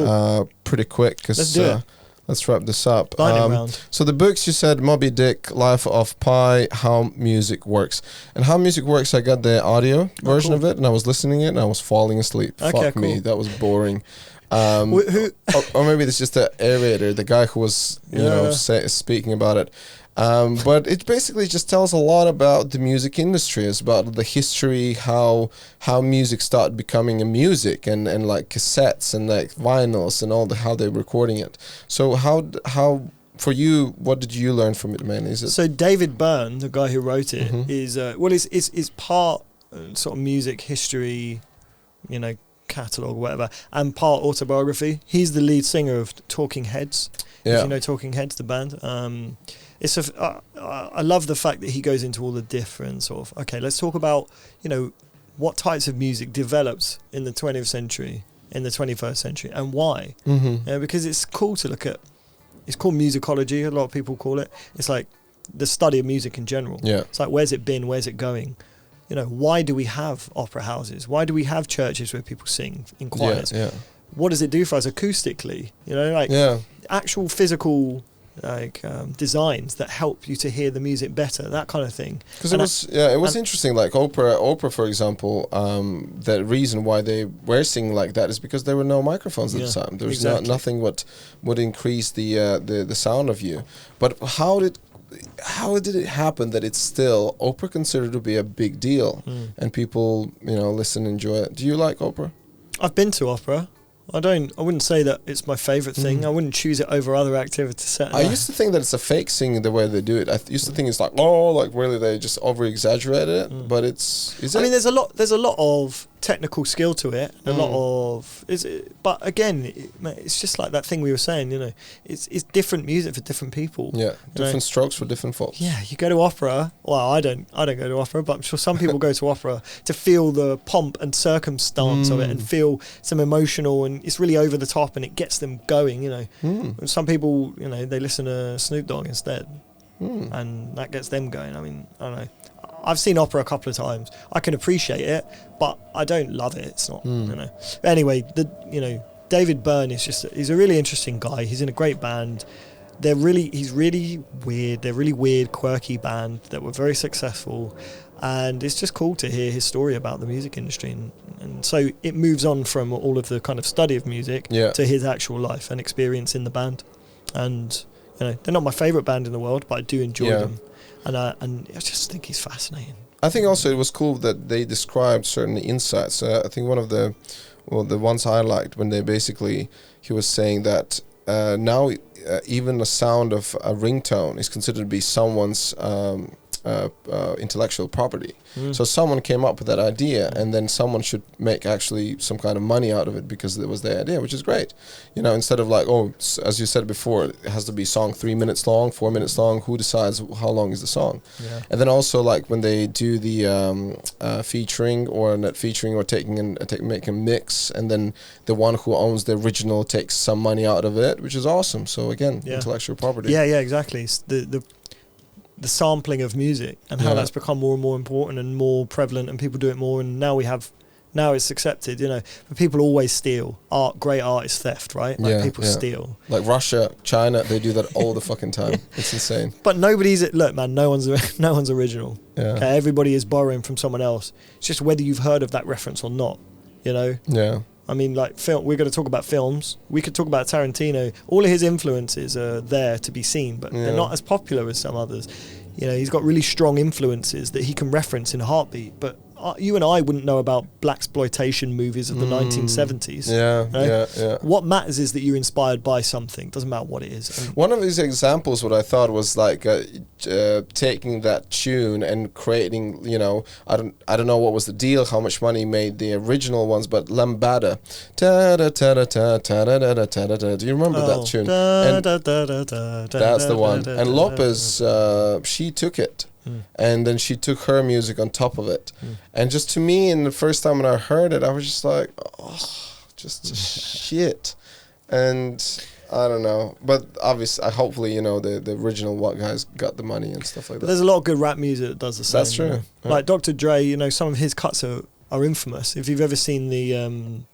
pretty quick, because let's do it. Let's wrap this up. Round. So the books, you said Moby Dick, Life of Pi, How Music Works. And How Music Works, I got the audio version of it, and I was listening to it, and I was falling asleep. Okay, Fuck me, that was boring. Or maybe it's just the narrator, the guy who was, speaking about it. But it basically just tells a lot about the music industry. It's about the history, how music started becoming a music, and like cassettes and like vinyls and all how they're recording it. So how for you, what did you learn from it, man? Is it so David Byrne, the guy who wrote it, is is part sort of music history, catalogue, whatever, and part autobiography. He's the lead singer of Talking Heads. Yeah. If you know Talking Heads, the band. I love the fact that he goes into all the different sort of, okay, let's talk about, what types of music developed in the 20th century, in the 21st century, and why. Because it's cool to look at. It's called musicology, a lot of people call it. It's like the study of music in general. Yeah. It's like, where's it been? Where's it going? Why do we have opera houses? Why do we have churches where people sing in choirs? Yeah. What does it do for us acoustically? Actual physical designs that help you to hear the music better, that kind of thing. Because it was interesting. Like opera, for example, the reason why they were singing like that is because there were no microphones at the time. There was nothing what would increase the sound of you. But how did it happen that it's still opera considered to be a big deal and people listen and enjoy it? Do you like opera? I've been to opera. I wouldn't say that it's my favourite thing. I wouldn't choose it over other activities. I used to think that it's a fake singing the way they do it. I used to think it's like really they just over exaggerate it, but is it? I mean, there's a lot of technical skill to it, a lot of but again, it's just like that thing we were saying. It's different music for different people. Yeah, different strokes for different folks. Yeah, you go to opera. Well, I don't go to opera, but I'm sure some people go to opera to feel the pomp and circumstance of it and feel some emotional, and it's really over the top and it gets them going. Some people, they listen to Snoop Dogg instead, and that gets them going. I mean, I don't know. I've seen opera a couple of times. I can appreciate it, but I don't love it. It's not, But anyway, David Byrne he's a really interesting guy. He's in a great band. He's really weird. They're really weird, quirky band that were very successful. And it's just cool to hear his story about the music industry. And so it moves on from all of the kind of study of music to his actual life and experience in the band. And, they're not my favourite band in the world, but I do enjoy them. And I just think he's fascinating. I think also it was cool that they described certain insights. I think one of the ones I liked when he was saying that now even the sound of a ringtone is considered to be someone's intellectual property. So someone came up with that idea, and then someone should make actually some kind of money out of it because it was their idea, which is great. Instead of like, as you said before, it has to be song 3 minutes long, 4 minutes long. Who decides how long is the song? Yeah. And then also like when they do the featuring or not featuring or make a mix, and then the one who owns the original takes some money out of it, which is awesome. So again, intellectual property. Yeah, exactly. It's the sampling of music and how that's become more and more important and more prevalent, and people do it more, and now it's accepted, but people always steal. Great art is theft, right? People steal. Like Russia, China, they do that all the fucking time. It's insane. But no one's original. Yeah. Okay, everybody is borrowing from someone else. It's just whether you've heard of that reference or not, Yeah. I mean, like film. We're going to talk about films. We could talk about Tarantino. All of his influences are there to be seen, but they're not as popular as some others. He's got really strong influences that he can reference in a heartbeat. But you and I wouldn't know about blaxploitation movies of the 1970s. Yeah. What matters is that you're inspired by something. Doesn't matter what it is. One of his examples, what I thought was like taking that tune and creating. I don't know what was the deal, how much money made the original ones, but Lambada. Do you remember that tune? That's the one. And Lopez, she took it. And then she took her music on top of it. And just to me, in the first time when I heard it, I was just like, just shit. And I don't know. But obviously, hopefully, the original guys got the money and stuff like that. There's a lot of good rap music that does the same. That's true. Yeah. Like Dr. Dre, some of his cuts are infamous. If you've ever seen the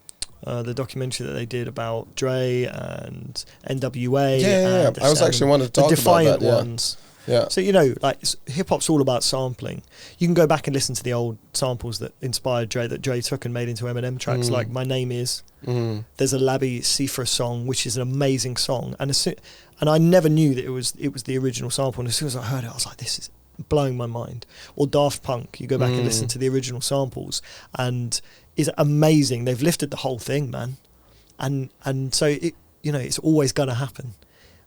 documentary that they did about Dre and NWA. I was actually wanting to talk about that. Defiant ones. Yeah. So, you know, like hip-hop's all about sampling. You can go back and listen to the old samples that inspired Dre, that Dre took and made into Eminem tracks, like My Name Is. There's a Labby Cipher song, which is an amazing song. And I never knew that it was the original sample. And as soon as I heard it, I was like, this is blowing my mind. Or Daft Punk, you go back and listen to the original samples, and it's amazing. They've lifted the whole thing, man. And so, it, you know, it's always going to happen.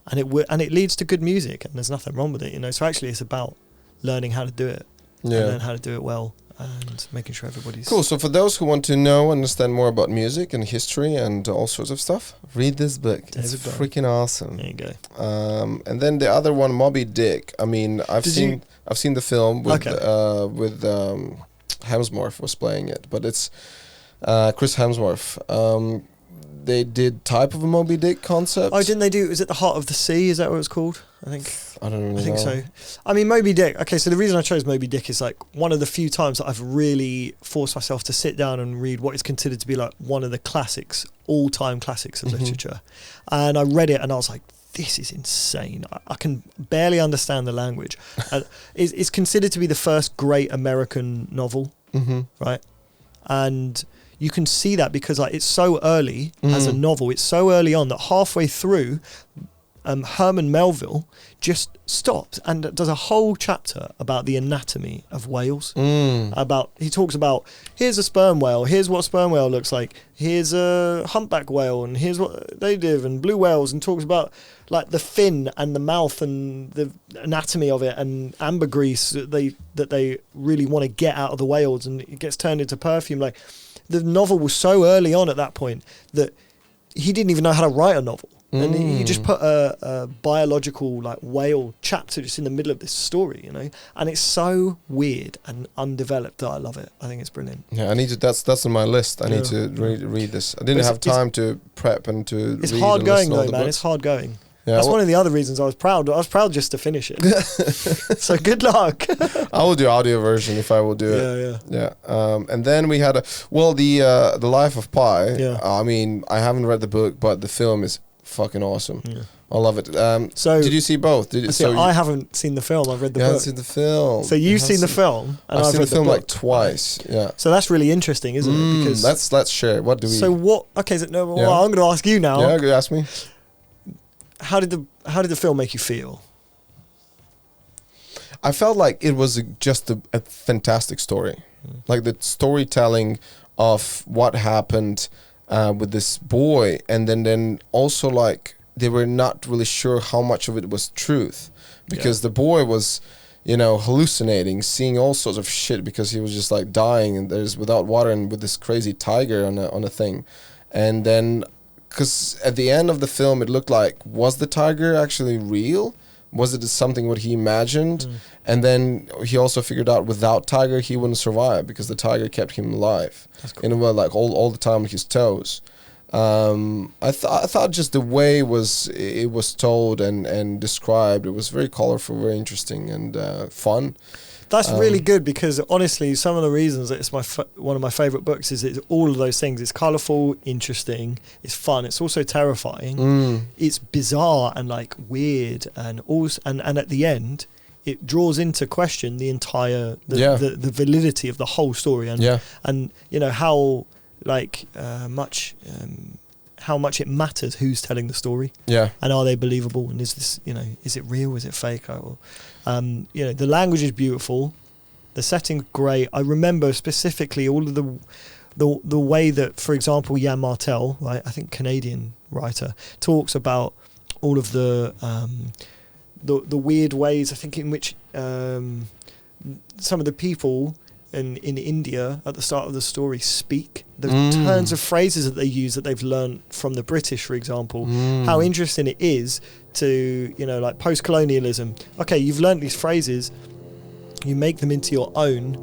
And it leads to good music, and there's nothing wrong with it, you know. So actually, it's about learning how to do it, and learn how to do it well, and making sure everybody's cool. So for those who want to understand more about music and history and all sorts of stuff, read this book. It's freaking awesome. There you go. And then the other one, Moby Dick. I mean, I've seen the film with Hemsworth was playing it, but it's Chris Hemsworth. They did type of a Moby Dick concept. Oh, didn't they do? Is it The Heart of the Sea? Is that what it's called? I don't really know. so. I mean, Moby Dick. Okay, so the reason I chose Moby Dick is like one of the few times that I've really forced myself to sit down and read what is considered to be like one of the classics, all-time classics of literature. And I read it and I was like, this is insane. I can barely understand the language. It's considered to be the first great American novel, right? And you can see that because like it's so early as a novel. It's so early on that halfway through, Herman Melville just stops and does a whole chapter about the anatomy of whales. He talks about, here's a sperm whale, here's what a sperm whale looks like, here's a humpback whale, and here's what they live, and blue whales, and talks about like the fin and the mouth and the anatomy of it, and ambergris that they really want to get out of the whales, and it gets turned into perfume. Like, the novel was so early on at that point that he didn't even know how to write a novel. And he just put a biological like whale chapter just in the middle of this story, you know. And it's so weird and undeveloped that I love it. I think it's brilliant. Yeah, I need to. That's on my list. I need to read this. I didn't have time to prep and to. It's read hard going though, man. books. It's hard going. Yeah, that's one of the other reasons I was proud. I was proud just to finish it. So good luck. I will do audio version if I will do it. Yeah. And then we had the Life of Pi. Yeah. I mean, I haven't read the book, but the film is fucking awesome. Yeah. I love it. So did you see both? I haven't seen the film. I've read the book. You haven't seen the film. So you've seen the film, and I've seen read the film book. like twice. Yeah. So that's really interesting, isn't it? Because let's share. What do we? So what? Okay. So no. Well, I'm going to ask you now. Yeah, you ask me. How did the film make you feel? I felt like it was just a fantastic story, like the storytelling of what happened with this boy, and then also like they were not really sure how much of it was truth, because the boy was, you know, hallucinating, seeing all sorts of shit because he was just like dying, and there's without water and with this crazy tiger on a thing, and then. Because at the end of the film, it looked like, was the tiger actually real? Was it something what he imagined? And then he also figured out without tiger, he wouldn't survive because the tiger kept him alive. That's cool. In a way, like all the time on his toes. I thought just the way it was told and described, it was very colorful, very interesting, and fun. That's really good, because honestly, some of the reasons that it's one of my favorite books is it's all of those things. It's colorful, interesting, it's fun, it's also terrifying, it's bizarre and like weird, and also and at the end it draws into question the entire the validity of the whole story, and you know how like how much it matters who's telling the story, and are they believable, and is this, you know, is it real, is it fake? You know, the language is beautiful, the setting's great. I remember specifically all of the way that, for example, Jan Martel, right, I think Canadian writer, talks about all of the weird ways, I think, in which some of the people in India at the start of the story speak, the turns of phrases that they use that they've learned from the British, for example. How interesting it is to, you know, like post-colonialism. Okay, you've learned these phrases, you make them into your own,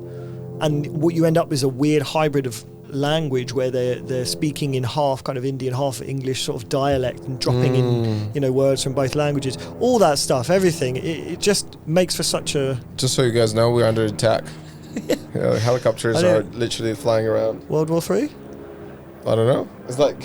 and what you end up is a weird hybrid of language where they're speaking in half kind of Indian, half English sort of dialect, and dropping in, you know, words from both languages. All that stuff, everything, it just makes for such a... Just so you guys know, we're under attack. Helicopters are literally flying around. World War III? I don't know. It's like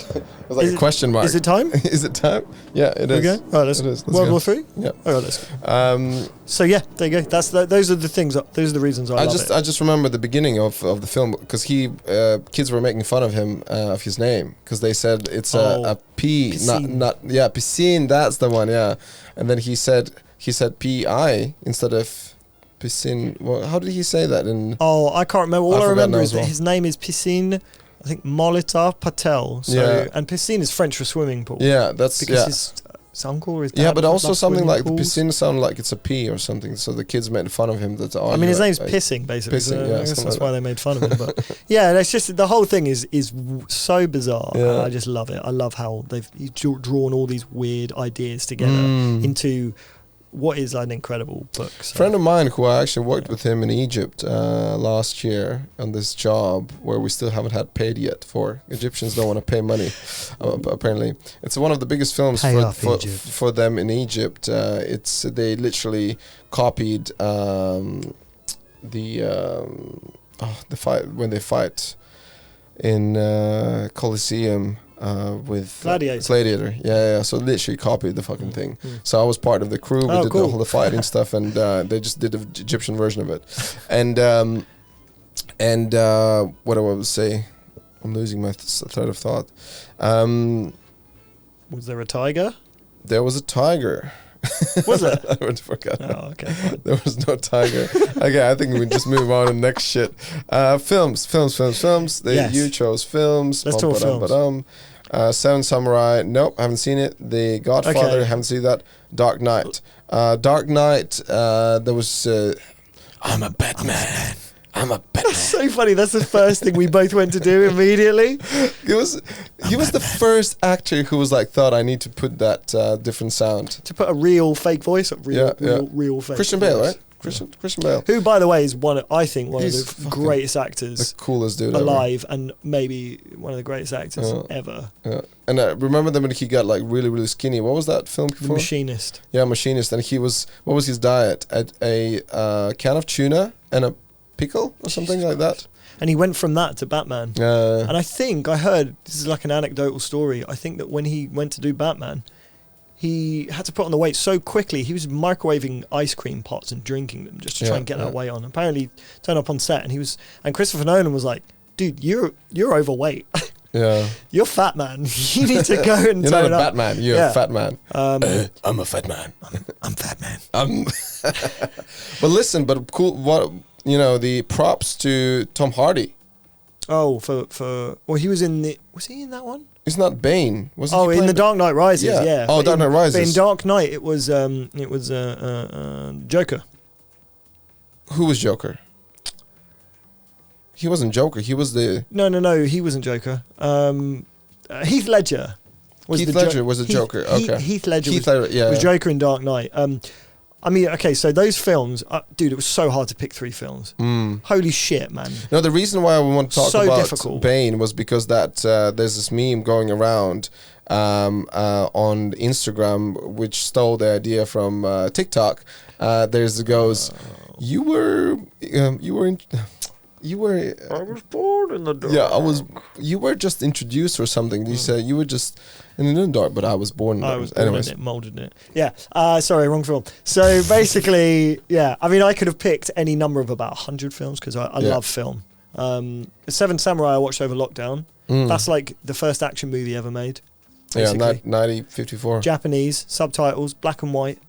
a question mark. Is it time? Is it time? Yeah, it is. Okay. All right, let's World War III? Yeah. All right, let's go. So yeah, there you go. Those are the things. Those are the reasons I love it. I just remember the beginning of the film because kids were making fun of him of his name because they said it's a P, piscine. That's the one. Yeah, and then he said P-I instead of piscine. Well, how did he say that? I can't remember. All I remember is that his name is Piscine. I think Molita Patel. So and piscine is French for swimming pool. Yeah, that's because his uncle or his dad. Yeah, but also something like pools. the piscine sounded like it's a P or something. So the kids made fun of him. I mean, his name's Pissing basically. Pissing, so I guess that's why they made fun of him. But yeah, that's just the whole thing is so bizarre. Yeah. I just love it. I love how he's drawn all these weird ideas together into what is an incredible book. So. A friend of mine who I actually worked with him in Egypt last year on this job where we still haven't had paid yet for. Egyptians don't want to pay money, apparently. It's one of the biggest films for them in Egypt. They literally copied the fight when they fight in Colosseum. With Gladiator. Yeah. So literally copied the fucking thing. So I was part of the crew. We did all the fighting stuff, and they just did the Egyptian version of it. And what I would say, I'm losing my thread of thought. Was there a tiger? There was a tiger. Was it? I already forgot. Oh, okay. Fine. There was no tiger. Okay, I think we just move on to the next shit. Films. You chose films. Let's talk films. Seven Samurai. Nope, haven't seen it. The Godfather. Haven't seen that. Dark Knight. There was. I'm a Batman. That's so funny. That's the first thing we both went to do immediately. He was the first actor who was like, thought I need to put that different sound. To put a real fake voice, real fake Christian Bale, right? Christian Bale. Who, by the way, is one of the greatest actors. The coolest dude alive ever. And maybe one of the greatest actors ever. Yeah. And I remember them when he got like really, really skinny. What was that film before? Machinist. Yeah, Machinist. And what was his diet? A can of tuna and a pickle or something like that. And he went from that to Batman. And I think I heard, this is like an anecdotal story, I think that when he went to do Batman, he had to put on the weight so quickly. He was microwaving ice cream pots and drinking them just to try and get that weight on. Apparently turned up on set and Christopher Nolan was like, dude, you're overweight. Yeah. You're fat, man. You need to go and You're not a Batman, you're a fat man. I'm a fat man. I'm fat man. But listen, cool, what, the props to Tom Hardy. Oh, well, he was in that one? It's not Bane. In The Dark Knight Rises, yeah. Oh, Dark Knight Rises. But in Dark Knight, it was Joker. Who was Joker? He wasn't Joker. He was the... No. He wasn't Joker. Heath Ledger. Was the Joker. Okay. Heath Ledger was Joker in Dark Knight. I mean, okay, so those films, dude, it was so hard to pick 3 films. Holy shit, man. No, the reason why I want to talk about Bane was because that there's this meme going around on Instagram, which stole the idea from TikTok. There's it goes, you were I was born in the dark. Yeah, you were just introduced or something. You said you were just in the dark, but I was born in the dark. I was born in it, molded in it. Yeah. Sorry, wrong film. So basically, yeah. I mean, I could have picked any number of about 100 films because I love film. Seven Samurai I watched over lockdown. That's like the first action movie ever made. Basically. Yeah, 1954. Japanese, subtitles, black and white.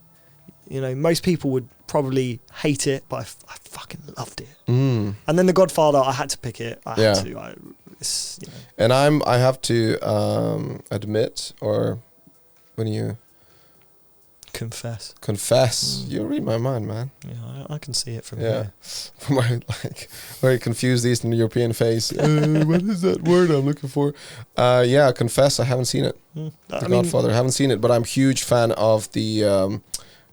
Most people would probably hate it, but I fucking loved it. And then The Godfather, I had to pick it. I had to. And I have to admit, or when you confess, you read my mind, man. Yeah, I can see it from here. From my very confused Eastern European face. What is that word I'm looking for? Confess. I haven't seen it. The Godfather. I haven't seen it, but I'm a huge fan of the.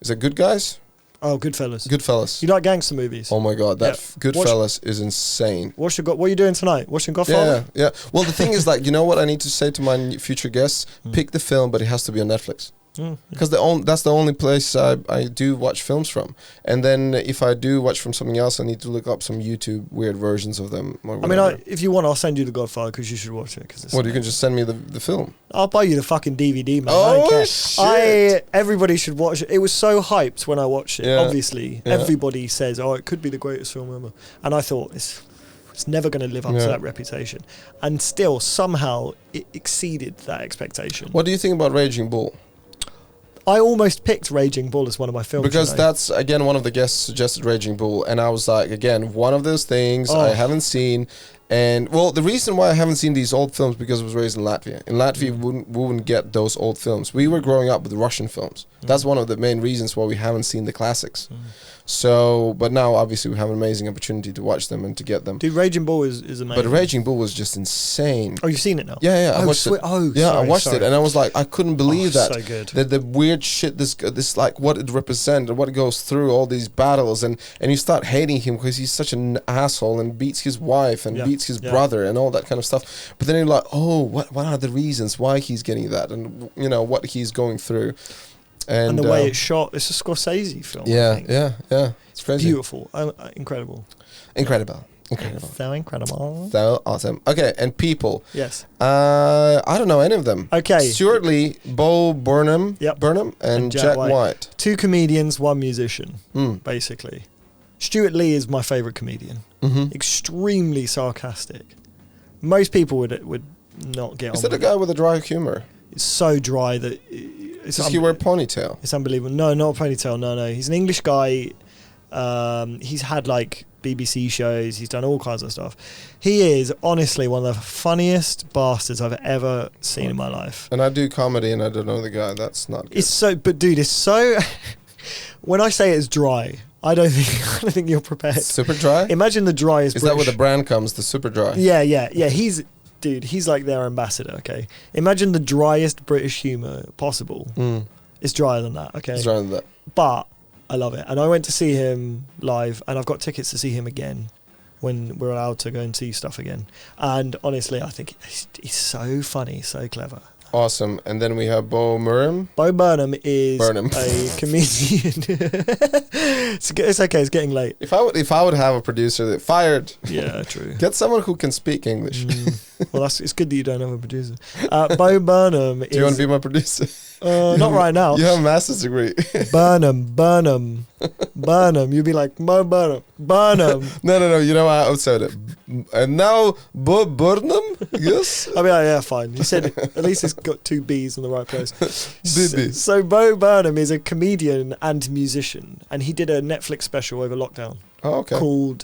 Is it Good Guys? Oh, Goodfellas. Goodfellas. You like gangster movies? Oh my god, that Goodfellas is insane. What are you doing tonight? Watching Godfather? Yeah. Well, the thing is, what I need to say to my future guests: pick the film, but it has to be on Netflix. because that's the only place I do watch films from. And then if I do watch from something else, I need to look up some YouTube weird versions of them. Or I mean, if you want, I'll send you The Godfather because you should watch it. Cause you can just send me the film. I'll buy you the fucking DVD, man. I Oh, don't care. shit. Everybody should watch it. It was so hyped when I watched it. Yeah. Obviously, Yeah. everybody says, "Oh, it could be the greatest film ever," and I thought it's never going to live up to that reputation. And still, somehow, it exceeded that expectation. What do you think about Raging Bull? I almost picked Raging Bull as one of my films. Because that's, again, one of the guests suggested Raging Bull. And I was like, again, one of those things I haven't seen. And, well, the reason why I haven't seen these old films because I was raised in Latvia. In Latvia, we wouldn't get those old films. We were growing up with Russian films. That's one of the main reasons why we haven't seen the classics. So, but now, obviously, we have an amazing opportunity to watch them and to get them. Dude, Raging Bull is amazing. But Raging Bull was just insane. Oh, you've seen it now? Yeah, I watched it. I watched it, and I was like, I couldn't believe that. So good. That the weird shit, this like what it represents and what it goes through, all these battles, and you start hating him because he's such an asshole and beats his wife and beats his brother and all that kind of stuff. But then you're like, oh, what are the reasons why he's getting that, and what he's going through. And the way it's shot, it's a Scorsese film. Yeah. It's crazy. Beautiful. Incredible. So incredible. So awesome. Okay, and people. Yes. I don't know any of them. Okay. Stuart Lee, Bo Burnham, and Jack White. 2 comedians, 1 musician, basically. Stuart Lee is my favourite comedian. Extremely sarcastic. Most people would not get on. Is that the guy with the dry humour? It's so dry that Does he wear a ponytail? It's unbelievable. No, not a ponytail. No. He's an English guy. He's had like BBC shows. He's done all kinds of stuff. He is honestly one of the funniest bastards I've ever seen in my life. And I do comedy, and I don't know the guy. That's not good. It's so, but dude, it's so. When I say it's dry, I don't think you're prepared. Super dry. Imagine the driest. Is that where the brand comes? The super dry. Yeah. He's like their ambassador. Okay, imagine the driest British humour possible. It's drier than that. Okay, It's drier than that. But I love it, and I went to see him live, and I've got tickets to see him again when we're allowed to go and see stuff again. And honestly, I think he's so funny, so clever. Awesome. And then we have Bo Burnham. Bo Burnham is a comedian. It's okay. It's getting late. If I would have a producer that fired. Yeah, true. Get someone who can speak English. Well, it's good that you don't have a producer. Bo Burnham is. Do you want to be my producer? Not right now. You have a master's degree. Burnham. You'd be like, Bo Burnham. No. You know how I said it. And now, Bo Burnham? Yes? I'll be like, yeah, fine. You said it. At least it's got 2 B's in the right place. Bibi. So Bo Burnham is a comedian and musician, and he did a Netflix special over lockdown called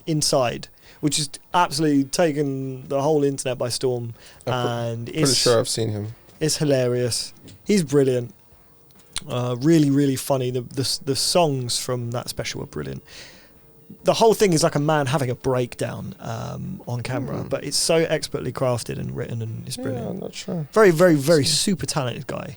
Inside, which has absolutely taken the whole internet by storm. And pretty sure I've seen him. It's hilarious. He's brilliant. Really, really funny. The songs from that special are brilliant. The whole thing is like a man having a breakdown on camera, but it's so expertly crafted and written, and it's brilliant. Yeah, I'm not sure. Very, very, very super talented guy.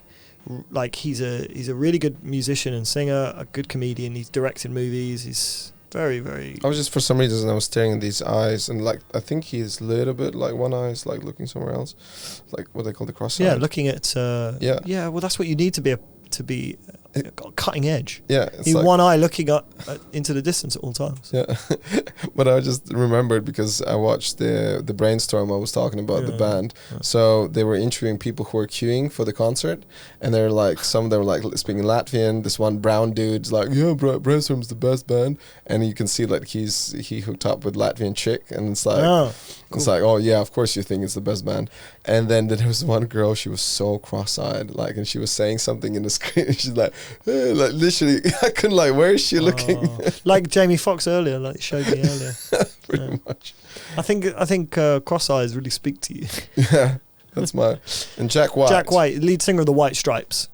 Like he's a really good musician and singer, a good comedian. He's directed movies. He's very, very. I was just, for some reason, I was staring at these eyes, and like I think he's a little bit like one eye is like looking somewhere else, like what they call the cross. Yeah, looking at. Yeah. Well, that's what you need to be cutting edge. Yeah, it's like one eye looking up into the distance at all times. Yeah, but I just remembered because I watched the brainstorm I was talking about the band. Yeah. So they were interviewing people who were queuing for the concert, and they're like, some of them were like speaking Latvian. This one brown dude's like, yeah, brainstorm's the best band, and you can see like he hooked up with Latvian chick, and it's like. Cool. It's like, oh yeah, of course you think it's the best band. And then there was one girl, she was so cross-eyed, like, and she was saying something in the screen. She's like, like literally, I couldn't like, where is she looking? Like Jamie Foxx earlier, like showed me earlier. Pretty much. I think cross eyes really speak to you. Yeah, that's and Jack White. Jack White, lead singer of the White Stripes.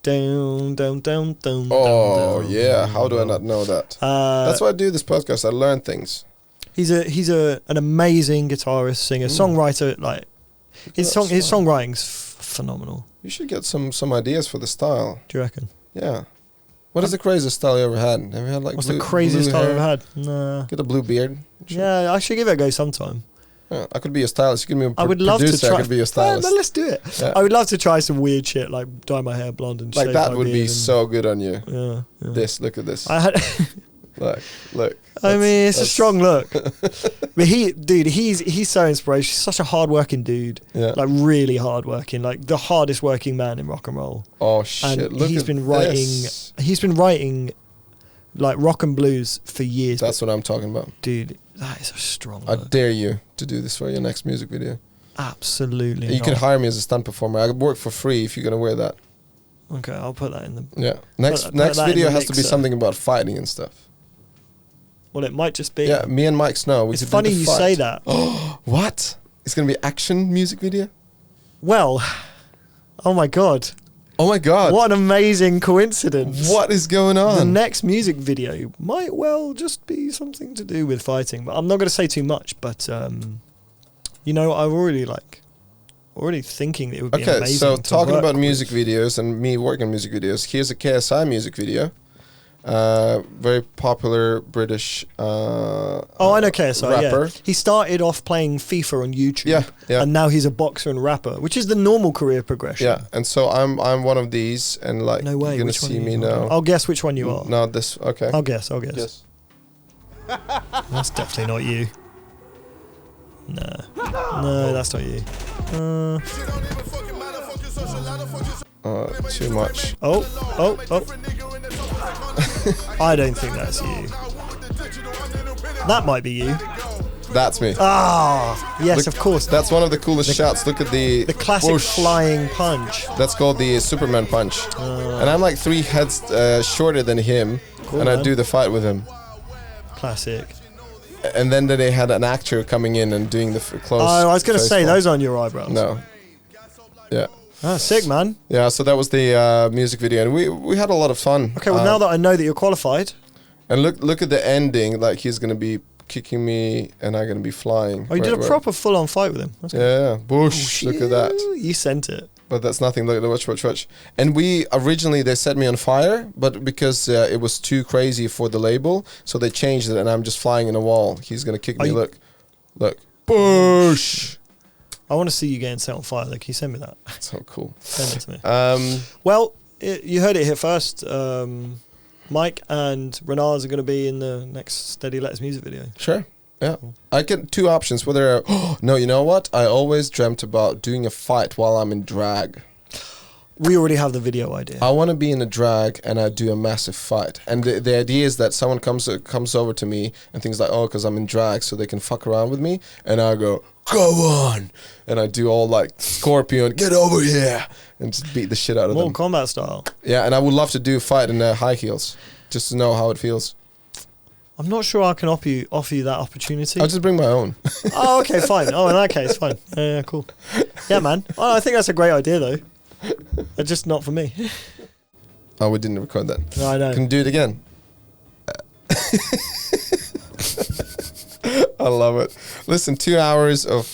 Down. Oh yeah, how do I not know that? That's why I do this podcast. I learn things. He's an amazing guitarist, singer, songwriter. Like his songwriting's phenomenal. You should get some ideas for the style. Do you reckon? Yeah. What is the craziest style you ever had? Have you had like what's the craziest style you ever had? Nah. Get a blue beard. Yeah, I should give it a go sometime. Yeah, I could be a stylist. You could be a I would love to producer. try. I could be a stylist. Let's do it. Yeah. I would love to try some weird shit, like dye my hair blonde and Like shave that my would be beard so good on you. Yeah. Look at this. I had. Look. I mean, it's a strong look. But he's so inspirational. He's such a hard-working dude. Yeah. Like really hard-working, like the hardest working man in rock and roll. Oh shit! And Look he's at been writing. this. He's been writing like rock and blues for years. That's what I'm talking about. Dude, that is a strong I look. dare you to do this for your next music video. Absolutely. You can not. hire me as a stunt performer. I work for free if you're gonna wear that. Okay, I'll put that in the. Yeah. Next put next that in video the has to be mixer. something about fighting and stuff. Well, it might just be. Yeah, me and Mike Snow. It's funny you say that. What? It's gonna be action music video? Well, oh my god. Oh my god. What an amazing coincidence. What is going on? The next music video might well just be something to do with fighting, but I'm not going to say too much. But you know, I'm already thinking it would be amazing. Okay, so to talking work about music with. videos and me working on music videos, here's a KSI music video. Very popular British Oh, I know KSI. rapper. Yeah, he started off playing FIFA on YouTube. Yeah. And now he's a boxer and rapper, which is the normal career progression. Yeah, and so I'm one of these, and like No way. you're gonna Which one see are me you? now. I'll guess which one you are. No, this. Okay. I'll guess. Yes. That's definitely not you. No, that's not you. Too much. Oh. I don't think that's you. That might be you. That's me. Ah, yes, Look, of course. That's one of the coolest shots. Look at the classic whoosh. flying punch. That's called the Superman punch. And I'm like 3 heads shorter than him, Cool, and I man. do the fight with him. Classic. And then they had an actor coming in and doing the close. Oh, I was going to face say, swap. those aren't your eyebrows. No. Yeah. Ah, sick, man. Yeah, so that was the music video, and we had a lot of fun. Okay, well, now that I know that you're qualified. And look at the ending, like he's gonna be kicking me, and I'm gonna be flying. Oh, you did a Right. proper full-on fight with him. That's good. Yeah, Bush. Look at that. You sent it. But that's nothing. Look, watch. And we originally they set me on fire, but because it was too crazy for the label, so they changed it, and I'm just flying in a wall. He's gonna kick me. Look, Bush. I want to see you getting set on fire. Like, can you send me that? So cool. Send it to me. Well, you heard it here first. Mike and RENARS are going to be in the next Steady Letters music video. Sure. Yeah. I get 2 options. Whether no, you know what? I always dreamt about doing a fight while I'm in drag. We already have the video idea. I want to be in a drag and I do a massive fight. And the idea is that someone comes over to me and thinks like, oh, because I'm in drag, so they can fuck around with me. And I go on. And I do all like Scorpion, get over here. And just beat the shit out of Mortal them. Kombat style. Yeah, and I would love to do a fight in high heels. Just to know how it feels. I'm not sure I can offer you that opportunity. I'll just bring my own. Oh, okay, fine. Oh, in that case, fine. Yeah, cool. Yeah, man. Oh, I think that's a great idea, though. It's just not for me. Oh, we didn't record that. No, I know. Can you do it again? I love it. Listen, 2 hours of...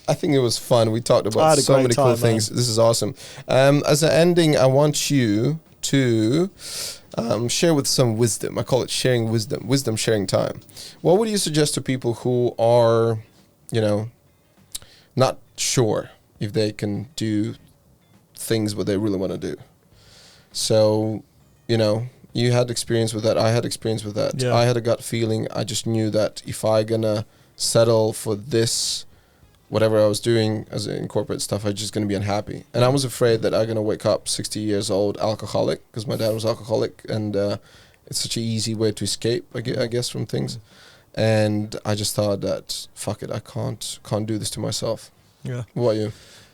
I think it was fun. We talked I about had a so great many cool time, things. man. This is awesome. As an ending, I want you to share with some wisdom. I call it sharing wisdom sharing time. What would you suggest to people who are, not sure if they can do things what they really want to do? So, you had experience with that. I had experience with that. Yeah. I had a gut feeling. I just knew that if I gonna settle for this, whatever I was doing as in corporate stuff, I'm just gonna be unhappy. And I was afraid that I'm gonna wake up 60 years old alcoholic, because my dad was alcoholic, and it's such an easy way to escape, I guess, from things. And I just thought that, fuck it, I can't do this to myself. Yeah. What about you?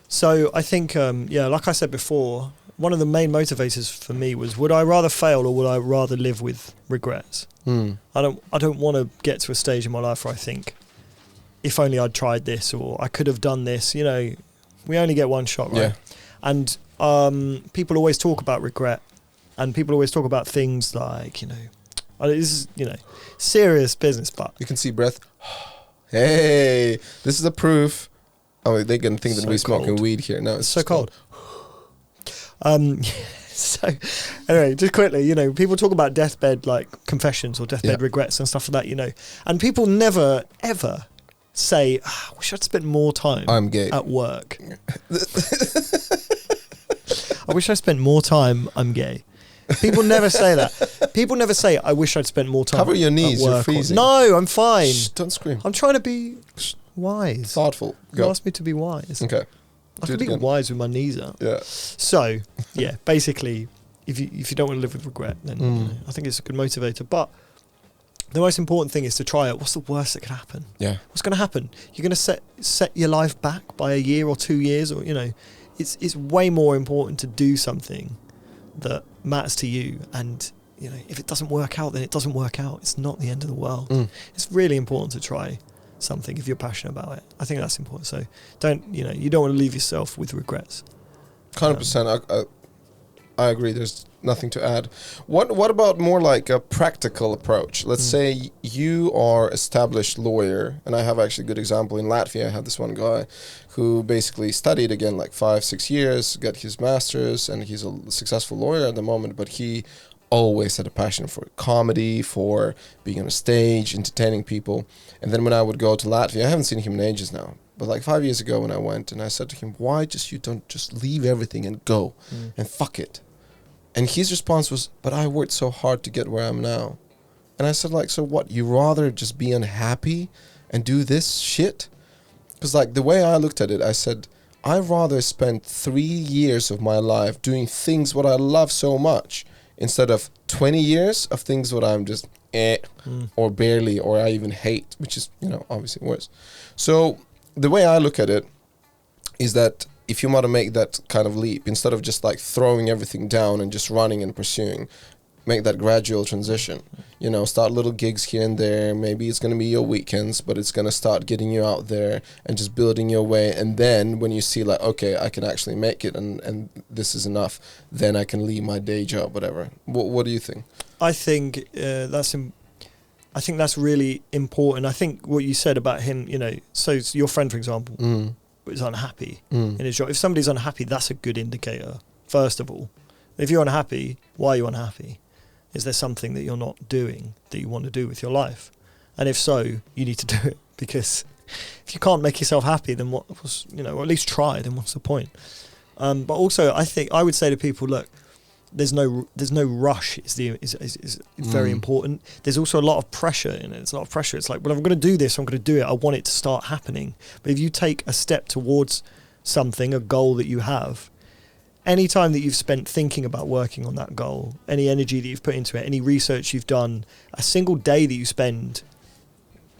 So I think, like I said before, one of the main motivators for me was, would I rather fail or would I rather live with regrets? I don't want to get to a stage in my life where I think, if only I'd tried this, or I could have done this. We only get one shot, right? Yeah. And people always talk about regret, and people always talk about things like, this is, serious business, but You can see breath. Hey, this is a proof. Oh, they can think that So we're smoking cold. weed here. No, it's so cold. So anyway, just quickly, people talk about deathbed like confessions or deathbed regrets and stuff like that, and people never ever say, I wish I'd spent more time I'm gay. at work. I wish I spent more time, I'm gay. People never say that. People never say, I wish I'd spent more time Cover your knees, at work. you're freezing. No, I'm fine. Shh, don't scream. I'm trying to be wise. Thoughtful. You asked me to be wise. Okay. I can be wise with my knees up. Yeah. So, yeah, basically, if you don't want to live with regret, then you know, I think it's a good motivator. But the most important thing is to try it. What's the worst that could happen? Yeah. What's going to happen? You're going to set your life back by a year or 2 years, or it's way more important to do something that matters to you. And if it doesn't work out, then it doesn't work out. It's not the end of the world. It's really important to try something if you're passionate about it. I think that's important. So you don't want to leave yourself with regrets. 100%. I agree. There's nothing to add. What about more like a practical approach? Let's say you are established lawyer, and I have actually a good example in Latvia. I had this one guy who basically studied again like 5-6 years, got his master's, and he's a successful lawyer at the moment, but he always had a passion for comedy, for being on a stage, entertaining people. And then when I would go to Latvia, I haven't seen him in ages now, but like 5 years ago when I went, and I said to him, why you don't just leave everything and go and fuck it? And his response was, but I worked so hard to get where I am now. And I said, like, so what, you rather just be unhappy and do this shit? Because like the way I looked at it, I said, I'd rather spend 3 years of my life doing things what I love so much instead of 20 years of things what I'm just or barely, or I even hate, which is, obviously worse. So the way I look at it is that if you want to make that kind of leap, instead of just like throwing everything down and just running and pursuing, make that gradual transition. Start little gigs here and there. Maybe it's going to be your weekends, but it's going to start getting you out there and just building your way. And then when you see like, okay, I can actually make it and this is enough, then I can leave my day job, whatever. What do you think? I think that's really important. I think what you said about him, so your friend, for example, is unhappy in his job. If somebody's unhappy, that's a good indicator, first of all. If you're unhappy, why are you unhappy? Is there something that you're not doing that you want to do with your life? And if so, you need to do it, because if you can't make yourself happy, then or at least try, then what's the point? But also, I would say to people, look, there's no rush. Is very important. There's also a lot of pressure in it. It's a lot of pressure. It's like, well, if I'm going to do this, I'm going to do it. I want it to start happening. But if you take a step towards something, a goal that you have, any time that you've spent thinking about working on that goal, any energy that you've put into it, any research you've done, a single day that you spend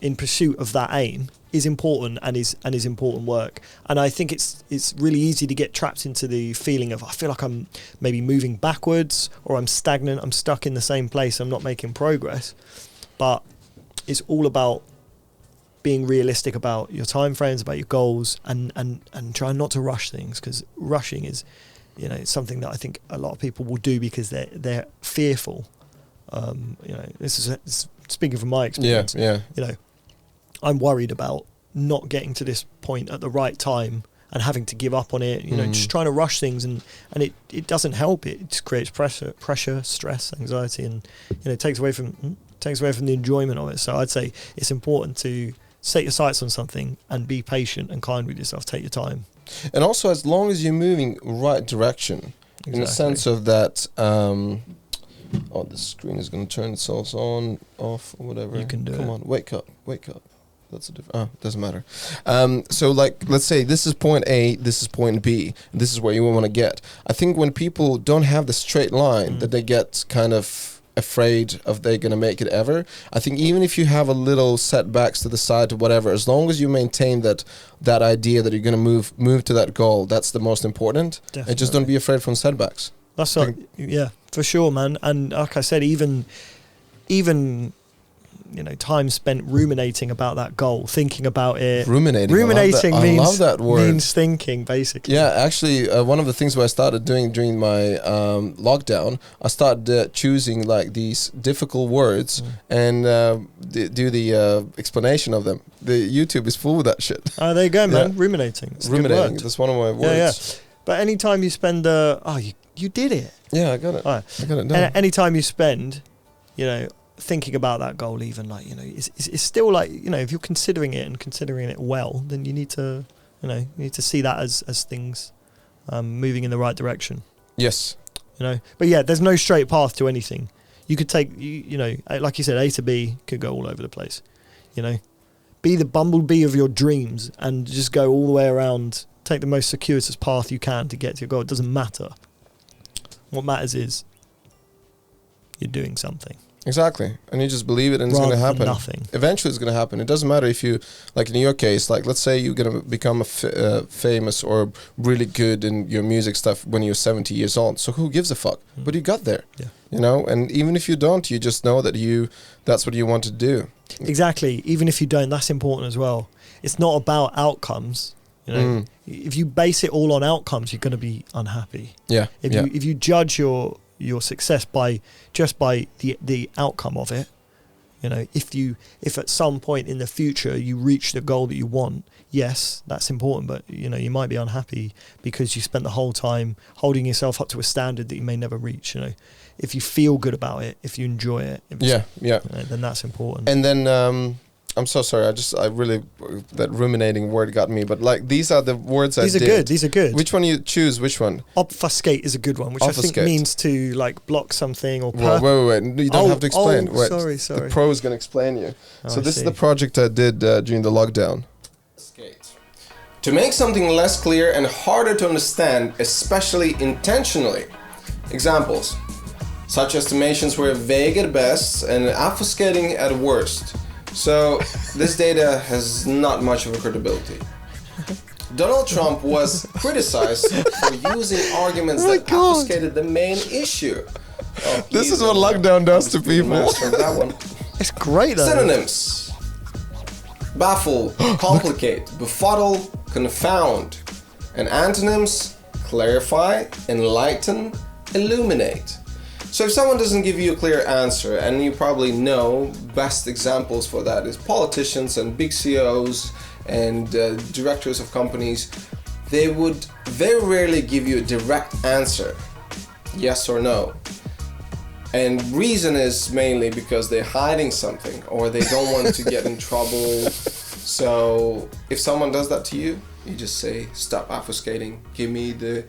in pursuit of that aim is important and is important work. And I think it's really easy to get trapped into the feeling of, I feel like I'm maybe moving backwards, or I'm stagnant, I'm stuck in the same place, I'm not making progress. But it's all about being realistic about your time frames, about your goals, and trying not to rush things, because rushing is, it's something that I think a lot of people will do because they're fearful. This is speaking from my experience. Yeah. I'm worried about not getting to this point at the right time and having to give up on it. Just trying to rush things, and it doesn't help. It just creates pressure, stress, anxiety, and it takes away from the enjoyment of it. So I'd say it's important to set your sights on something and be patient and kind with yourself. Take your time. And also, as long as you're moving right direction, in the sense of that, the screen is going to turn itself on, off, or whatever. You can do it. Come on, wake up. That's a different. Doesn't matter. So, like, let's say this is point A, this is point B, and this is where you want to get. I think when people don't have the straight line, that they get kind of afraid of they're going to make it ever. I think even if you have a little setbacks to the side or whatever, as long as you maintain that idea that you're going to move to that goal, that's the most important. Definitely. And just don't be afraid from setbacks. That's yeah, for sure, man. And like I said, even time spent ruminating about that goal, thinking about it. Ruminating means, I love that word. Means thinking, basically. Yeah, actually, one of the things what I started doing during my lockdown, I started choosing like these difficult words and do the explanation of them. The YouTube is full of that shit. Oh, there you go, man. Yeah. Ruminating. It's ruminating. That's one of my words. Yeah. But anytime you spend, you did it. Yeah, I got it. Right. I got it done. Anytime you spend, thinking about that goal, even like, you know, it's still like, you know, if you're considering it and considering it well, then you need to, you know, you need to see that as things moving in the right direction. Yes. You know, but yeah, there's no straight path to anything. You could take, you know, like you said, A to B could go all over the place. You know, be the bumblebee of your dreams and just go all the way around. Take the most circuitous path you can to get to your goal. It doesn't matter. What matters is you're doing something. Exactly. And you just believe it and it's going to happen. Nothing. Eventually it's going to happen. It doesn't matter if you, like in your case, like let's say you're going to become famous or really good in your music stuff when you're 70 years old. So who gives a fuck? But you got there. Yeah. You know, and even if you don't, you just know that that's what you want to do. Exactly. Even if you don't, that's important as well. It's not about outcomes. You know, if you base it all on outcomes, you're going to be unhappy. Yeah. If you judge your success by the outcome of it, you know, if at some point in the future you reach the goal that you want, yes, that's important, but you know, you might be unhappy because you spent the whole time holding yourself up to a standard that you may never reach. You know, if you feel good about it, if you enjoy it, you know, then that's important. And then I'm so sorry. I really, that ruminating word got me. But like, these are the words These are good. Which one you choose? Which one? Obfuscate is a good one, which Obfuscate. I think means to like block something or. Wait. You don't have to explain. Wait, sorry. The pro is going to explain you. So this is see. the project I did during the lockdown. To make something less clear and harder to understand, especially intentionally. Examples. Such estimations were vague at best and obfuscating at worst. So this data has not much of a credibility. Donald Trump was criticized for using arguments that obfuscated the main issue. Oh, this is what lockdown does to people. That one. It's great though. Synonyms: baffle, complicate, befuddle, confound. And antonyms: clarify, enlighten, illuminate. So if someone doesn't give you a clear answer, and you probably know, best examples for that is politicians and big CEOs and directors of companies, they would very rarely give you a direct answer, yes or no. And reason is mainly because they're hiding something or they don't want to get in trouble. So if someone does that to you, you just say, stop obfuscating, give me the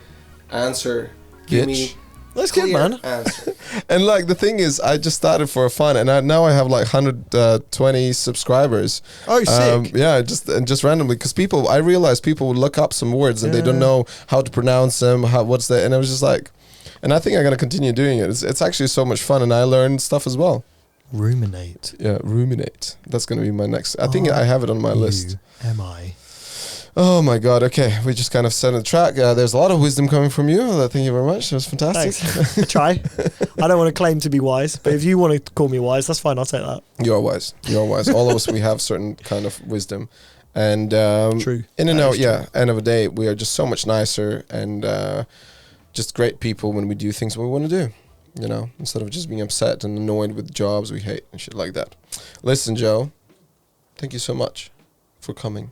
answer, give me that's good, man. Answer. And like the thing is, I just started for fun, and now I have like 120 subscribers. Oh, sick! Yeah, just randomly, because I realized people would look up some words and they don't know how to pronounce them. And I was just like, and I think I'm gonna continue doing it. It's actually so much fun, and I learned stuff as well. Ruminate. Yeah, ruminate. That's gonna be my next. I think I have it on my list. M-I. Oh my God, okay. We just kind of set a track. There's a lot of wisdom coming from you. Thank you very much. It was fantastic. Thanks. I try. I don't want to claim to be wise, but if you want to call me wise, that's fine. I'll take that. You're wise. All of us, we have certain kind of wisdom. And true. End of the day, we are just so much nicer and just great people when we do things we want to do. You know, instead of just being upset and annoyed with jobs we hate and shit like that. Listen, Joe, thank you so much for coming.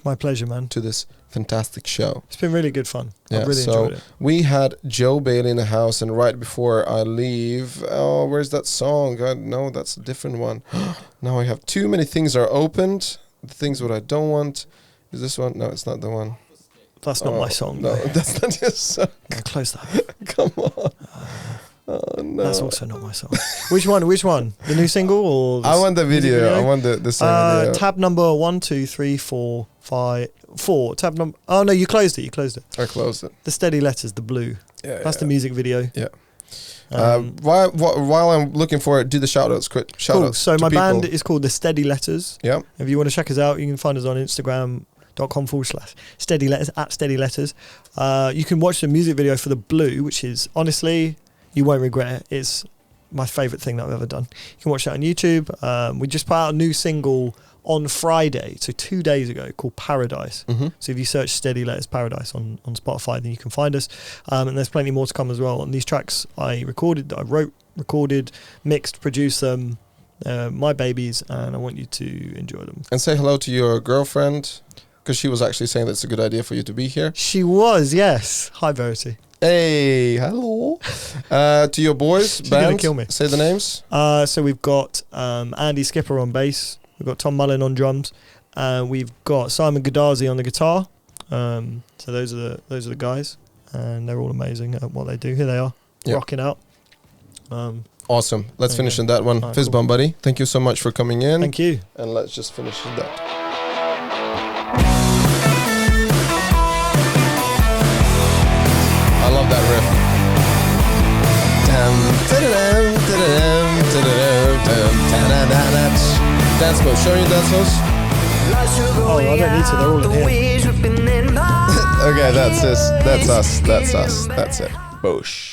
My pleasure, man. To this fantastic show. It's been really good fun. Yeah, I've really enjoyed it. We had Joe Bayley in the house, and right before I leave, where's that song? God, no, that's a different one. Now I have too many things are opened. The things what I don't want. Is this one? No, it's not the one. That's not my song. No, that's not your song. Close that. Come on. Oh, no. That's also not my song. Which one? The new single or? I want the video. I want the same video. Tab number 1, 2, 3, 4, 5, 4. Tab number. Oh no, you closed it. I closed it. The steady letters, the blue. Yeah. That's the music video. Yeah. While I'm looking for it, do the shout-outs. Quick shout-outs. So my band is called The Steady Letters. Yeah. If you want to check us out, you can find us on Instagram.com/Steady Letters @Steady Letters. You can watch the music video for the blue, which is honestly, you won't regret it. It's my favourite thing that I've ever done. You can watch that on YouTube. We just put out a new single on Friday, so 2 days ago, called Paradise. Mm-hmm. So if you search Steady Letters Paradise on Spotify, then you can find us. And there's plenty more to come as well. And these tracks I wrote, recorded, mixed, produced them, my babies, and I want you to enjoy them. And say hello to your girlfriend, because she was actually saying that it's a good idea for you to be here. She was, yes. Hi, Verity. Hey, hello. To your boys, She's gonna band, kill me. say the names. So we've got Andy Skipper on bass. We've got Tom Mullen on drums. We've got Simon Gaddazi on the guitar. So those are the guys, and they're all amazing at what they do. Here they are, rocking out. Awesome. Let's finish in that one. Right, Fizz bump, buddy. Thank you so much for coming in. Thank you. And let's just finish in that. I love that riff. Dance moves. Show your dance moves. Oh, I don't need to. They're all in here. Okay, that's us. That's us. That's us. That's it. Boosh.